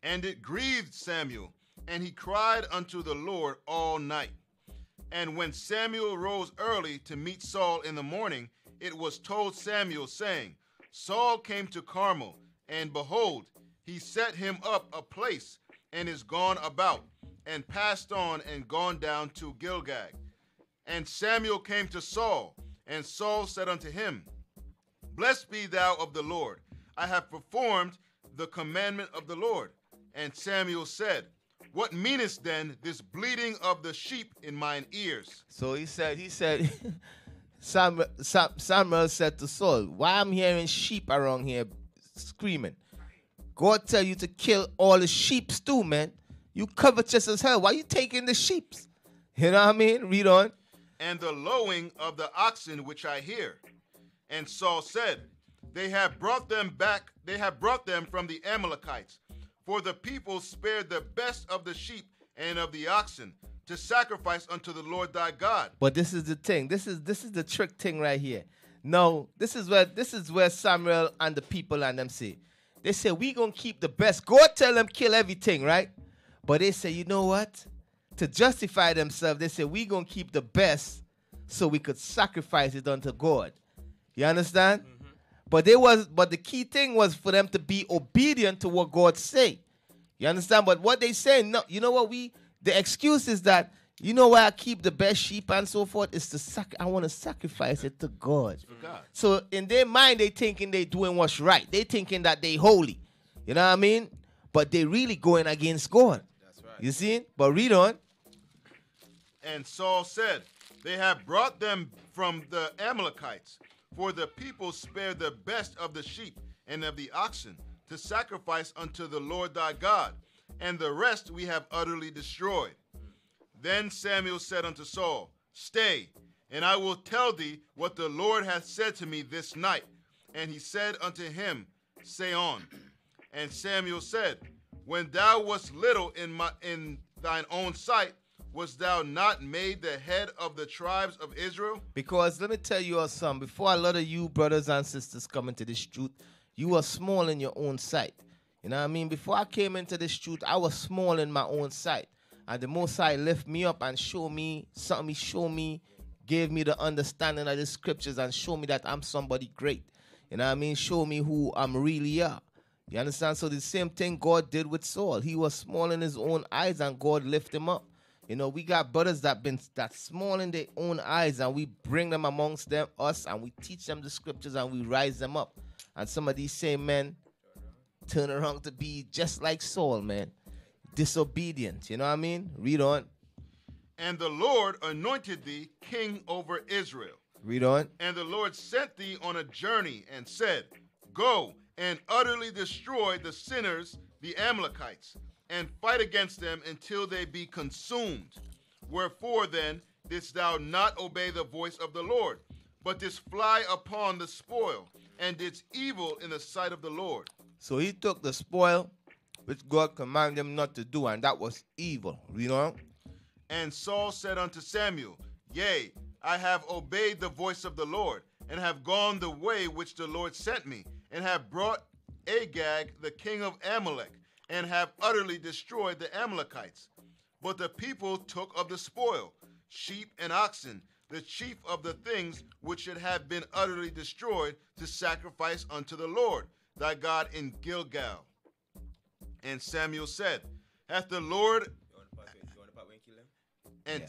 And it grieved Samuel, and he cried unto the Lord all night. And when Samuel rose early to meet Saul in the morning, it was told Samuel, saying, Saul came to Carmel, and behold, he set him up a place, and is gone about, and passed on, and gone down to Gilgal. And Samuel came to Saul, and Saul said unto him, Blessed be thou of the Lord. I have performed the commandment of the Lord. And Samuel said, What meanest then this bleating of the sheep in mine ears? So he said, Samuel said to Saul, why I'm hearing sheep around here screaming? God tell you to kill all the sheep too, man. You covetous as hell. Why you taking the sheep? You know what I mean? Read on. And the lowing of the oxen which I hear. And Saul said, They have brought them from the Amalekites. For the people spared the best of the sheep and of the oxen to sacrifice unto the Lord thy God. But this is the thing. This is the trick thing right here. No, this is where Samuel and the people and them say. They say, we gonna keep the best. God tell them kill everything, right? But they say, you know what? To justify themselves, they say, we gonna keep the best so we could sacrifice it unto God. You understand? Mm-hmm. But the key thing was for them to be obedient to what God say. You understand? But what they say, no, you know what the excuse is that, you know why I keep the best sheep and so forth, is I want to sacrifice it to God. So in their mind, they thinking they doing what's right. They thinking that they holy. You know what I mean? But they really going against God. That's right. You see? But read on. And Saul said, They have brought them from the Amalekites. For the people spared the best of the sheep and of the oxen to sacrifice unto the Lord thy God, and the rest we have utterly destroyed. Then Samuel said unto Saul, Stay, and I will tell thee what the Lord hath said to me this night. And he said unto him, Say on. And Samuel said, When thou wast little in thine own sight, wast thou not made the head of the tribes of Israel? Because let me tell you all something. Before a lot of you brothers and sisters come into this truth, you were small in your own sight. You know what I mean? Before I came into this truth, I was small in my own sight. And the Most High lift me up and show me something. He show me gave me the understanding of the scriptures and show me that I'm somebody great. You know what I mean? Show me who I'm really are. You understand? So the same thing God did with Saul. He was small in his own eyes and God lifted him up. You know, we got brothers that small in their own eyes and we bring them amongst us and we teach them the scriptures and we rise them up. And some of these same men turn around to be just like Saul, man. Disobedient. You know what I mean? Read on. And the Lord anointed thee king over Israel. Read on. And the Lord sent thee on a journey and said, Go and utterly destroy the sinners, the Amalekites, and fight against them until they be consumed. Wherefore then didst thou not obey the voice of the Lord, but didst fly upon the spoil, and didst evil in the sight of the Lord? So he took the spoil, which God commanded him not to do, and that was evil. Read on. And Saul said unto Samuel, Yea, I have obeyed the voice of the Lord, and have gone the way which the Lord sent me, and have brought Agag, the king of Amalek, and have utterly destroyed the Amalekites. But the people took of the spoil, sheep and oxen, the chief of the things which should have been utterly destroyed, to sacrifice unto the Lord thy God in Gilgal. And Samuel said, Hath the Lord... And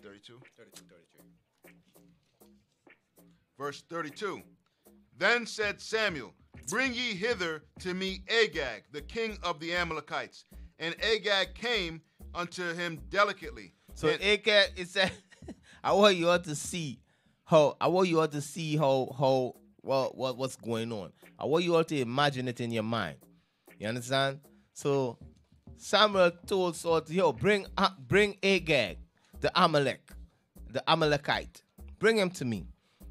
32. Verse 32. Then said Samuel, Bring ye hither to me Agag, the king of the Amalekites. And Agag came unto him delicately. So Agag, it said, I want you all to see what's going on. I want you all to imagine it in your mind. You understand? So Samuel told Saul, bring Agag, the Amalekite. Bring him to me.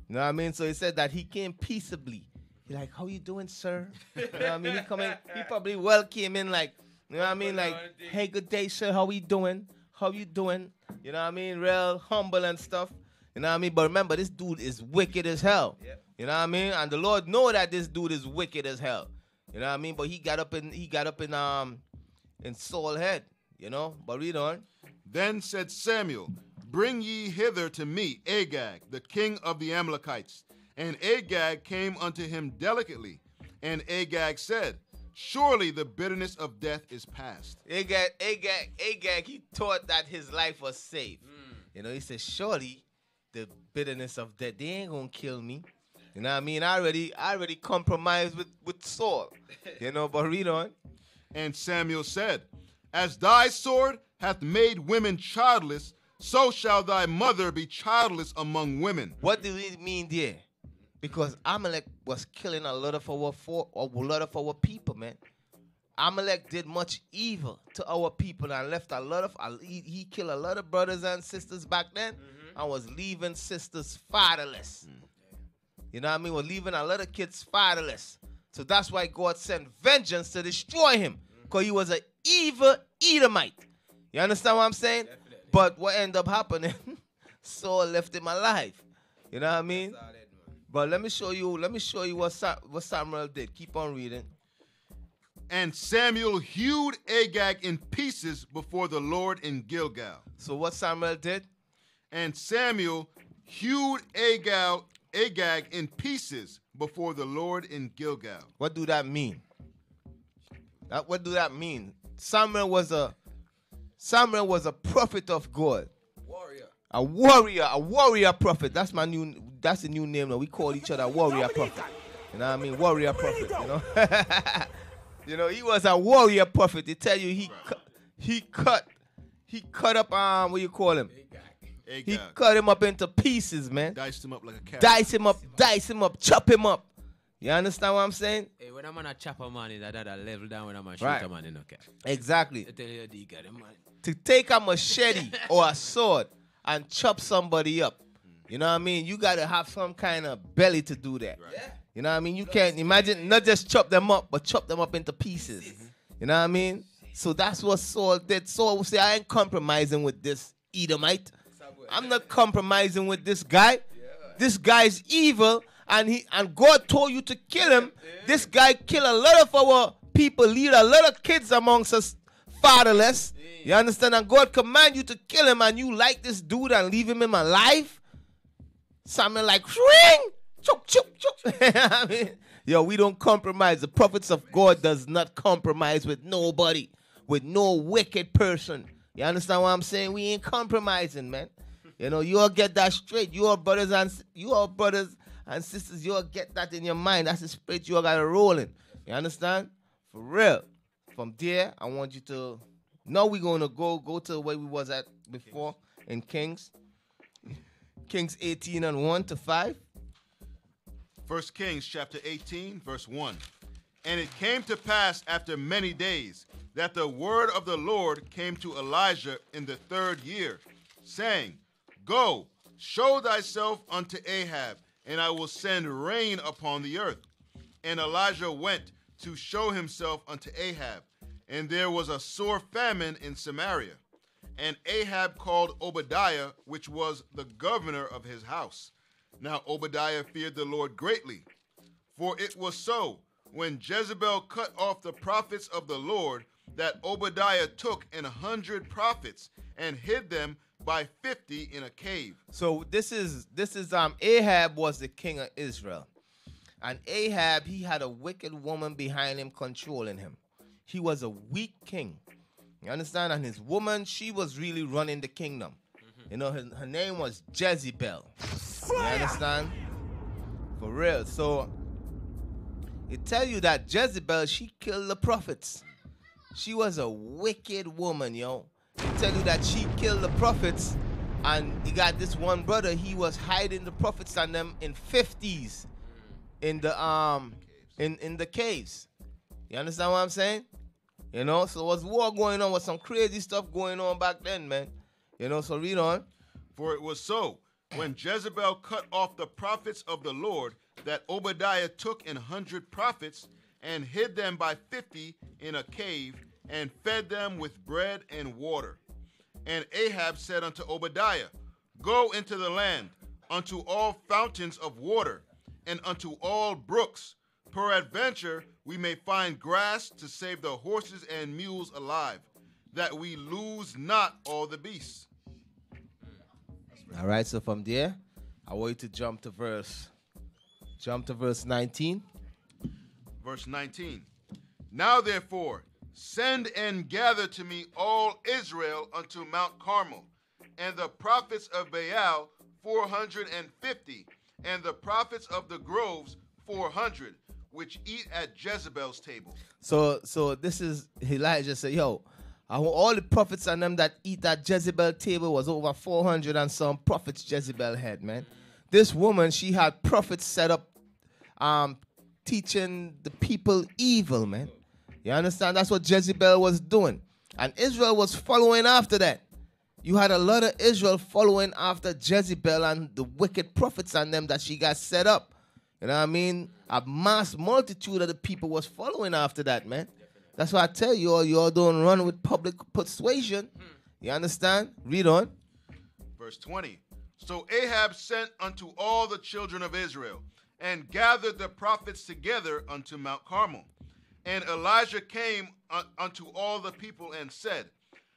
You know what I mean? So he said that he came peaceably. He's like, how you doing, sir? You know what I mean? He probably came in like, you know what I mean? Like, hey, good day, sir. How you doing? How you doing? You know what I mean? Real humble and stuff. You know what I mean? But remember, this dude is wicked as hell. Yep. You know what I mean? And the Lord know that this dude is wicked as hell. You know what I mean? But he got up in Saul's head, you know? But read on. Then said Samuel, Bring ye hither to me Agag, the king of the Amalekites. And Agag came unto him delicately. And Agag said, Surely the bitterness of death is past. Agag, he thought that his life was safe. You know, he said, surely the bitterness of death, they ain't gonna kill me. You know what I mean? I already compromised with Saul. You know, but read on. And Samuel said, As thy sword hath made women childless, so shall thy mother be childless among women. What do we mean there? Because Amalek was killing a lot of our people, man. Amalek did much evil to our people and left he killed a lot of brothers and sisters back then and was leaving sisters fatherless. You know what I mean? Was leaving a lot of kids fatherless. So that's why God sent vengeance to destroy him. Because he was an evil Edomite. You understand what I'm saying? Definitely. But what ended up happening, Saul left him alive. You know what I mean? But let me show you what Samuel did. Keep on reading. And Samuel hewed Agag in pieces before the Lord in Gilgal. So what Samuel did? And Samuel hewed Agag in pieces before the Lord in Gilgal. What do that mean? What do that mean? Samuel was a prophet of God. A warrior prophet. That's the new name now. We call each other warrior prophet. You know what I mean? Warrior prophet, you know? You know, he was a warrior prophet. They tell you he cut up what you call him? Agag. He cut him up into pieces, man. Diced him up like a carrot. Dice him up, chop him up. You understand what I'm saying? Hey, when I'm gonna chop a man, is that level down when I'm gonna shoot a man in okay. Exactly. I tell you, to take a machete or a sword and chop somebody up. You know what I mean? You gotta have some kind of belly to do that. Right. Yeah. You know what I mean? You can't imagine not just chop them up, but chop them up into pieces. You know what I mean? So that's what Saul did. Saul will say, I ain't compromising with this Edomite. I'm not compromising with this guy. This guy's evil, and God told you to kill him. This guy killed a lot of our people, lead a lot of kids amongst us fatherless. You understand? And God command you to kill him, and you like this dude and leave him in my life. Something like swing, chuk chuk chuk. I mean, yo, we don't compromise. The prophets of God does not compromise with nobody, with no wicked person. You understand what I'm saying? We ain't compromising, man. You know, you all get that straight. You all brothers and sisters, you all get that in your mind. That's the spirit you all got to roll in. You understand? For real. From there, I want you to. Now we're gonna go to where we was at before in Kings. Kings 18 and 1 to 5. 1 Kings chapter 18, verse 1. And it came to pass after many days that the word of the Lord came to Elijah in the 3rd year, saying, Go, show thyself unto Ahab, and I will send rain upon the earth. And Elijah went to show himself unto Ahab, and there was a sore famine in Samaria. And Ahab called Obadiah, which was the governor of his house. Now Obadiah feared the Lord greatly. For it was so, when Jezebel cut off the prophets of the Lord, that Obadiah took 100 prophets and hid them by 50 in a cave. So this is Ahab was the king of Israel. And Ahab, he had a wicked woman behind him controlling him. He was a weak king. You understand? And his woman, she was really running the kingdom. You know, her name was Jezebel. You understand? For real. So, it tell you that Jezebel, she killed the prophets. She was a wicked woman, yo. It tell you that she killed the prophets, and you got this one brother, he was hiding the prophets and them in 50s in the caves. You understand what I'm saying? You know, so there was war going on, with some crazy stuff going on back then, man. You know, so read on. For it was so, when Jezebel cut off the prophets of the Lord, that Obadiah took 100 prophets and hid them by 50 in a cave, and fed them with bread and water. And Ahab said unto Obadiah, Go into the land, unto all fountains of water, and unto all brooks. Peradventure we may find grass to save the horses and mules alive, that we lose not all the beasts. All right, so from there, I want you to jump to verse 19. Verse 19. Now therefore, send and gather to me all Israel unto Mount Carmel, and the prophets of Baal 450, and the prophets of the groves 400, which eat at Jezebel's table. So this is Elijah said, yo, all the prophets and them that eat at Jezebel table was over 400 and some prophets Jezebel had, man. This woman, she had prophets set up teaching the people evil, man. You understand? That's what Jezebel was doing. And Israel was following after that. You had a lot of Israel following after Jezebel and the wicked prophets and them that she got set up. You know what I mean? A mass multitude of the people was following after that, man. That's why I tell you all don't run with public persuasion. You understand? Read on. Verse 20. So Ahab sent unto all the children of Israel, and gathered the prophets together unto Mount Carmel. And Elijah came unto all the people and said,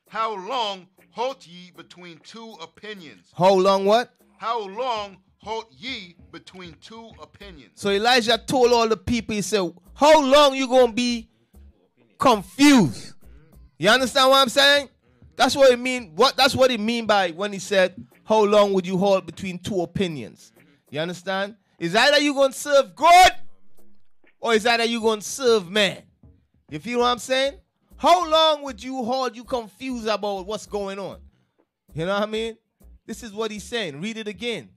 How long halt ye between two opinions? How long what? How long halt ye between two opinions? So Elijah told all the people, he said, how long you going to be confused? You understand what I'm saying? That's what it mean. That's what it mean by when he said, how long would you hold between two opinions? You understand? Is either you going to serve God, or is either you going to serve man? You feel what I'm saying? How long would you hold you confused about what's going on? You know what I mean? This is what he's saying. Read it again.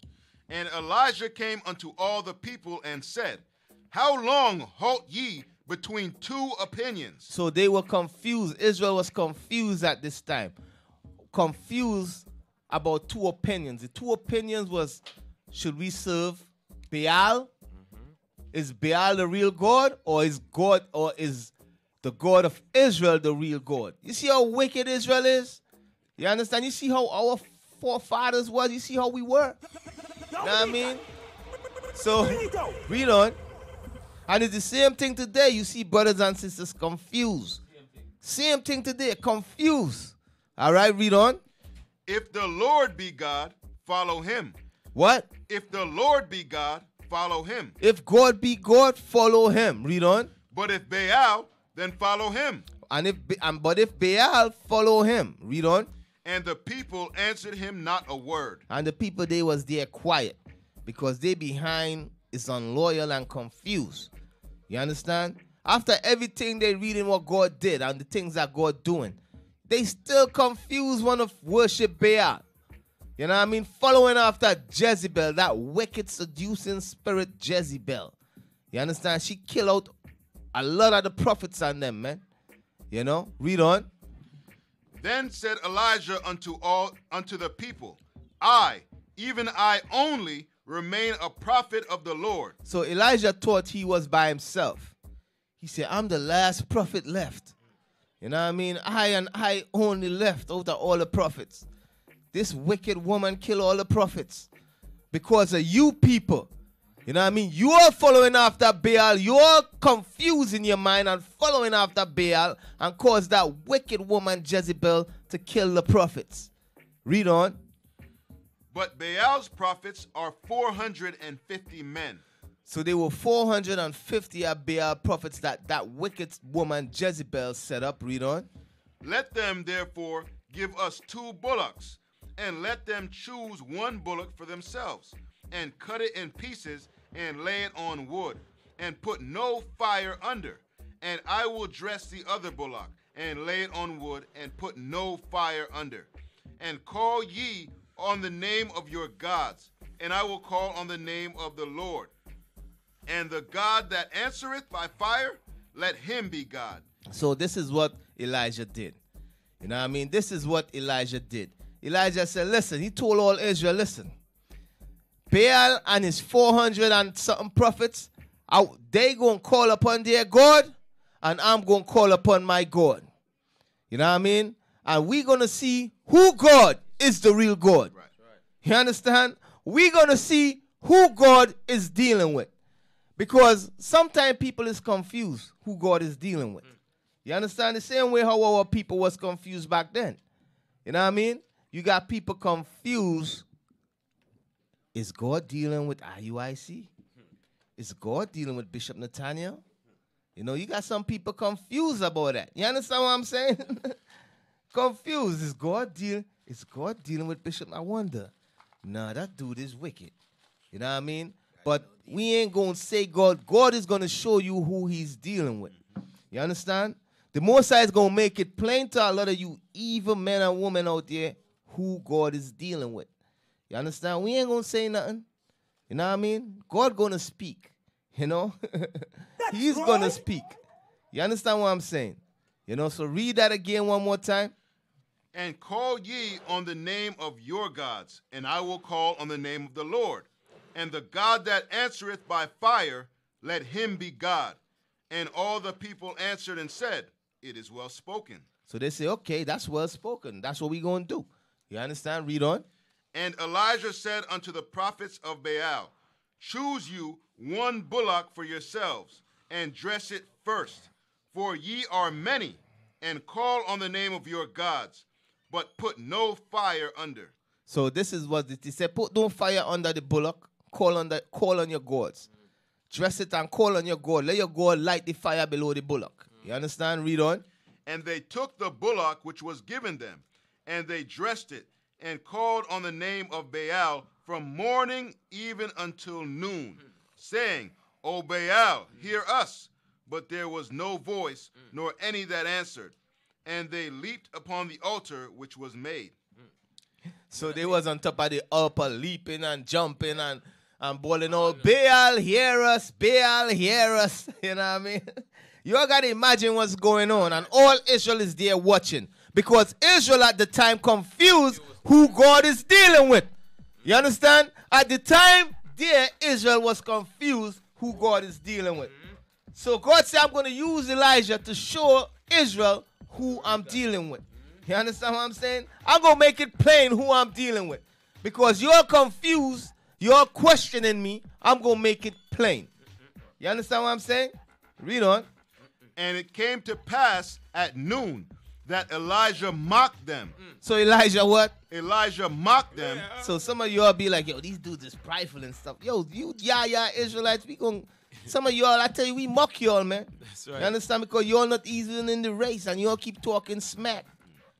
And Elijah came unto all the people and said, How long halt ye between two opinions? So they were confused. Israel was confused at this time. Confused about two opinions. The two opinions was, should we serve Baal? Is Baal the real God, or is the God of Israel the real God? You see how wicked Israel is? You understand? You see how our forefathers was? You see how we were? You know what I mean? So, read on. And it's the same thing today. You see brothers and sisters confused. Same thing today, confused. All right, read on. If the Lord be God, follow him. What? If the Lord be God, follow him. If God be God, follow him. Read on. But if Baal, then follow him. But if Baal, follow him. Read on. And the people answered him not a word. And the people, they was there quiet, because they behind is unloyal and confused. You understand? After everything they reading what God did and the things that God doing, they still confused, want to worship Baal. You know what I mean? Following after Jezebel, that wicked seducing spirit Jezebel. You understand? She killed out a lot of the prophets on them, man. You know? Read on. Then said Elijah unto the people, I, even I only, remain a prophet of the Lord. So Elijah thought he was by himself. He said, I'm the last prophet left. You know what I mean? I only left out of all the prophets. This wicked woman killed all the prophets because of you people. You know what I mean? You're following after Baal. You're confusing your mind and following after Baal and cause that wicked woman Jezebel to kill the prophets. Read on. But Baal's prophets are 450 men. So there were 450 of Baal prophets that wicked woman Jezebel set up. Read on. Let them therefore give us 2 bullocks, and let them choose 1 bullock for themselves, and cut it in pieces, and lay it on wood, and put no fire under. And I will dress the other bullock, and lay it on wood, and put no fire under. And call ye on the name of your gods, and I will call on the name of the Lord. And the God that answereth by fire, let him be God. So this is what Elijah did. You know what I mean? This is what Elijah did. Elijah said, listen, he told all Israel, listen, Baal and his 400 and something prophets, they going to call upon their God, and I'm going to call upon my God. You know what I mean? And we're going to see who God is the real God. Right. You understand? We're going to see who God is dealing with. Because sometimes people is confused who God is dealing with. You understand? The same way how our people was confused back then. You know what I mean? You got people confused. Is God dealing with IUIC? Is God dealing with Bishop Nathaniel? You know, you got some people confused about that. You understand what I'm saying? Confused. Is God dealing with Bishop? I wonder. Nah, that dude is wicked. You know what I mean? But we ain't going to say God. God is going to show you who he's dealing with. You understand? The Most High is going to make it plain to a lot of you evil men and women out there who God is dealing with. You understand? We ain't going to say nothing. You know what I mean? God going to speak. You know? He's going to speak. You understand what I'm saying? You know, so read that again one more time. And call ye on the name of your gods, and I will call on the name of the Lord. And the God that answereth by fire, let him be God. And all the people answered and said, it is well spoken. So they say, okay, that's well spoken. That's what we're going to do. You understand? Read on. And Elijah said unto the prophets of Baal, choose you 1 bullock for yourselves, and dress it first. For ye are many, and call on the name of your gods, but put no fire under. So this is what it said. Put no fire under the bullock. Call on your gods. Dress it and call on your God. Let your God light the fire below the bullock. You understand? Read on. And they took the bullock which was given them, and they dressed it, and called on the name of Baal from morning even until noon, saying, O Baal, hear us. But there was no voice, nor any that answered. And they leaped upon the altar which was made. So they was on top of the altar leaping and jumping and bawling out, Baal, hear us, Baal, hear us. You know what I mean? You all got to imagine what's going on. And all Israel is there watching. Because Israel at the time confused who God is dealing with. You understand? At the time, there Israel was confused who God is dealing with. So God said, I'm going to use Elijah to show Israel who I'm dealing with. You understand what I'm saying? I'm going to make it plain who I'm dealing with. Because you're confused, you're questioning me, I'm going to make it plain. You understand what I'm saying? Read on. And it came to pass at noon that Elijah mocked them. So Elijah what? Elijah mocked them. So some of y'all be like, yo, these dudes is prideful and stuff. Yo, you Israelites, some of y'all, I tell you, we mock y'all, man. That's right. You understand? Because y'all not even in the race and y'all keep talking smack.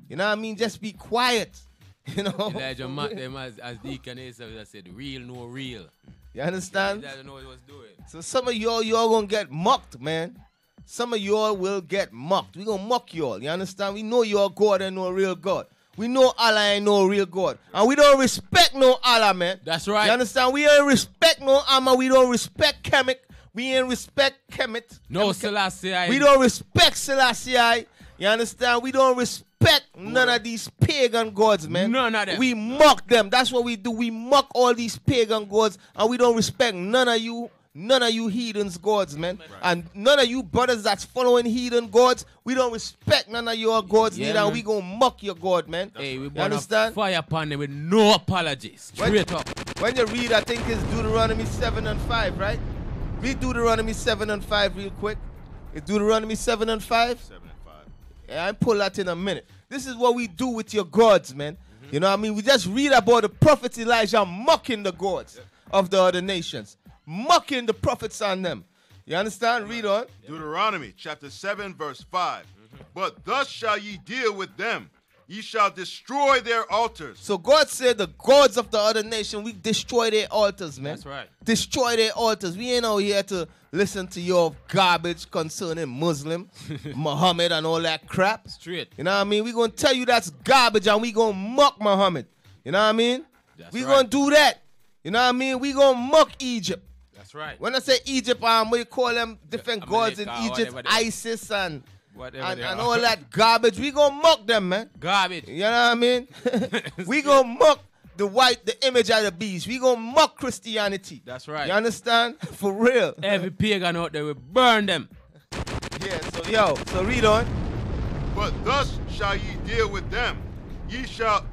You know what I mean? Just be quiet. You know? Elijah mocked them as Deacon Malachi said, real, no real. You understand? Elijah know what he was doing. So some of y'all gonna get mocked, man. Some of y'all will get mocked. We gonna mock y'all. You understand? We know you're God and no real God. We know Allah ain't no real God. And we don't respect no Allah, man. That's right. You understand? We ain't respect no Amma. We don't respect Kemet. We ain't respect Kemet. No Selassie. We don't respect Selassie. You understand? We don't respect none of these pagan gods, man. None of them. We mock them. That's what we do. We mock all these pagan gods, and we don't respect none of you heathens gods, man. Right. And none of you brothers that's following heathen gods, we don't respect none of your gods neither, and we gonna mock your God, man. Hey, we understand? Fire upon them with no apologies. Straight up. When you read, I think it's Deuteronomy 7 and 5, right? Read Deuteronomy 7 and 5 real quick. It's Deuteronomy 7 and 5? 7 and 5. Yeah, I'll pull that in a minute. This is what we do with your gods, man. You know what I mean? We just read about the prophet Elijah mocking the gods of the other nations. Mocking the prophets on them. You understand? Read on. Deuteronomy chapter 7 verse 5. But thus shall ye deal with them. Ye shall destroy their altars. So God said the gods of the other nation, we destroy their altars, man. That's right. Destroy their altars. We ain't out here to listen to your garbage concerning Muslim, Muhammad and all that crap. Straight. You know what I mean? We going to tell you that's garbage and we going to mock Muhammad. You know what I mean? We going to do that. You know what I mean? We going to mock Egypt. That's right. When I say Egypt, we call them different gods in Egypt, ISIS and all that garbage. We gonna mock them, man. Garbage. You know what I mean? We gonna mock the image of the beast. We gonna mock Christianity. That's right. You understand? For real. Every pagan out there will burn them. Yeah, so read on. But thus shall ye deal with them. You shall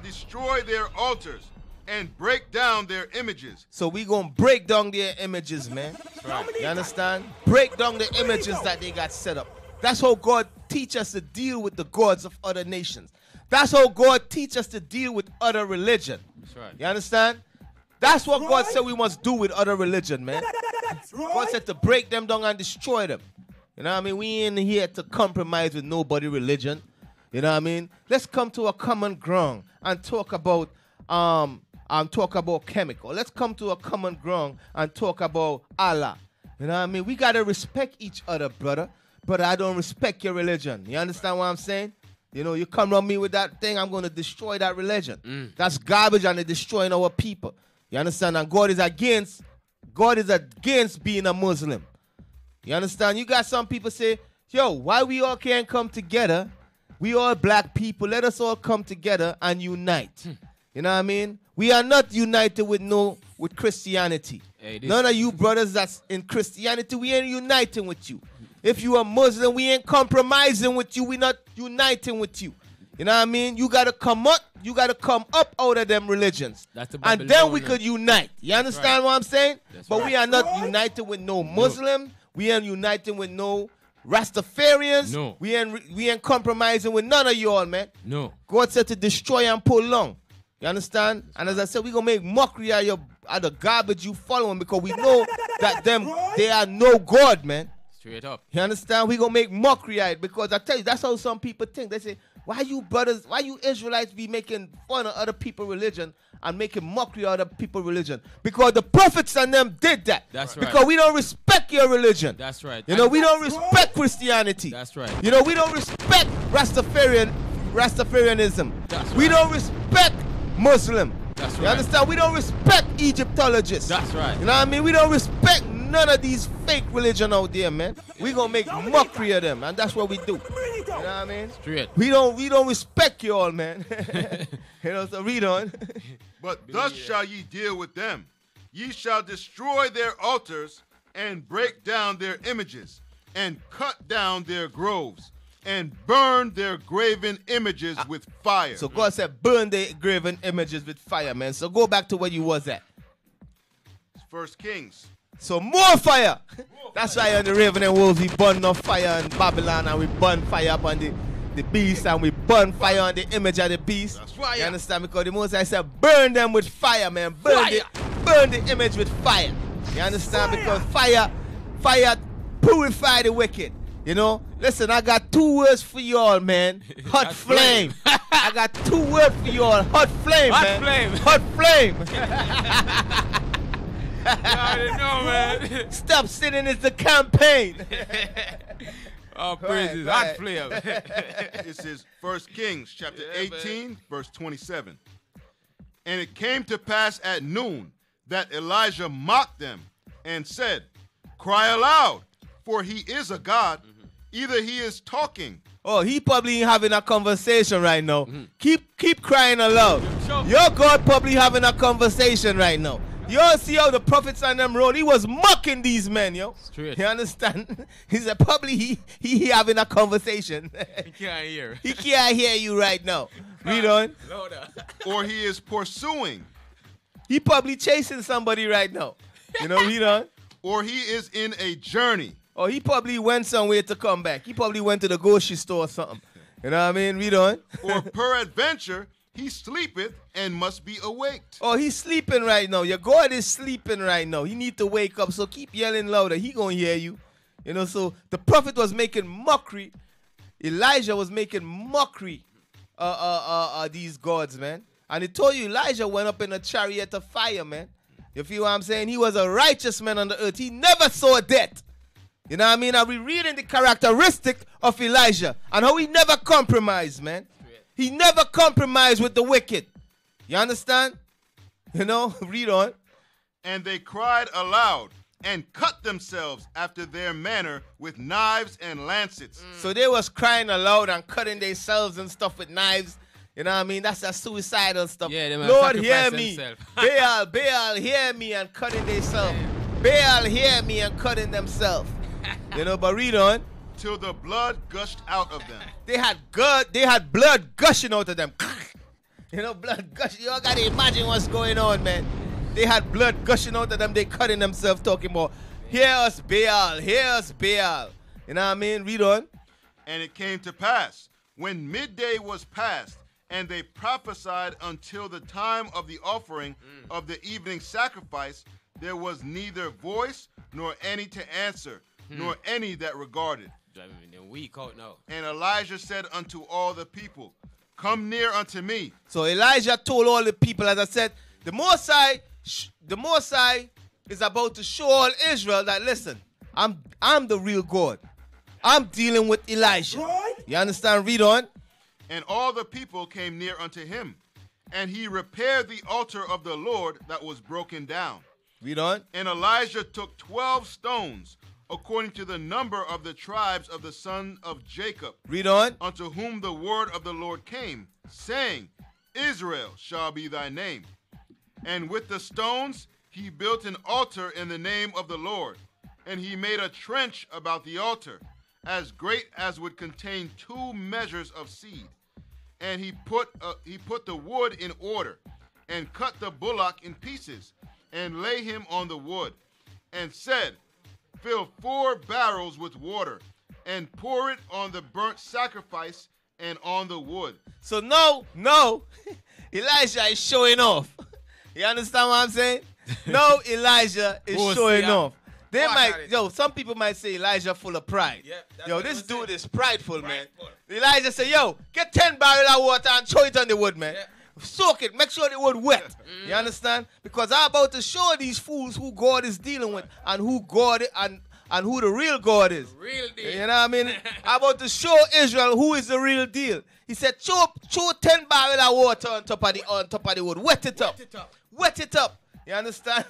destroy their altars and break down their images. So we gonna break down their images, man. Right. You understand? Break down the images that they got set up. That's how God teach us to deal with the gods of other nations. That's how God teach us to deal with other religion. That's right. You understand? That's what God said we must do with other religion, man. God said to break them down and destroy them. You know what I mean? We ain't here to compromise with nobody religion. You know what I mean? Let's come to a common ground and talk about chemical. Let's come to a common ground and talk about Allah. You know what I mean? We got to respect each other, brother. But I don't respect your religion. You understand what I'm saying? You know, you come around me with that thing, I'm going to destroy that religion. That's garbage and it's destroying our people. You understand? And God is against being a Muslim. You understand? You got some people say, yo, why we all can't come together? We all black people. Let us all come together and unite. You know what I mean? We are not united with Christianity. Hey, none of you brothers that's in Christianity, we ain't uniting with you. If you are Muslim, we ain't compromising with you. We not uniting with you. You know what I mean? You gotta come up. You gotta come up out of them religions, and then we could unite. You understand what I'm saying? But we are not united with no Muslim. We ain't uniting with no Rastafarians. No. We ain't compromising with none of y'all, man. No. God said to destroy and pull long. You understand? And as I said, we're going to make mockery of the garbage you following because we know that they are no God, man. Straight up. You understand? We're going to make mockery of it because I tell you, that's how some people think. They say, why you Israelites be making fun of other people's religion and making mockery of other people's religion? Because the prophets and them did that. That's right. Because we don't respect your religion. That's right. You know, we don't respect Christianity. That's right. You know, we don't respect Rastafarianism. That's right. We don't respect Muslim. That's right. You understand? We don't respect Egyptologists. That's right. You know what I mean? We don't respect none of these fake religion out there, man. We gonna make mockery of them, and that's what we do. You know what I mean? Straight. We don't respect you all, man. You know, so read on. But thus shall ye deal with them. Ye shall destroy their altars and break down their images and cut down their groves and burn their graven images with fire. So God said, burn the graven images with fire, man. So go back to where you was at. 1 Kings So more fire. That's why on the Raven and Wolves we burn no fire in Babylon and we burn fire upon the beast and we burn fire on the image of the beast. That's right. You understand? Because the Most High said burn them with fire, man. Burn the image with fire. You understand? Because fire purify the wicked. You know? Listen, I got 2 words for y'all, man. Hot flame. I got 2 words for y'all. Hot flame, man. Hot flame. I didn't know, man. Stop sitting is the campaign. Oh, praises. Hot flame. This is 1 Kings chapter 18, verse 27. And it came to pass at noon that Elijah mocked them and said, cry aloud, for he is a God. Either he is talking. Oh, he probably having a conversation right now. Keep crying aloud. Your God probably having a conversation right now. You all see how the prophets on them road? He was mocking these men, yo. Straight. You understand? He said probably he having a conversation. He can't hear. He can't hear you right now. Read on. Or he is pursuing. He probably chasing somebody right now. You know, read on. Or he is in a journey. Or he probably went somewhere to come back. He probably went to the grocery store or something. You know what I mean? Read on. Or peradventure, he sleepeth and must be awaked. Oh, he's sleeping right now. Your God is sleeping right now. He need to wake up. So keep yelling louder. He gonna hear you. You know, so the prophet was making mockery. Elijah was making mockery these gods, man. And he told you Elijah went up in a chariot of fire, man. You feel what I'm saying? He was a righteous man on the earth. He never saw death. You know what I mean? Are we reading the characteristic of Elijah and how he never compromised, man? He never compromised with the wicked. You understand? You know, read on. And they cried aloud and cut themselves after their manner with knives and lancets. So they was crying aloud and cutting themselves and stuff with knives. You know what I mean? That's that suicidal stuff. Yeah, they Lord, hear me. Themselves. Baal, hear me and cutting themselves. Baal, hear me and cutting themselves. You know, but read on. Till the blood gushed out of them. They had blood gushing out of them. You know, blood gushing. You all got to imagine what's going on, man. They had blood gushing out of them. They cutting themselves talking about, hear us, Baal, hear us, Baal. You know what I mean? Read on. And it came to pass, when midday was past, and they prophesied until the time of the offering of the evening sacrifice, there was neither voice nor any to answer, nor any that regarded. Driving me weak out now. And Elijah said unto all the people, come near unto me. So Elijah told all the people, as I said, the Most High is about to show all Israel that, listen, I'm the real God. I'm dealing with Elijah. Right? You understand? Read on. And all the people came near unto him, and he repaired the altar of the Lord that was broken down. Read on. And Elijah took 12 stones, according to the number of the tribes of the son of Jacob. Read on. Unto whom the word of the Lord came, saying, Israel shall be thy name. And with the stones he built an altar in the name of the Lord. And he made a trench about the altar, as great as would contain 2 measures of seed. And he put the wood in order, and cut the bullock in pieces, and lay him on the wood, and said, fill 4 barrels with water, and pour it on the burnt sacrifice and on the wood. So no, Elijah is showing off. You understand what I'm saying? No, Elijah is showing off. Some people might say Elijah full of pride. Yeah, this dude is prideful, man. Elijah said, get 10 barrels of water and throw it on the wood, man. Yeah. Soak it, make sure the wood wet. You understand? Because I'm about to show these fools who God is dealing with and who God and who the real God is. Real deal. You know what I mean? I'm about to show Israel who is the real deal. He said, throw 10 barrels of water on top of the wood. Wet it up. You understand?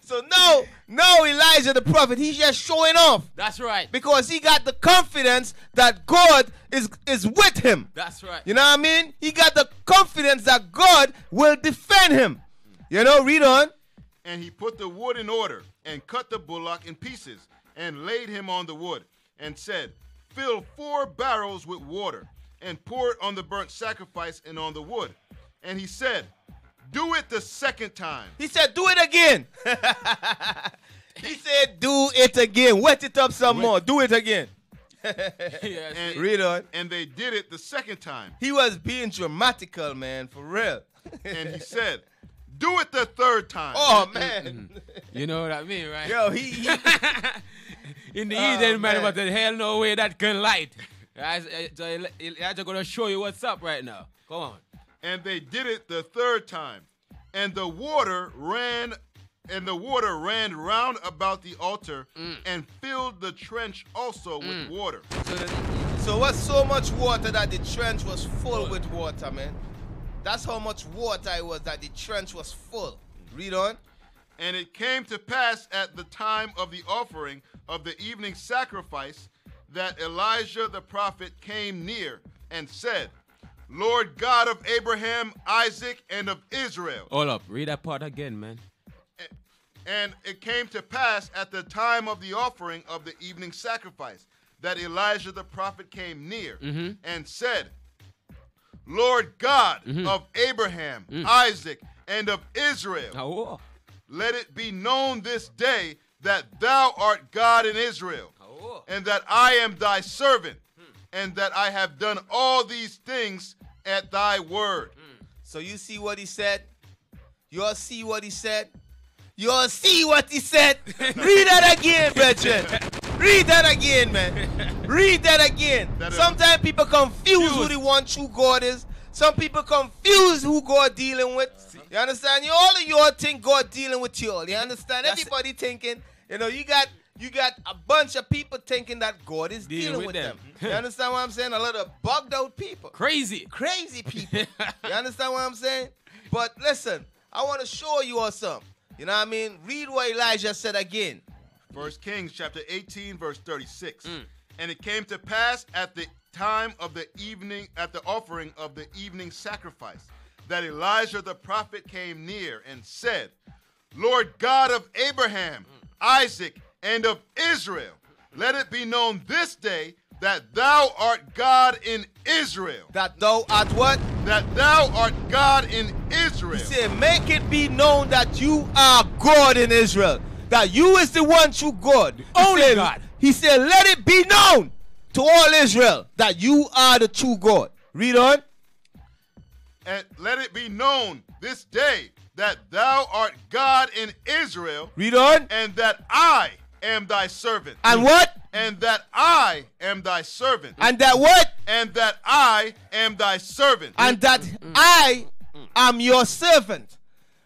So no, Elijah the prophet, he's just showing off. That's right. Because he got the confidence that God is with him. That's right. You know what I mean? He got the confidence that God will defend him. You know, read on. And he put the wood in order, and cut the bullock in pieces, and laid him on the wood, and said, fill 4 barrels with water, and pour it on the burnt sacrifice and on the wood. And he said, do it the second time. He said, do it again. He said, do it again. Wet it up some more. Do it again. And, read on. And they did it the second time. He was being dramatical, man, for real. And he said, do it the third time. Oh, man. You know what I mean, right? Yo, he in the Eden, man, but the hell no way that can light. So Elijah gonna show you what's up right now. Come on. And they did it the third time. And the water ran round about the altar and filled the trench also with water. So what's so much water that the trench was full with water, man? That's how much water it was that the trench was full. Read on. And it came to pass at the time of the offering of the evening sacrifice that Elijah the prophet came near and said, Lord God of Abraham, Isaac, and of Israel. Hold up. Read that part again, man. And it came to pass at the time of the offering of the evening sacrifice that Elijah the prophet came near and said, Lord God of Abraham, Isaac, and of Israel, let it be known this day that thou art God in Israel, and that I am thy servant, and that I have done all these things at thy word. So you see what he said? You all see what he said? You all see what he said? Read that again, brethren. Read that again, man. Read that again. Sometimes people confuse who the one true God is. Some people confuse who God dealing with. You understand? All of you all think God dealing with you all. You understand? Everybody thinking, you got a bunch of people thinking that God is dealing with them. You understand what I'm saying? A lot of bugged out people. Crazy people. You understand what I'm saying? But listen, I want to show you all something. You know what I mean? Read what Elijah said again. 1 Kings chapter 18, verse 36. And it came to pass at the time of the evening, at the offering of the evening sacrifice, that Elijah the prophet came near and said, Lord God of Abraham, Isaac, and of Israel, let it be known this day that thou art God in Israel. That thou art what? That thou art God in Israel. He said, make it be known that you are God in Israel. That you is the one true God. Only God. He said, let it be known to all Israel that you are the true God. Read on. And let it be known this day that thou art God in Israel. Read on. And that I am thy servant. And what? And that I am thy servant. And that what? And that I am thy servant. And that I am your servant.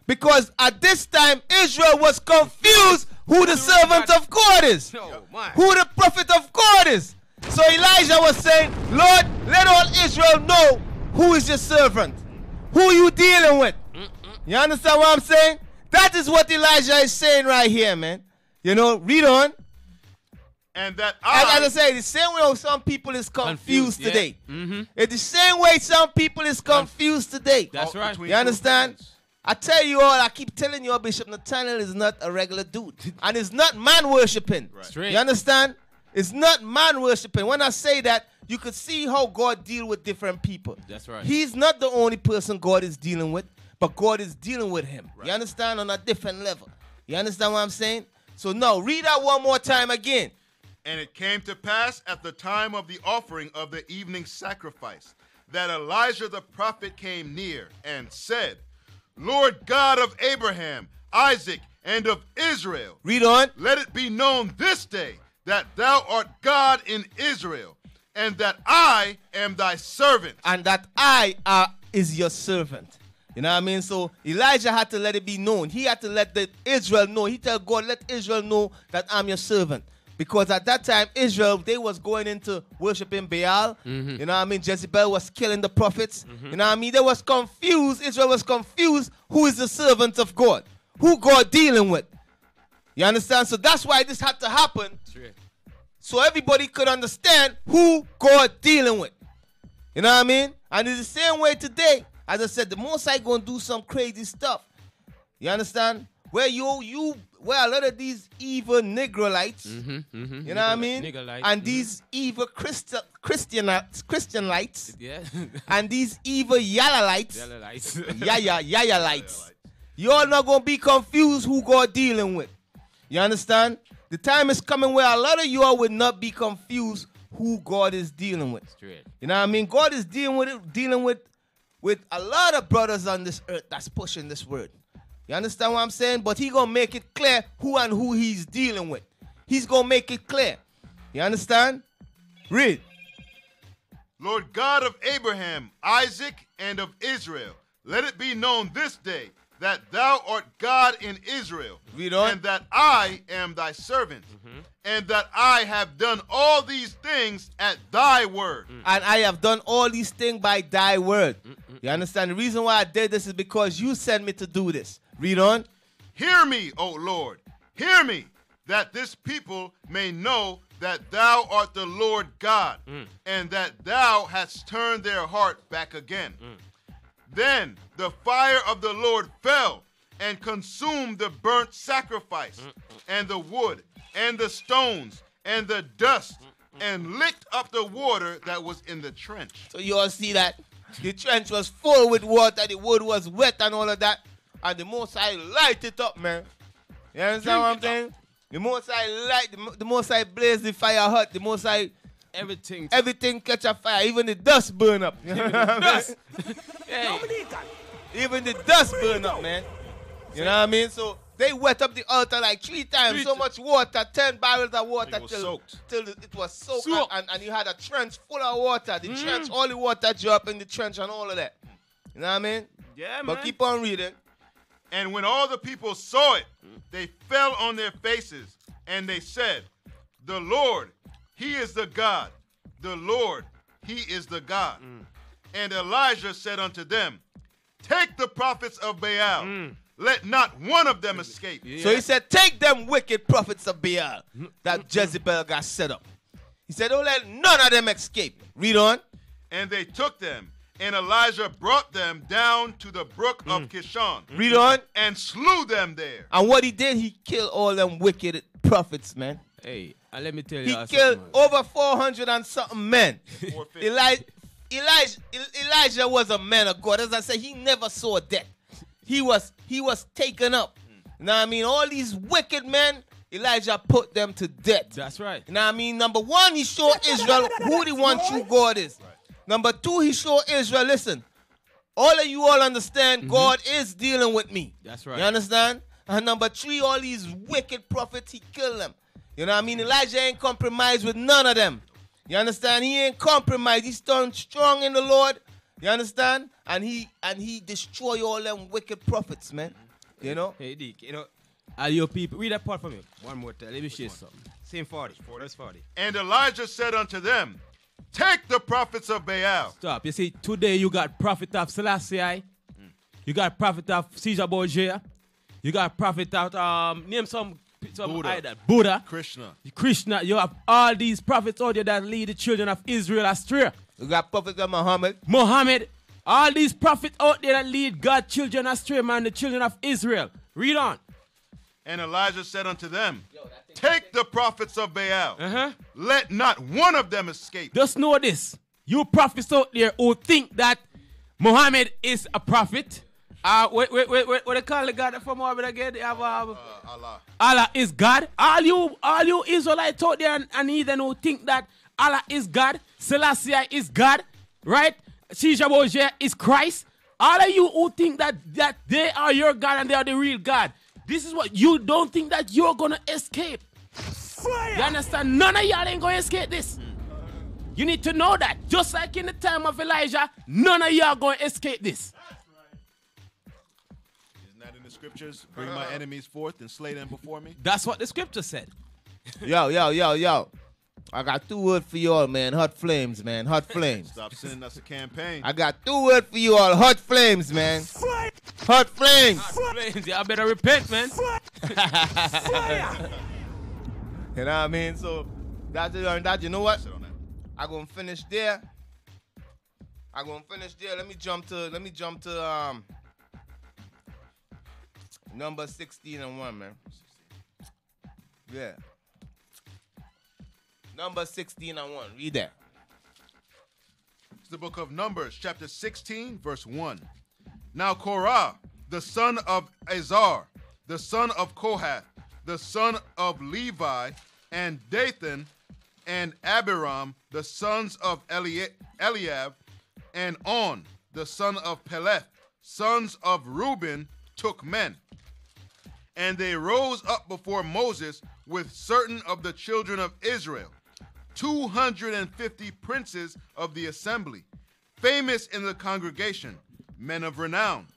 Because at this time, Israel was confused who the servant of God is. Who the prophet of God is. So Elijah was saying, Lord, let all Israel know who is your servant. Who you dealing with. You understand what I'm saying? That is what Elijah is saying right here, man. Read on. And that as I say, the same way some people is confused today. It's the same way some people is confused today. That's right. You understand? I tell you all, I keep telling you all, Bishop Nathaniel is not a regular dude. And it's not man worshipping. Right. You understand? It's not man worshipping. When I say that, you could see how God deal with different people. That's right. He's not the only person God is dealing with, but God is dealing with him. Right. You understand? On a different level. You understand what I'm saying? So now, read that one more time again. And it came to pass at the time of the offering of the evening sacrifice that Elijah the prophet came near and said, Lord God of Abraham, Isaac, and of Israel. Read on. Let it be known this day that thou art God in Israel, and that I am thy servant. And that I is your servant. You know what I mean? So Elijah had to let it be known. He had to let Israel know. He told God, let Israel know that I'm your servant. Because at that time, Israel, they was going into worshiping Baal. You know what I mean? Jezebel was killing the prophets. You know what I mean? They was confused. Israel was confused. Who is the servant of God? Who God dealing with? You understand? So that's why this had to happen. So everybody could understand who God dealing with. You know what I mean? And it's the same way today. As I said, the Most High gonna do some crazy stuff. You understand? Where where a lot of these evil Negroites, you know what I mean? And these evil Christianites, and these evil Yalalites, Yayalites, you all not gonna be confused who God dealing with. You understand? The time is coming where a lot of you all will not be confused who God is dealing with. Straight. You know what I mean? God is dealing with a lot of brothers on this earth that's pushing this word. You understand what I'm saying? But he going to make it clear who he's dealing with. He's going to make it clear. You understand? Read. Lord God of Abraham, Isaac, and of Israel, let it be known this day that thou art God in Israel, and that I am thy servant, and that I have done all these things at thy word. And I have done all these things by thy word. You understand? The reason why I did this is because you sent me to do this. Read on. Hear me, O Lord, hear me, that this people may know that thou art the Lord God, and that thou hast turned their heart back again. Then the fire of the Lord fell and consumed the burnt sacrifice, and the wood, and the stones, and the dust, and licked up the water that was in the trench. So you all see that? The trench was full with water, the wood was wet and all of that, and the Most High light it up, man. You understand what I'm saying? The Most High the Most High blaze the fire hot, the Most High everything catch a fire, even the dust burn up. You know what I mean? Hey. Even the dust burn up, man. You know what I mean? So they wet up the altar like 3 times. So much water, 10 barrels of water till it was soaked. And you had a trench full of water. The trench, all the water drop in the trench and all of that. You know what I mean? Yeah, man. But keep on reading. And when all the people saw it, they fell on their faces, and they said, the Lord, he is the God. The Lord, he is the God. And Elijah said unto them, take the prophets of Baal. Let not one of them escape. So he said, take them wicked prophets of Baal that Jezebel got set up. He said, don't let none of them escape. Read on. And they took them, and Elijah brought them down to the brook of Kishon. Read on. And slew them there. And what he did, he killed all them wicked prophets, man. Hey, and let me tell you, he killed over 400 and something men. Elijah was a man of God. As I said, he never saw death. He was taken up. You know what I mean? All these wicked men, Elijah put them to death. That's right. You know what I mean? Number one, he showed Israel who the one true God is. Right. Number two, he showed Israel, listen, all of you all understand God is dealing with me. That's right. You understand? And number three, all these wicked prophets, he killed them. You know what I mean? Elijah ain't compromised with none of them. You understand? He ain't compromised. He's turned strong in the Lord. You understand? And he destroy all them wicked prophets, man. You know? Hey, Dick, you know, all your people, read that part for me. One more time. Let me share something. Same 40. Verse 40. And Elijah said unto them, take the prophets of Baal. Stop. You see, today you got prophet of Selassie. You got prophet of Caesar Borgia. You got prophet of, name some Buddha. Krishna. You have all these prophets out there that lead the children of Israel astray. You got prophets of Muhammad. All these prophets out there that lead God's children astray, man, the children of Israel. Read on. And Elijah said unto them, take the prophets of Baal. Let not one of them escape. Just know this. You prophets out there who think that Muhammad is a prophet. What they call the God from Muhammad again? They have Allah. Allah is God. All you Israelites out there and heathen who think that Allah is God, Selassie is God, right? Caesar Borgia is Christ. All of you who think that they are your God and they are the real God. This is what you don't think that you're gonna escape. Fire! You understand? None of y'all ain't gonna escape this. You need to know that. Just like in the time of Elijah, none of y'all gonna escape this. Isn't that in the scriptures? Bring my enemies forth and slay them before me. That's what the scripture said. Yo. I got 2 words for you all, man. Hot flames, man. Hot flames. Stop sending us a campaign. I got 2 words for you all. Hot flames, man. Hot flames. Hot flames. Y'all better repent, man. You know what I mean? So, that you know what? I'm going to finish there. Let me jump to number 16 and 1, man. Yeah. Number 16 and 1. Read that. It's the book of Numbers, chapter 16, verse 1. Now Korah, the son of Azar, the son of Kohath, the son of Levi, and Dathan, and Abiram, the sons of Eliab, and On, the son of Peleth, sons of Reuben, took men. And they rose up before Moses with certain of the children of Israel, 250 princes of the assembly, famous in the congregation, men of renown.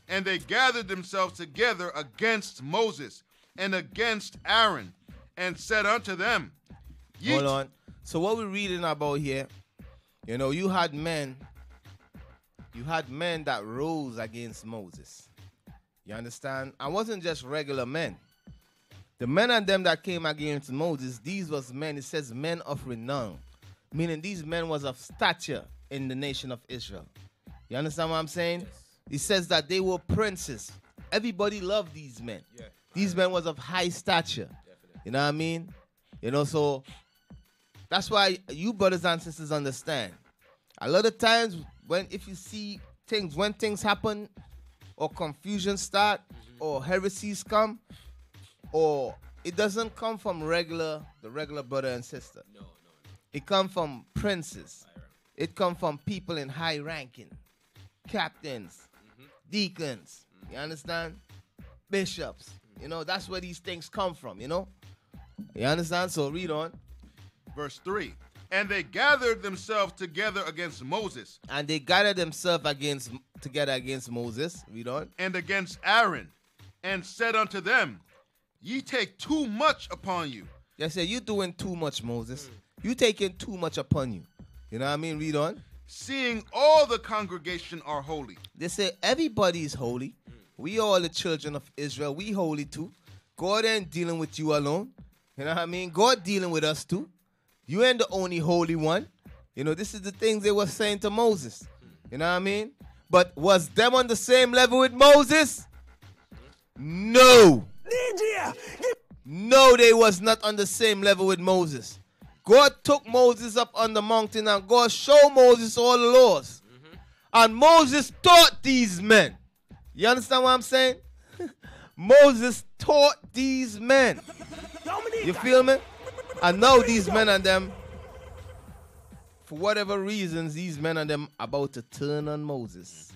And they gathered themselves together against Moses and against Aaron, and said unto them, Hold on. So what we're reading about here, you had men that rose against Moses. You understand? And wasn't just regular men. The men and them that came against Moses, these was men, it says men of renown. Meaning these men was of stature in the nation of Israel. You understand what I'm saying? Yes. It says that they were princes. Everybody loved these men. Yeah. These men was of high stature. Definitely. You know what I mean? So that's why you brothers and sisters understand. A lot of times if you see things, when things happen or confusion start or heresies come, or it doesn't come from the regular brother and sister. No. It comes from princes. It comes from people in high ranking. Captains, deacons, you understand? Bishops. That's where these things come from, You understand? So read on. Verse 3. And they gathered themselves together against Moses. And they gathered themselves together against Moses. Read on. And against Aaron, and said unto them, Ye take too much upon you. They say, you doing too much, Moses. You taking too much upon you. You know what I mean? Read on. Seeing all the congregation are holy. They say everybody is holy. We all the children of Israel. We holy too. God ain't dealing with you alone. You know what I mean? God dealing with us too. You ain't the only holy one. This is the things they were saying to Moses. You know what I mean? But was them on the same level with Moses? No. No, they was not on the same level with Moses. God took Moses up on the mountain and God showed Moses all the laws. And Moses taught these men. You understand what I'm saying? Moses taught these men. You feel me? And now these men and them, for whatever reasons, these men and them about to turn on Moses.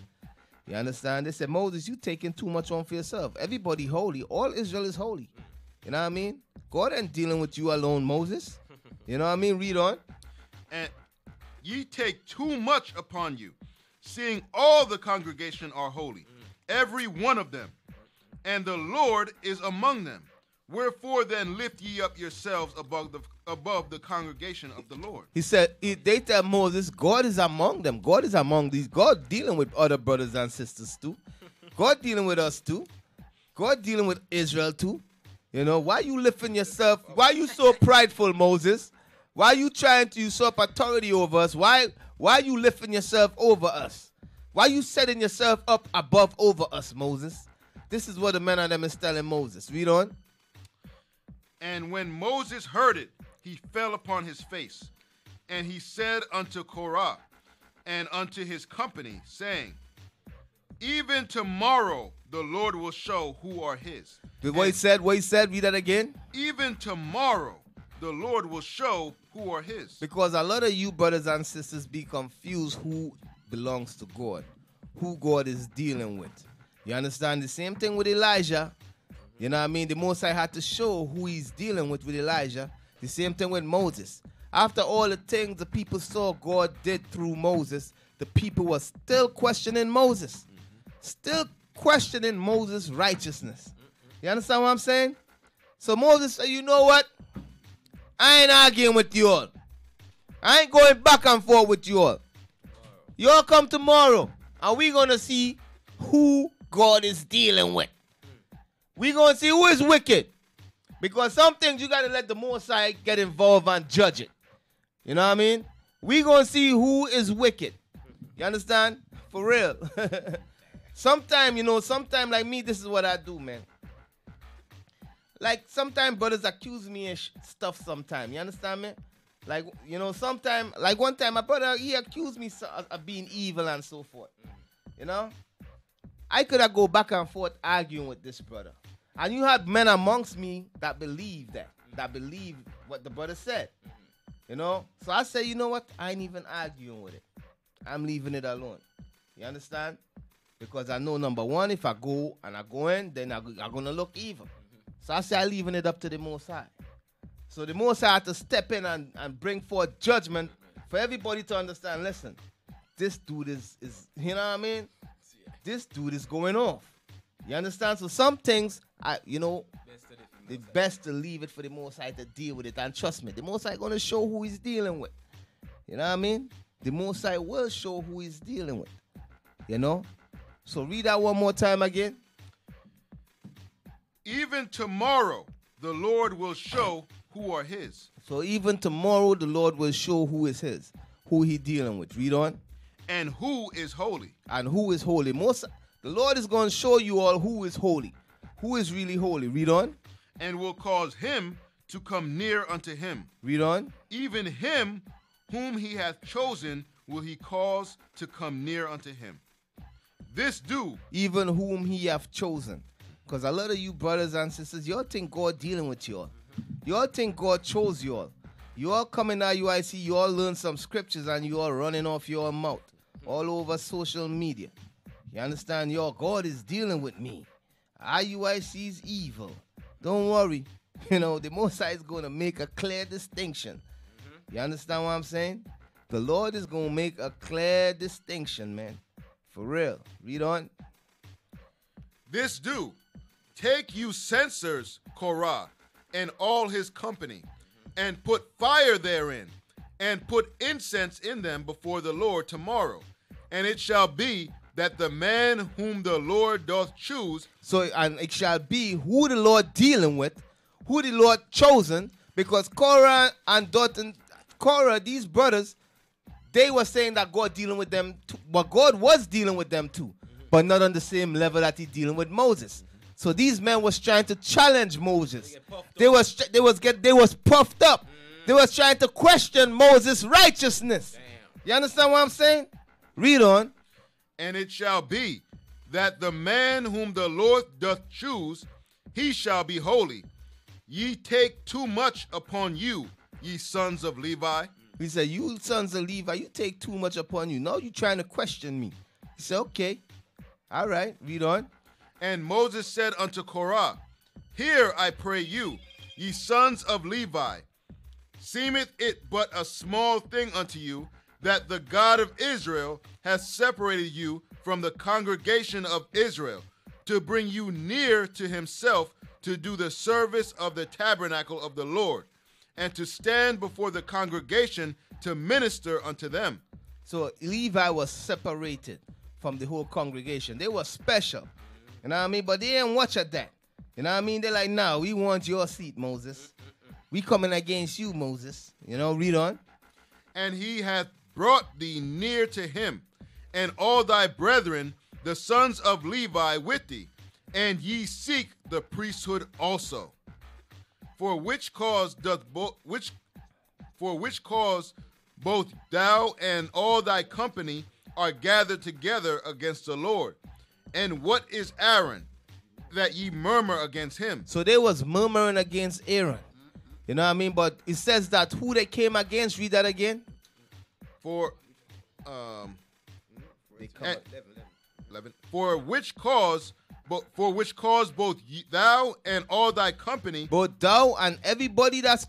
You understand? They said, Moses, you taking too much on for yourself. Everybody holy. All Israel is holy. You know what I mean? God ain't dealing with you alone, Moses. You know what I mean? Read on. And ye take too much upon you, seeing all the congregation are holy, every one of them, and the Lord is among them. Wherefore then lift ye up yourselves above the congregation of the Lord. He said, they tell Moses, God is among them. God is among these. God dealing with other brothers and sisters too. God dealing with us too. God dealing with Israel too. Why you lifting yourself? Why you so prideful, Moses? Why you trying to usurp authority over us? Why you lifting yourself over us? Why you setting yourself up above over us, Moses? This is what the men of them is telling Moses. Read on. And when Moses heard it, he fell upon his face. And he said unto Korah and unto his company, saying, Even tomorrow the Lord will show who are his. What he said, read that again. Even tomorrow the Lord will show who are his. Because a lot of you brothers and sisters be confused who belongs to God, who God is dealing with. You understand? The same thing with Elijah. You know what I mean? The Most High had to show who he's dealing with Elijah. The same thing with Moses. After all the things the people saw God did through Moses, the people were still questioning Moses. Still questioning Moses' righteousness. You understand what I'm saying? So Moses said, you know what? I ain't arguing with you all. I ain't going back and forth with you all. You all come tomorrow, and we're going to see who God is dealing with. We're going to see who is wicked. Because some things you got to let the Most High get involved and judge it. You know what I mean? We're going to see who is wicked. You understand? For real. Sometimes like me, this is what I do, man. Like, sometimes brothers accuse me of stuff sometimes. You understand me? Like, sometimes, like one time, my brother, he accused me of being evil and so forth. I could have go back and forth arguing with this brother. And you had men amongst me that believe what the brother said. You know? So I say, you know what? I ain't even arguing with it. I'm leaving it alone. You understand? Because I know, number one, if I go in, then I'm going to look evil. So I say I'm leaving it up to the Most High. So the Most High had to step in and bring forth judgment for everybody to understand, listen, this dude is you know what I mean? This dude is going off. You understand? So some things, it's best to leave it for the Most High to deal with it. And trust me, the Most High going to show who he's dealing with. You know what I mean? The Most High will show who he's dealing with. You know? So read that one more time again. Even tomorrow, the Lord will show who are his. So even tomorrow, the Lord will show who is his, who he dealing with. Read on. And who is holy. And who is holy. The Lord is going to show you all who is holy. Who is really holy. Read on. And will cause him to come near unto him. Read on. Even him whom he hath chosen will he cause to come near unto him. This do. Even whom he hath chosen. Because a lot of you brothers and sisters, y'all think God dealing with y'all. Y'all think God chose y'all. You all coming at UIC, you all learn some scriptures and you all running off your mouth all over social media. You understand? God is dealing with me. IUIC is evil. Don't worry. The Most High is going to make a clear distinction. You understand what I'm saying? The Lord is going to make a clear distinction, man. For real. Read on. This do. Take you censers, Korah, and all his company, and put fire therein, and put incense in them before the Lord tomorrow. And it shall be that the man whom the Lord doth choose. So, and it shall be who the Lord dealing with, who the Lord chosen, because Korah and Dothan, Korah, these brothers, they were saying that God dealing with them too, but God was dealing with them too, but not on the same level that he's dealing with Moses. So these men was trying to challenge Moses. They was puffed up. They was trying to question Moses' righteousness. You understand what I'm saying? Read on. And it shall be that the man whom the Lord doth choose, he shall be holy. Ye take too much upon you, ye sons of Levi. He said, you sons of Levi, you take too much upon you. No, you trying to question me. He said, okay. All right, read on. And Moses said unto Korah, Hear, I pray you, ye sons of Levi, seemeth it but a small thing unto you, that the God of Israel has separated you from the congregation of Israel, to bring you near to himself, to do the service of the tabernacle of the Lord, and to stand before the congregation to minister unto them. So Levi was separated from the whole congregation. They were special. You know what I mean? But they ain't watch at that. You know what I mean? They're like, no, we want your seat, Moses. We coming against you, Moses. Read on. And he hath brought thee near to him, and all thy brethren, the sons of Levi, with thee, and ye seek the priesthood also. For which cause both thou and all thy company are gathered together against the Lord. And what is Aaron, that ye murmur against him? So they was murmuring against Aaron. You know what I mean? But it says that who they came against, read that again. For which cause both thou and all thy company, both thou and everybody that's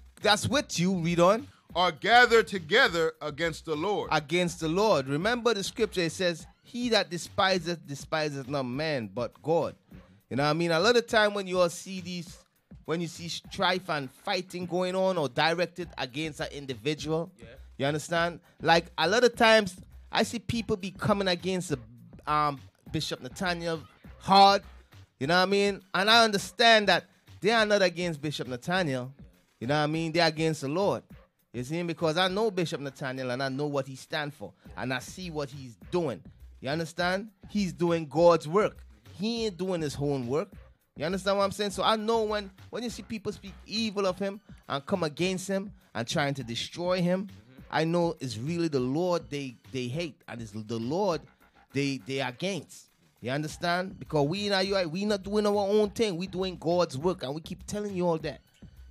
with you, read on, are gathered together against the Lord. Against the Lord. Remember the scripture, it says, he that despiseth not man, but God. You know what I mean? A lot of time when you all see when you see strife and fighting going on or directed against an individual, you understand? Like a lot of times I see people be coming against Bishop Nathaniel hard, you know what I mean? And I understand that they are not against Bishop Nathaniel, you know what I mean? They're against the Lord. You see? Because I know Bishop Nathaniel and I know what he stands for. And I see what he's doing. You understand? He's doing God's work. He ain't doing his own work. You understand what I'm saying? So I know when you see people speak evil of him and come against him and trying to destroy him, I know it's really the Lord they hate. And it's the Lord they against. You understand? Because we not doing our own thing. We doing God's work, and we keep telling you all that.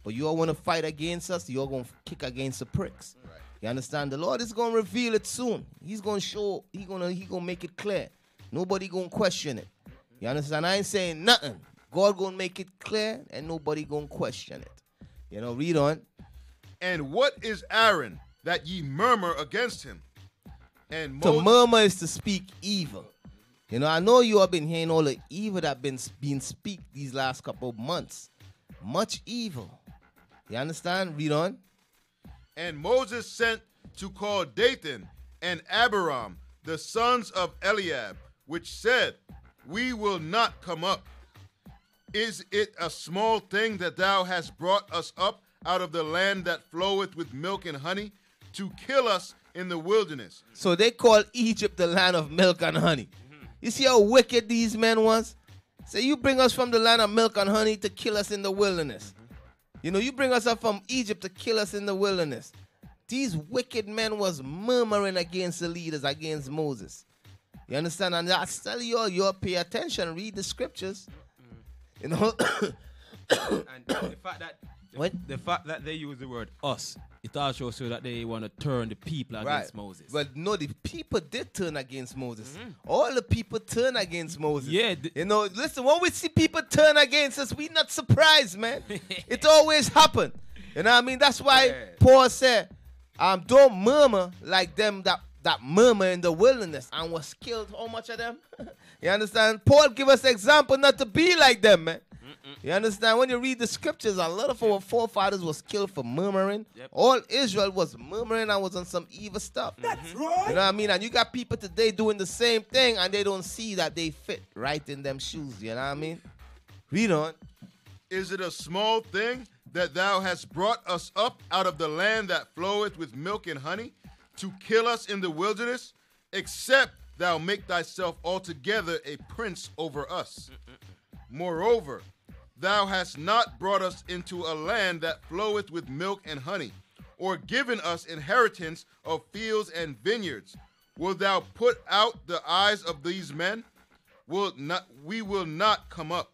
But you all want to fight against us, you're going to kick against the pricks. Right. You understand? The Lord is going to reveal it soon. He's going to show, He's going to make it clear. Nobody going to question it. You understand? I ain't saying nothing. God going to make it clear, and nobody going to question it. You know, read on. And what is Aaron that ye murmur against him? And to murmur is to speak evil. You know, I know you have been hearing all the evil that been speak these last couple of months. Much evil. You understand? Read on. And Moses sent to call Dathan and Abiram, the sons of Eliab, which said, we will not come up. Is it a small thing that thou hast brought us up out of the land that floweth with milk and honey, to kill us in the wilderness? So they call Egypt the land of milk and honey. You see how wicked these men was? Say, you bring us from the land of milk and honey to kill us in the wilderness. You know, you bring us up from Egypt to kill us in the wilderness. These wicked men was murmuring against the leaders, against Moses. You understand? And I tell you all, you all pay attention, read the scriptures. You know? And the fact that the fact that they use the word us, it also shows that they want to turn the people against Moses. But no, the people did turn against Moses. All the people turn against Moses. Yeah. You know, listen, when we see people turn against us, we not surprised, man. It always happen. You know what I mean? That's why Paul said, don't murmur like them that murmur in the wilderness and was killed. How much of them? You understand? Paul give us example not to be like them, man. You understand? When you read the scriptures, a lot of our forefathers was killed for murmuring. Yep. All Israel was murmuring and was on some evil stuff. That's right. You know what I mean? And you got people today doing the same thing and they don't see that they fit right in them shoes. You know what I mean? Read on. Is it a small thing that thou hast brought us up out of the land that floweth with milk and honey, to kill us in the wilderness, except thou make thyself altogether a prince over us? Moreover, thou hast not brought us into a land that floweth with milk and honey, or given us inheritance of fields and vineyards. Wilt thou put out the eyes of these men? We will not come up.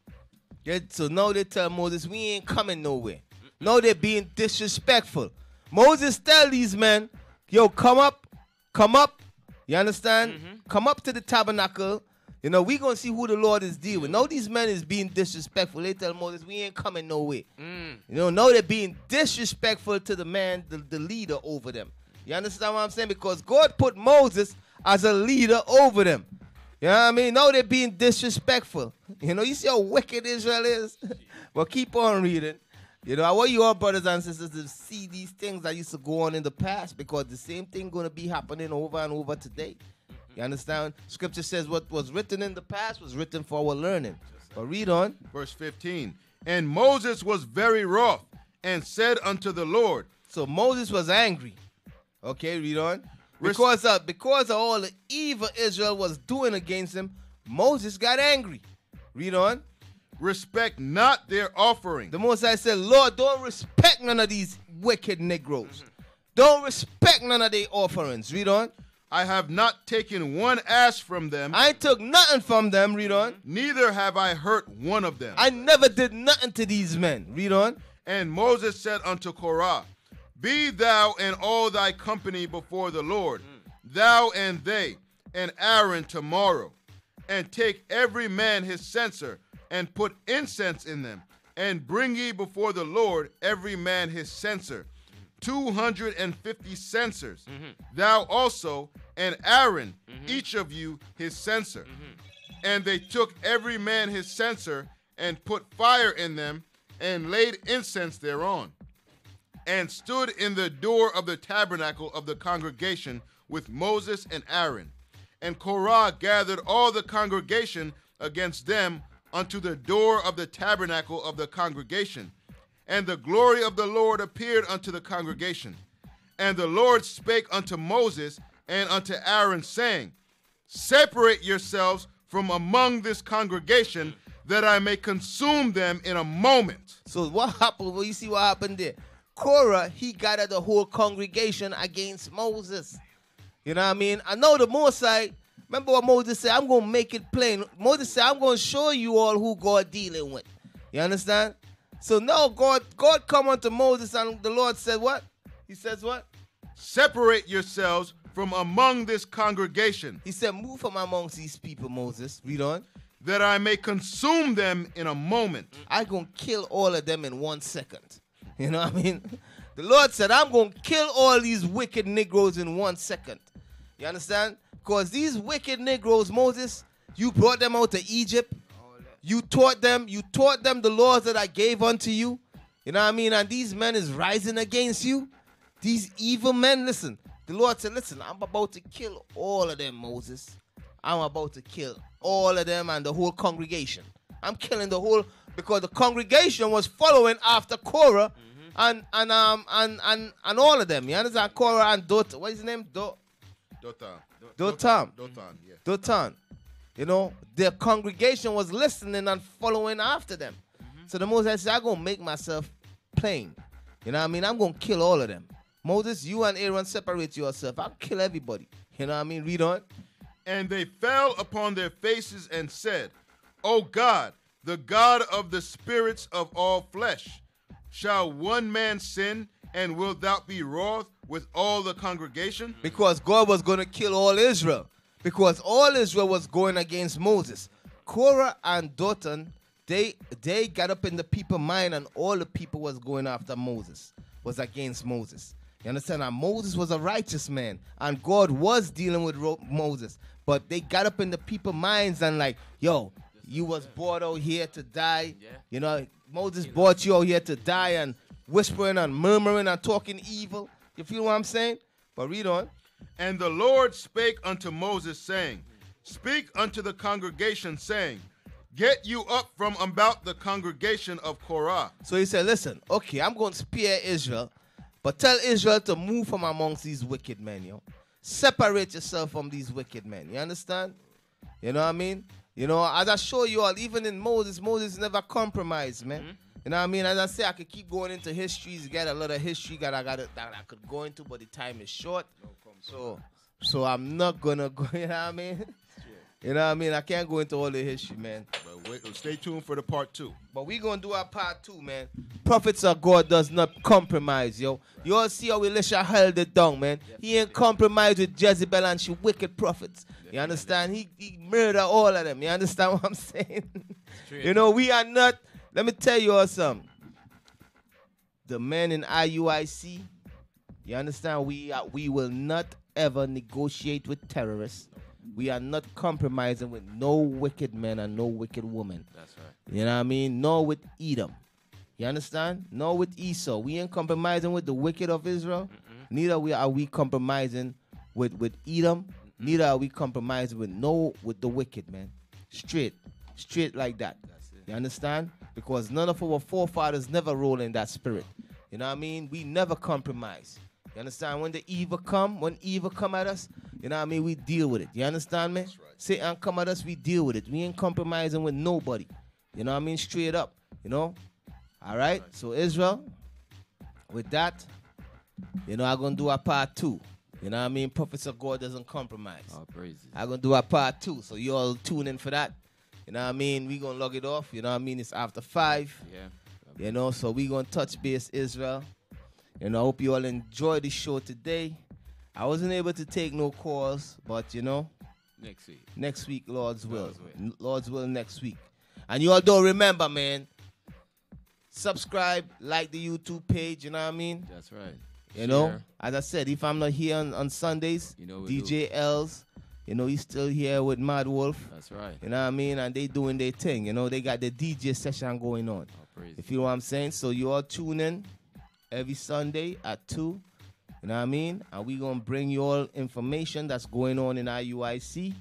Yeah, so now they tell Moses, we ain't coming nowhere. Now they're being disrespectful. Moses tell these men, yo, come up. You understand? Come up to the tabernacle. You know, we going to see who the Lord is dealing with. Now these men is being disrespectful. They tell Moses, we ain't coming nowhere. You know, now they're being disrespectful to the man, the leader over them. You understand what I'm saying? Because God put Moses as a leader over them. You know what I mean? Now they're being disrespectful. You know, you see how wicked Israel is? Well, keep on reading. You know, I want you all, brothers and sisters, to see these things that used to go on in the past, because the same thing going to be happening over and over today. You understand? Scripture says what was written in the past was written for our learning. But read on. Verse 15. And Moses was very wroth, and said unto the Lord. So Moses was angry. Okay, read on. Because of all the evil Israel was doing against him, Moses got angry. Read on. Respect not their offering. The Most High said, Lord, don't respect none of these wicked Negroes. Don't respect none of their offerings. Read on. I have not taken one ass from them. I took nothing from them. Read on. Neither have I hurt one of them. I never did nothing to these men. Read on. And Moses said unto Korah, be thou and all thy company before the Lord, thou and they, and Aaron tomorrow, and take every man his censer, and put incense in them, and bring ye before the Lord every man his censer, 250 censers. Thou also and Aaron, each of you his censer. And they took every man his censer, and put fire in them, and laid incense thereon, and stood in the door of the tabernacle of the congregation with Moses and Aaron. And Korah gathered all the congregation against them unto the door of the tabernacle of the congregation. And the glory of the Lord appeared unto the congregation. And the Lord spake unto Moses and unto Aaron, saying, separate yourselves from among this congregation, that I may consume them in a moment. So what happened? Well, you see what happened there? Korah, he gathered the whole congregation against Moses. You know what I mean? I know the Most High Remember what Moses said? I'm going to make it plain. Moses said, I'm going to show you all who God dealing with. You understand? So now God come unto Moses, and the Lord said what? He says what? Separate yourselves from among this congregation. He said, move from amongst these people, Moses. Read on. That I may consume them in a moment. I'm going to kill all of them in 1 second. You know what I mean? The Lord said, I'm going to kill all these wicked Negroes in 1 second. You understand? Because these wicked Negroes, Moses, you brought them out of Egypt. You taught them the laws that I gave unto you. You know what I mean? And these men is rising against you. These evil men, listen. The Lord said, listen, I'm about to kill all of them, Moses. I'm about to kill all of them and the whole congregation. I'm killing the whole, because the congregation was following after Korah and all of them. You understand? Korah and Dothan. What is his name? Dothan. Yeah. Dothan. You know, their congregation was listening and following after them. So the Moses said, I'm going to make myself plain. You know what I mean? I'm going to kill all of them. Moses, you and Aaron separate yourself. I'll kill everybody. You know what I mean? Read on. And they fell upon their faces and said, O God, the God of the spirits of all flesh, shall one man sin, and wilt thou be wroth with all the congregation? Because God was going to kill all Israel. Because all Israel was going against Moses. Korah and Dothan, they got up in the people's mind, and all the people was going after Moses, was against Moses. You understand? And Moses was a righteous man, and God was dealing with Moses. But they got up in the people's minds and like, yo, you was brought out here to die. Yeah. You know, Moses brought you out here to die, and whispering and murmuring and talking evil. You feel what I'm saying? But read on. And the Lord spake unto Moses, saying, Speak unto the congregation, saying, Get you up from about the congregation of Korah. So he said, listen, okay, I'm going to spare Israel, but tell Israel to move from amongst these wicked men, yo. Separate yourself from these wicked men. You understand? You know what I mean? You know, as I show you all, even in Moses never compromised, man. You know what I mean? As I say, I could keep going into histories, get a lot of history that I could go into, but the time is short. So I'm not gonna go, you know what I mean? You know what I mean? I can't go into all the history, man. But wait, stay tuned for the part 2. But we gonna do our part 2, man. Prophets of God does not compromise, yo. You all see how Elisha held it down, man. He ain't compromised with Jezebel and she wicked prophets. You understand? He murdered all of them. You understand what I'm saying? You know, we are not, let me tell you all something. The men in IUIC, you understand? We will not ever negotiate with terrorists. We are not compromising with no wicked men and no wicked women. That's right. You know what I mean? Nor with Edom. You understand? Nor with Esau. We ain't compromising with the wicked of Israel. Neither are we compromising with Edom. Neither are we compromising with the wicked, man. Straight like that. You understand? Because none of our forefathers never roll in that spirit. You know what I mean? We never compromise. You understand? When the evil come at us, you know what I mean? We deal with it. You understand me? That's right. Satan come at us, we deal with it. We ain't compromising with nobody. You know what I mean? Straight up. You know? All right? So Israel, with that, you know, I'm going to do our part 2. You know what I mean? Prophets of God doesn't compromise. Oh, praises. I'm going to do our part 2. So you all tune in for that. You know what I mean? We going to log it off. You know what I mean? It's after 5. Yeah. You know, so we going to touch base Israel. You know, I hope you all enjoyed the show today. I wasn't able to take no calls, but, you know. Next week, Lord's will. Lord's will next week. And you all don't remember, man. Subscribe, like the YouTube page, you know what I mean? That's right. You know, as I said, if I'm not here on Sundays, you know, DJ Els, you know, he's still here with Mad Wolf. That's right. You know what I mean? And they doing their thing. You know, they got the DJ session going on. You feel what I'm saying? So you all tune in every Sunday at 2. You know what I mean? And we going to bring you all information that's going on in IUIC.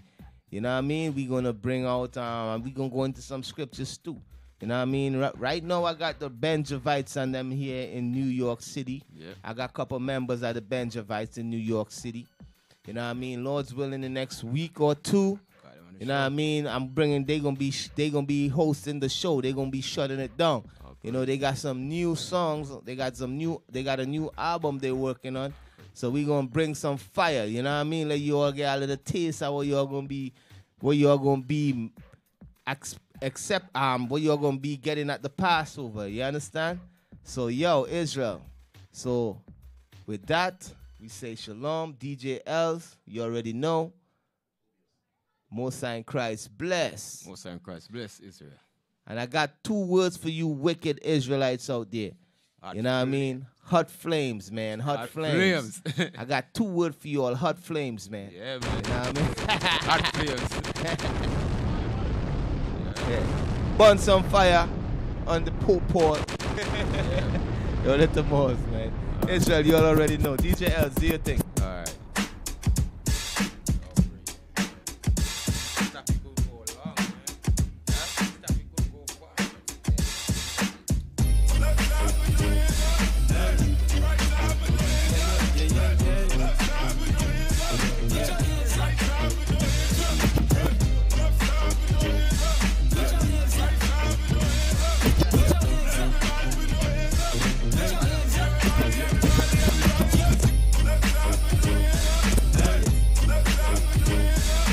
You know what I mean? We're going to bring out, we're going to go into some scriptures too. You know what I mean? Right now, I got the Benjavites and them here in New York City. Yeah. I got a couple members of the Benjavites in New York City. You know what I mean? Lord's willing, the next week or 2. You know what I mean? They gonna be hosting the show. They gonna be shutting it down. You know, they got some new songs. They got a new album they're working on. So we gonna bring some fire, you know what I mean? Let you all get a little taste of what you all gonna be, what you all gonna be what you all gonna be getting at the Passover. You understand? So yo, Israel. So with that, we say shalom, DJ Els, you already know. Most High in Christ bless. Most High in Christ bless Israel. And I got 2 words for you wicked Israelites out there. You know what I mean? Hot flames, man. Hot flames. I got 2 words for you all. Hot flames, man. Yeah, man. You know what I mean? Hot flames. Yeah. Burn some fire on the pole. Yo, let the most, man. Israel, you all already know. DJ Els, do your thing.